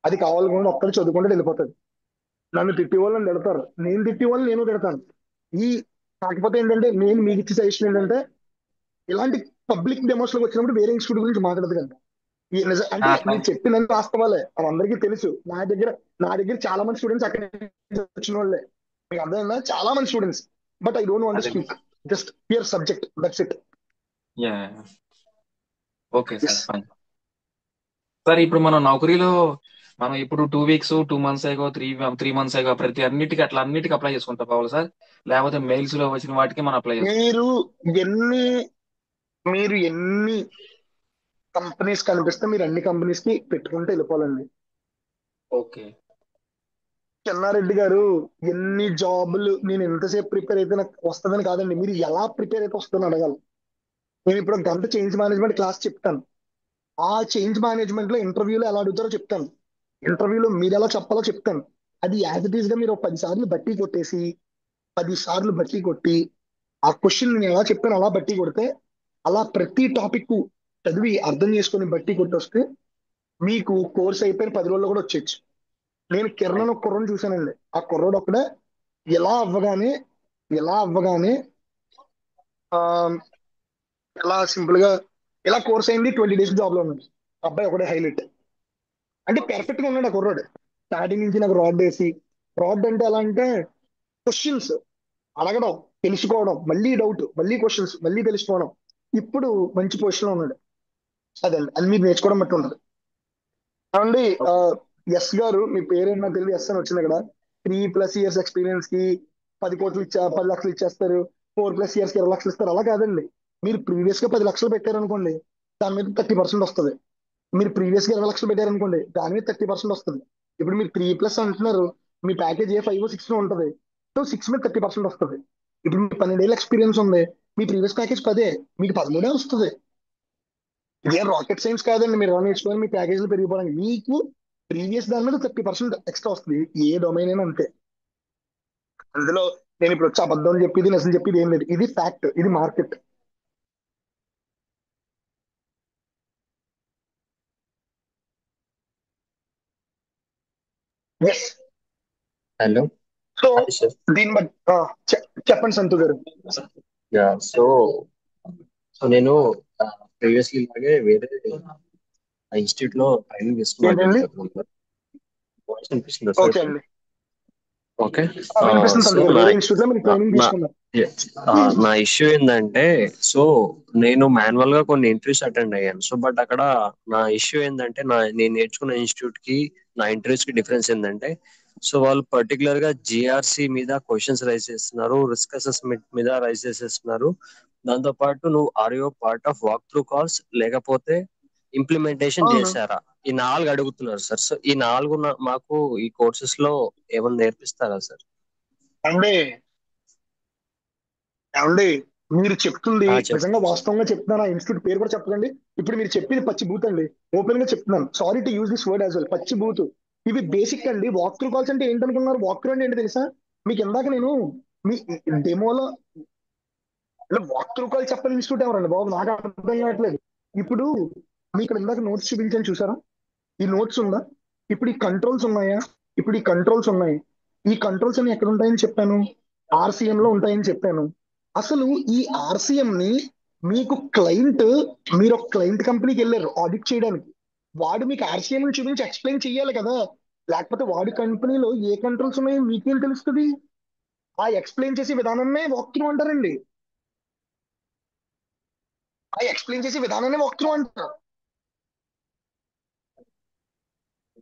అది కావాలనుకుంటే ఒక్కరు చదువుకుంటే వెళ్ళిపోతుంది. నన్ను తిట్టి వాళ్ళు నన్ను తిడతారు, నేను తిట్టి వాళ్ళు నేను తిడతాను. ఈ కాకపోతే ఏంటంటే నేను మీకు ఇచ్చే సజెషన్ ఏంటంటే, ఇలాంటి పబ్లిక్ డెమోస్ లోకి వచ్చినప్పుడు వేరే ఇన్స్టిట్యూట్ గురించి మాట్లాడదు. ఈ నిజం అంటే అట్లా మీరు చెప్పిన వాస్తవాలే, అది అందరికీ తెలుసు. నా దగ్గర చాలా మంది స్టూడెంట్స్ అక్కడ నుంచి వచ్చిన వాళ్ళే, మీకు అర్థమైందా, చాలా మంది students. But I don't want to అదే speak, just hear subject, that's it. Yeah. Okay sir, fine. Sir ఇప్పుడు మనం నౌకరీలో మనం ఇప్పుడు 2 weeks 2 months ago 3 months ago ప్రతి అన్నిటికీ అట్లా అన్నిటికీ అప్లై చేసుకుంటాం కావాలి సార్, లేకపోతే మెయిల్స్ లో వచ్చిన వాటికి మనం అప్లై చేసుకోవాలి? మీరు ఎన్ని మీరు ఎన్ని కంపెనీస్ కనిపిస్తే మీరు అన్ని కంపెనీస్ కి పెట్టుకుంటే వెళ్ళిపోవాలండి. ఓకే. చెన్నారెడ్డి గారు, ఎన్ని జాబులు నేను ఎంతసేపు ప్రిపేర్ అయితే నాకు వస్తుందని కాదండి, మీరు ఎలా ప్రిపేర్ అయితే వస్తుందని అడగాలి. నేను ఇప్పుడు ఒక గంట చేంజ్ మేనేజ్మెంట్ క్లాస్ చెప్తాను, ఆ చేంజ్ మేనేజ్మెంట్ లో ఇంటర్వ్యూలో ఎలా అడుగుతారో చెప్తాను, ఇంటర్వ్యూలో మీరు ఎలా చెప్పాలో చెప్తాను. అది యాజ్ ఇట్ ఈస్ గా మీరు 10 సార్లు బట్టి కొట్టేసి 10 సార్లు బట్టి కొట్టి ఆ క్వశ్చన్ నేను ఎలా చెప్పాను అలా బట్టి కొడితే, అలా ప్రతి టాపిక్ చదివి అర్థం చేసుకొని బట్టి కొట్టొస్తే మీకు కోర్స్ అయిపోయిన 10 రోజుల్లో కూడా వచ్చేయచ్చు. నేను కిరణ్ అని ఒక కుర్రను చూశానండి, ఆ కుర్రోడు ఒక్కడే ఎలా అవ్వగానే ఎలా అవ్వగానే ఆ, ఎలా సింపుల్ గా ఇలా కోర్స్ అయింది, 20 days జాబ్ లో ఉన్నాడు. అబ్బాయి ఒకటే హైలైట్, అంటే పెర్ఫెక్ట్ గా ఉన్నాడు ఆ కుర్రోడు. స్టార్టింగ్ నుంచి నాకు రాడ్ వేసి, రాడ్ అంటే ఎలా అంటే క్వశ్చన్స్ అడగడం, తెలుసుకోవడం, మళ్ళీ డౌట్, మళ్ళీ క్వశ్చన్స్, మళ్ళీ తెలుసుకోవడం. ఇప్పుడు మంచి పొజిషన్ లో ఉన్నాడు. అదండి, అది మీరు నేర్చుకోవడం బట్టి ఉంటుంది. అండి ఎస్ గారు, మీ పేరేంటి నాకు తెలియదు, ఎస్ అని వచ్చింది అక్కడ. 3+ years ఎక్స్పీరియన్స్ కి 10 కోట్లు 10 లక్షలు ఇచ్చేస్తారు, 4+ years కి 20 లక్షలు ఇస్తారు, అలా కాదండి. మీరు ప్రీవియస్ గా 10 లక్షలు పెట్టారనుకోండి, దాని మీద 30% వస్తుంది. మీరు ప్రీవియస్ గా 20 లక్షలు పెట్టారనుకోండి, దాని మీద 30% వస్తుంది. ఇప్పుడు మీరు 3+ అంటున్నారు, మీ ప్యాకేజ్ ఏ 5 6 ఉంటుంది, సో 6 మీద 30% వస్తుంది. ఇప్పుడు మీకు 12 ఏళ్ళ ఎక్స్పీరియన్స్ ఉంది, మీ ప్రీవియస్ ప్యాకేజ్ 10, మీకు 13 వస్తుంది. ఇదేం రాకెట్ సైన్స్ కాదండి, మీరు ఎలా నేర్చుకోవాలి మీ ప్యాకేజీలు పెరిగిపోవడానికి. మీకు ప్రీవియస్ దాని మీద 30% ఎక్స్ట్రా వస్తుంది, ఏ డొమైన్ అయినా అంతే. అందులో నేను ఇప్పుడు వచ్చి అబద్ధం చెప్పేది నిజం చెప్పేది ఏం లేదు, ఇది ఫ్యాక్ట్, ఇది market. Yes. Hello. So hi sir. దీన్ని బట్టి చెప్పండి సంతు గారు. యా. సో నేను ప్రీవియస్లీ ఇలాగే వేరే ఇన్స్టిట్యూట్ లో ట్రైనింగ్ తీసుకున్నాను ఏంటండి? ఇంతకుముందు. వాయిస్ అనిపిస్తుందా సార్ ఓకే ఇప్పుడు? అండి, ఓకే. వినిపిస్తుంది సో సంతు గారు, నా వేరే ఇన్స్టిట్యూట్ లో మీరు ట్రైనింగ్ నా తీసుకున్నారు. నా ఇష్యూ ఏంటంటే, సో నేను మాన్యువల్ గా కొన్ని ఇంటర్వ్యూస్ అటెండ్ అయ్యాను. సో బట్ అక్కడ నా ఇష్యూ ఏంటంటే, నేను నేర్చుకున్న ఇన్స్టిట్యూట్ కి నా ఇంటర్వ్యూస్ కి డిఫరెన్స్ ఏంటంటే, సో వాళ్ళు పర్టికులర్ గా జిఆర్సి మీద క్వశ్చన్స్ రైజ్ చేస్తున్నారు, రిస్క్ అసెస్మెంట్ మీద రైజ్ చేసేస్తున్నారు. దాంతో పాటు నువ్వు are you part of walkthrough calls లేకపోతే ఇంప్లిమెంటేషన్ అవును చేశారా, ఈ 4 అడుగుతున్నారు సార్. సో ఈ 4 మాకు ఈ కోర్సెస్ లో ఏమైనా నేర్పిస్తారా సార్? అండి, ఏమండి, మీరు చెప్తుంది చెప్పండి. నిజంగా వాస్తవంగా చెప్తున్నారా? ఇన్స్టిట్యూట్ పేరు కూడా చెప్పకండి. ఇప్పుడు మీరు చెప్పింది పచ్చి బూత్ అండి, ఓపెన్ గా చెప్తున్నాను. Sorry to use this word as well, పచ్చి బూత్. ఇవి బేసిక్ అండి. వాక్ త్రూ కాల్స్ అంటే ఏంటనుకున్నారు? వాక్ త్రూ అంటే ఏంటి తెలుసా మీకు? ఇందాక నేను మీ డెమోలో వాక్ త్రూ కాల్ చెప్పని ఇన్స్టిట్యూట్ ఎవరండి బాబు, నాకు అర్థం కావట్లేదు. ఇప్పుడు మీకు ఇందాక నోట్స్ చూపించాను చూసారా, ఈ నోట్స్ ఉందా? ఇప్పుడు ఈ కంట్రోల్స్ ఉన్నాయా? ఇప్పుడు ఈ కంట్రోల్స్ ఉన్నాయి. ఈ కంట్రోల్స్ అన్ని ఎక్కడ ఉంటాయని చెప్పాను? ఆర్సీఎం లో ఉంటాయని చెప్పాను. అసలు ఈ ఆర్సీఎం ని మీకు క్లయింట్, మీరు ఒక క్లయింట్ కంపెనీకి వెళ్ళారు ఆడిట్ చేయడానికి, వాడు మీకు ఆర్సీఎం ని చూపించి ఎక్స్ప్లెయిన్ చేయాలి కదా, లేకపోతే వాడి కంపెనీలో ఏ కంట్రోల్స్ ఉన్నాయో మీకేం తెలుస్తుంది? ఆ ఎక్స్ప్లెయిన్ చేసే విధానమే వాక్ త్రూ అంటారండి. ఆ ఎక్స్ప్లెయిన్ చేసే విధానాన్ని వాక్ త్రూ అంటారు.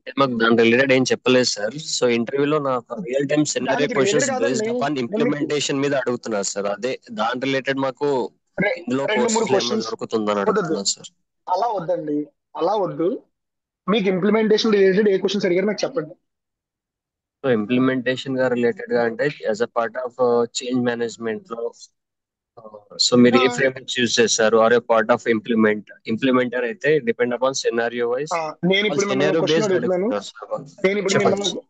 అంటే మాకు దాని రిలేటెడ్ ఏం చెప్పలేదు సార్. సో ఇంటర్వ్యూలో నాకు రియల్ టైమ్ సినారియో దానికి రిలేటెడ్ క్వశ్చన్స్ కాదండి. బేస్డ్ అపాన్ నేను మీకు ఇంప్లిమెంటేషన్ మీద అడుగుతున్నారు సార్. అదే దాని రిలేటెడ్ మాకు ఇందులో రెండు మూడు కోర్సెస్ ఏమైనా క్వశ్చన్స్ దొరుకుతుందని వద్దు, అడుగుతున్నారు సార్. అలా వద్దండి, అలా వద్దు. మీకు ఇంప్లిమెంటేషన్ రిలేటెడ్ ఏ క్వశ్చన్స్ అడిగారు నాకు చెప్పండి. సో ఇంప్లిమెంటేషన్ గా రిలేటెడ్ గా అంటే as a part of change management లో సో మీరు ఏ ఫ్రేమ్వర్క్స్ యూజ్ చేస్తారు ఆర్ ఏ పార్ట్ ఆఫ్ ఇంప్లిమెంటర్ అయితే డిపెండ్ అపాన్ సినారియో వైజ్ నేను వాళ్ళు ఇప్పుడు మిమ్మల్ని సినారియో క్వశ్చన్ బేస్డ్ అడుగుతున్నాను. అడుగుతున్నారు సార్. నేను ఇప్పుడు చెప్పండి మిమ్మల్ని సార్.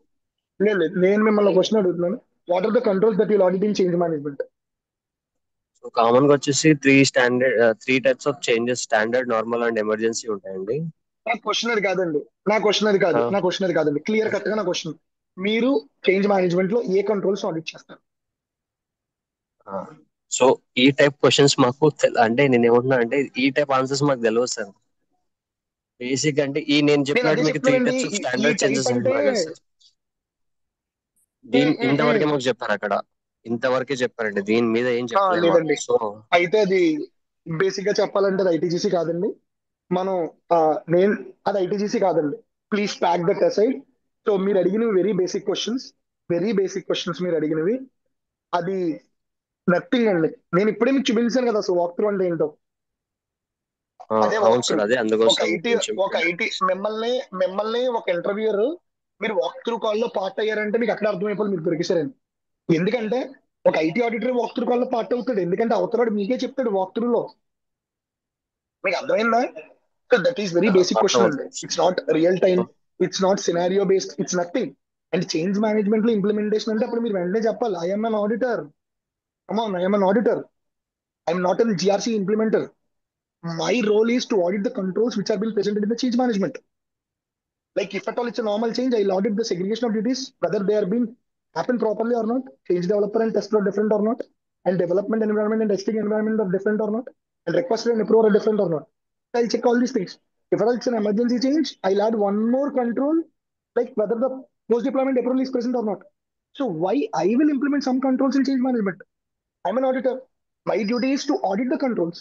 లేదు లేదు, నేను మిమ్మల్ని క్వశ్చన్ అడుగుతున్నాను. What are the controls that will audit in change management? So common గా వచ్చేసి three types of changes, standard, normal and emergency ఉంటాయండి. నా క్వశ్చన్ అది కాదండి, నా క్వశ్చన్ అది కాదు, నా క్వశ్చన్ అది కాదండి. క్లియర్ కట్ గా నా క్వశ్చన్, మీరు చేంజ్ మేనేజ్మెంట్ లో ఏ కంట్రోల్స్ ఆడిట్ చేస్తారు? సో ఈ టైప్ క్వశ్చన్స్ మాకు అంటే నేను ఏమంటున్నా అంటే ఈ టైప్ ఆన్సర్స్ మాకు తెలియదు సార్. బేసిక్ అంటే నేను నేను చెప్పినట్టు అదే మీకు త్రీ చెప్తున్నానండి. టైప్స్ ఆఫ్ ఈ స్టాండర్డ్ టైప్ చేంజెస్ అంటే అంటున్నారు కదా సార్. ఇంతవరకే మాకు చెప్పారు అక్కడ, ఇంతవరకే చెప్పారండి, దీని మీద ఏం చెప్పలేదు మాకు. లేదండి. సో అయితే అది బేసిక్ గా చెప్పాలంటే అది ఐటీజీసీ కాదండి. మనం నేను అది ఐటీజీసీ కాదండి. Please pack that aside. So మీరు అడిగినవి very basic questions, very basic questions మీరు అడిగినవి. అది నథింగ్ అండి. నేను ఇప్పుడే మీకు చూపించాను కదా అసలు వాక్ త్రూ అంటే ఏంటో. అదే అవును వాక్ త్రూ. సార్, అదే ఒక అందుకోసం ఐటీ కొంచెం ఒక ఐటీ మిమ్మల్ని మిమ్మల్ని ఒక ఇంటర్వ్యూయర్ మీరు వాక్ త్రూ కాల్ లో పార్ట్ అయ్యారంటే మీకు అక్కడ అర్థమైపోయి మీరు దొరికేశారండి. ఎందుకంటే ఒక IT auditor walk through call లో పార్ట్ అవుతాడు, ఎందుకంటే అవతలాడు మీకే చెప్తాడు వాక్ త్రూ లో. మీకు అర్థమైందా? So that is very basic question అండి. అర్థమవుతుంది. It's not real time, it's not scenario based, it's nothing. And change management లో ఇంప్లిమెంటేషన్ అంటే అప్పుడు మీరు వెంటనే చెప్పాలి I'm an auditor. Come on, I'm an auditor. I'm not an GRC implementer. My role is to audit the controls which are being presented in the change management. Like if at all it's a normal change, I'll audit the segregation of duties, whether they are being happen properly or not. Change developer and tester are different or not, and development environment and testing environment are different or not, and requested and approval are different or not. I'll check all these things. If at all it's an emergency change, I'll add one more control, like whether the post deployment approval is present or not. So why I will implement some controls in change management? I'm an auditor. My duty is to audit the controls,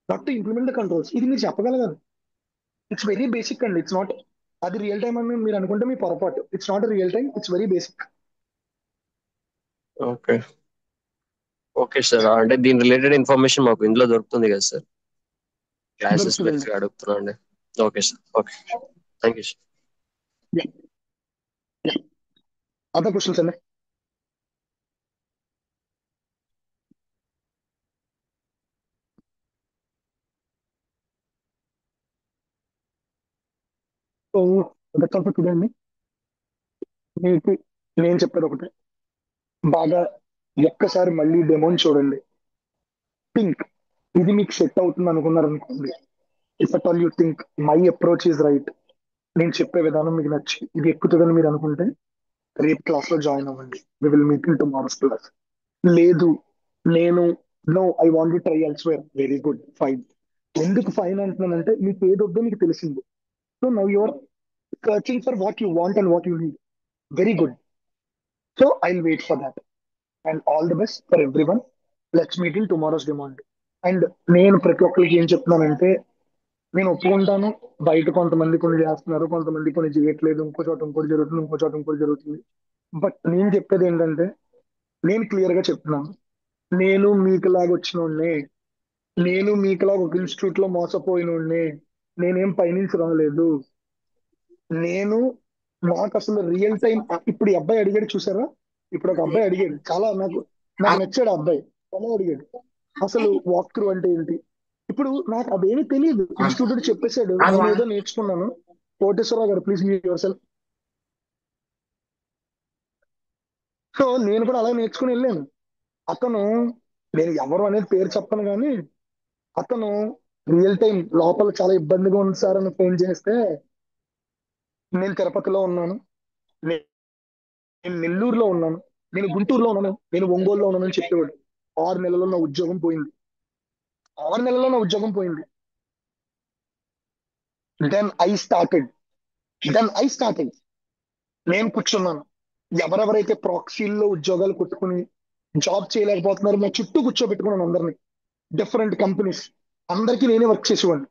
not to implement the controls. ఇది మీరు చెప్పగలగాలి. It's very basic అండి. It's not అది real time అని మీరు అనుకుంటే మీ పొరపాటు. It's not real time, it's very basic. Okay okay sir, అంటే దీని రిలేటెడ్ ఇన్ఫర్మేషన్ మాకు ఇందులో దొరుకుతుంది కదా సార్, క్లాసెస్ దొరుకుతుందండి. బేస్డ్ అడుగుతున్నా అండి. Okay sir, okay, thank you sir. Other questions అండి. So that's all for today అండి. మీకు నేను చెప్పేది ఒకటే, బాగా ఒక్కసారి మళ్ళీ డెమోని చూడండి. థింక్ ఇది మీకు సెట్ అవుతుంది అనుకున్నారు అనుకోండి. If at all you think my approach is right, నేను చెప్పే విధానం మీకు నచ్చి ఇది ఎక్కుతుందని మీరు అనుకుంటే రేపు క్లాస్ లో జాయిన్ అవ్వండి. We will meet in tomorrow's class. లేదు నేను no I want to try elsewhere, very good, fine. ఎందుకు ఫైన్ అంటున్నానంటే మీకు ఏది వద్దో మీకు తెలిసింది. So now your searching for what you want and what you need. Very good. So I will wait for that. And all the best for every one. Let's meet in tomorrow's demand. And నేను ప్రతి ఒక్కరికి ఏం చెప్తున్నానంటే, నేను ఒప్పుకుంటాను బయట కొంతమంది కొన్ని చేస్తున్నారు, కొంతమంది కొన్ని చేయట్లేదు, ఇంకో చోట ఇంకోటి జరుగుతుంది, ఇంకో చోట ఇంకోటి జరుగుతుంది. బట్ నేను చెప్పేది ఏంటంటే, నేను క్లియర్ గా చెప్తున్నాను, నేను మీకులాగా వచ్చినోడ్నే, నేను మీకులాగా ఒక ఇన్స్టిట్యూట్ లో మోసపోయినోడ్నే, నేనేం పైనుంచి రాలేదు. నేను నాకు అసలు రియల్ టైం ఇప్పుడు ఈ అబ్బాయి అడిగాడు చూసారా, ఇప్పుడు ఒక అబ్బాయి అడిగాడు, చాలా నాకు నాకు నచ్చాడు ఆ అబ్బాయి. ఎలా అడిగాడు అసలు వాక్ త్రూ అంటే ఏంటి. ఇప్పుడు నాకు అదేమీ తెలియదు, ఇన్స్టిట్యూట్ చెప్పేశాడు, నేను ఏదో నేర్చుకున్నాను. కోటేశ్వరరావు గారు please mute your self. So నేను కూడా అలా నేర్చుకుని వెళ్ళాను. అతను, నేను ఎవరు అనేది పేరు చెప్పను కానీ, అతను రియల్ టైం లోపల చాలా ఇబ్బందిగా ఉంది సార్ అని ఫోన్ చేస్తే, నేను తిరుపతిలో ఉన్నాను, నేను నెల్లూరులో ఉన్నాను, నేను గుంటూరులో ఉన్నాను, నేను ఒంగోలులో ఉన్నాను అని చెప్పేవాడు. 6 నెలల్లో నా ఉద్యోగం పోయింది. 6 నెలల్లో నా ఉద్యోగం పోయింది. Then I started. నేను కూర్చున్నాను. ఎవరెవరైతే ప్రాక్సీల్లో ఉద్యోగాలు కొట్టుకుని జాబ్ చేయలేకపోతున్నారు నా చుట్టూ కూర్చోబెట్టుకున్నాను అందరినీ. డిఫరెంట్ కంపెనీస్ అందరికీ నేనే వర్క్ చేసేవాడిని.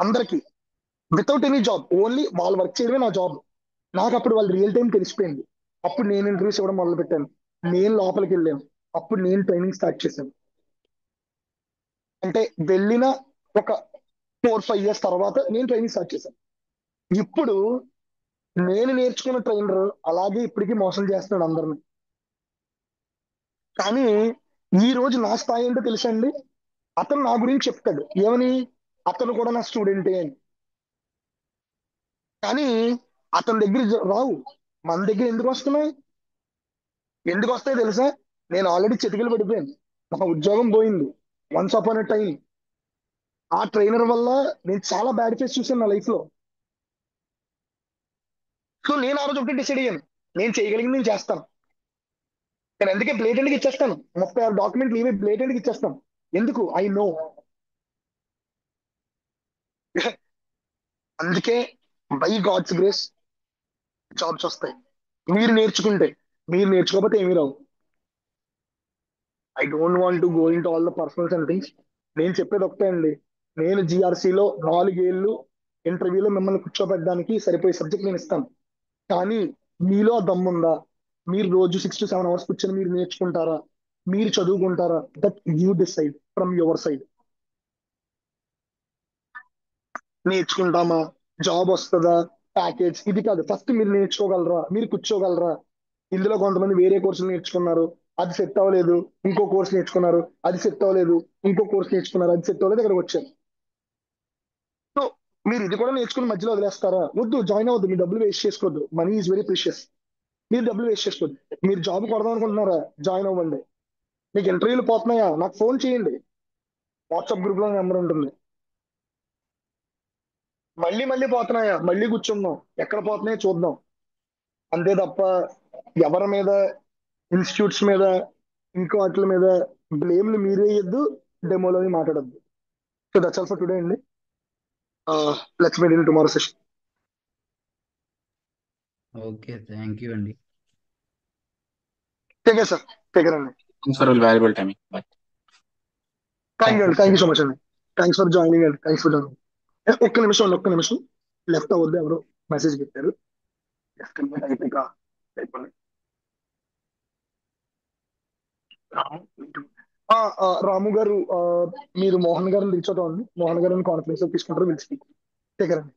అందరికీ వితౌట్ ఎనీ జాబ్, ఓన్లీ వాళ్ళు వర్క్ చేయడమే నా జాబ్. నాకు అప్పుడు వాళ్ళు రియల్ టైం తెలిసిపోయింది. అప్పుడు నేను ఇంటర్వ్యూస్ ఇవ్వడం మొదలు పెట్టాను. నేను లోపలికి వెళ్ళాను. అప్పుడు నేను ట్రైనింగ్ స్టార్ట్ చేశాను. అంటే వెళ్ళిన ఒక 4-5 years తర్వాత నేను ట్రైనింగ్ స్టార్ట్ చేశాను. ఇప్పుడు నేను నేర్చుకున్న ట్రైనర్ అలాగే ఇప్పటికీ మోసం చేస్తున్నాడు అందరిని. కానీ ఈ రోజు నా స్థాయి ఏంటో తెలుసా అండి? అతను నా గురించి చెప్తాడు ఏమని, అతను కూడా నా స్టూడెంటే అని. కానీ అతని దగ్గర రావు, మన దగ్గర ఎందుకు వస్తున్నాయి? ఎందుకు వస్తాయో తెలుసా? నేను ఆల్రెడీ చిటికలు పడిపోయాను, నా ఉద్యోగం పోయింది వన్స్ అపాన్ ఎ టైం. ఆ ట్రైనర్ వల్ల నేను చాలా బ్యాడ్ ఫేస్ చూసాను నా లైఫ్ లో. సో నేను ఆ రోజు ఒకటి డిసైడ్ అయ్యాను, నేను చేయగలిగింది నేను చేస్తాను. నేను అందుకే బ్లేటెంట్ గా ఇచ్చేస్తాను, 36 డాక్యుమెంట్లు ఇవే బ్లేటెంట్ గా ఇచ్చేస్తాను. ఎందుకు? I know. అందుకే బై గాడ్స్ గ్రేస్ జాబ్స్ వస్తాయి మీరు నేర్చుకుంటే. మీరు నేర్చుకోకపోతే ఏమీ రావు. I don't want to go into all the personals and things. నేను చెప్పేది ఒకటే అండి, నేను జిఆర్సీలో 4 ఏళ్ళు ఇంటర్వ్యూలో మిమ్మల్ని కూర్చోబెట్టడానికి సరిపోయే సబ్జెక్ట్ నేను ఇస్తాను. కానీ మీలో ఆ దమ్ముందా? మీరు రోజు 6 to 7 hours కూర్చొని మీరు నేర్చుకుంటారా? మీరు చదువుకుంటారా? That you decide from your side. నేర్చుకుంటామా, జాబ్ వస్తుందా, ప్యాకేజ్, ఇది కాదు. ఫస్ట్ మీరు నేర్చుకోగలరా, మీరు కూర్చోగలరా? ఇందులో కొంతమంది వేరే కోర్సులు నేర్చుకున్నారు, అది సెట్ అవ్వలేదు, ఇంకో కోర్స్ నేర్చుకున్నారు, అది సెట్ అవ్వలేదు, ఇంకో కోర్స్ నేర్చుకున్నారు, అది సెట్ అవ్వలేదు, ఇక్కడికి వచ్చారు. సో మీరు ఇది కూడా నేర్చుకుని మధ్యలో వదిలేస్తారా? వద్దు, జాయిన్ అవ్వద్దు. మీ డబ్బులు వేస్ట్ చేసుకోవద్దు. Money is very precious. మీరు డబ్బులు వేస్ట్ చేసుకోవద్దు. మీరు జాబ్ కొడదాం అనుకుంటున్నారా? జాయిన్ అవ్వండి. మీకు ఇంటర్వ్యూలు పోతున్నాయా? నాకు ఫోన్ చేయండి, వాట్సాప్ గ్రూప్ లో నెంబర్ ఉంటుంది. మళ్ళీ మళ్ళీ పోతున్నాయా? మళ్ళీ కూర్చుందాం, ఎక్కడ పోతున్నాయో చూద్దాం. అంతే తప్ప ఎవరి మీద, ఇన్స్టిట్యూట్స్ మీద, ఇంకో వాటి మీద బ్లేమ్లు మీరే ఇద్దు, డెమోలో మాట్లాడద్దు. So that's all for today అండి. Let's meet in tomorrow session. Okay, thank you అండి. Take care sir, take care అండి. For valuable timing. Thank you అండి, థ్యాంక్ యూ సో మచ్ అండి. థ్యాంక్స్ ఫర్ జాయినింగ్ అండి, థ్యాంక్స్ ఫర్ జాయినింగ్. ఒక్క నిమిషం అండి, ఒక్క నిమిషం. లెఫ్ట్ అవ్వద్దు, ఎవరు మెసేజ్ పెట్టారు. అయిపోయి అయిపోయింది. రాము గారు, మీరు మోహన్ గారిని రీచ్ అవుతా ఉంది. మోహన్ గారిని కాన్ఫరెన్స్ లో తీసుకుంటారు, పిలిచి. టేక్ కేర్ అండి.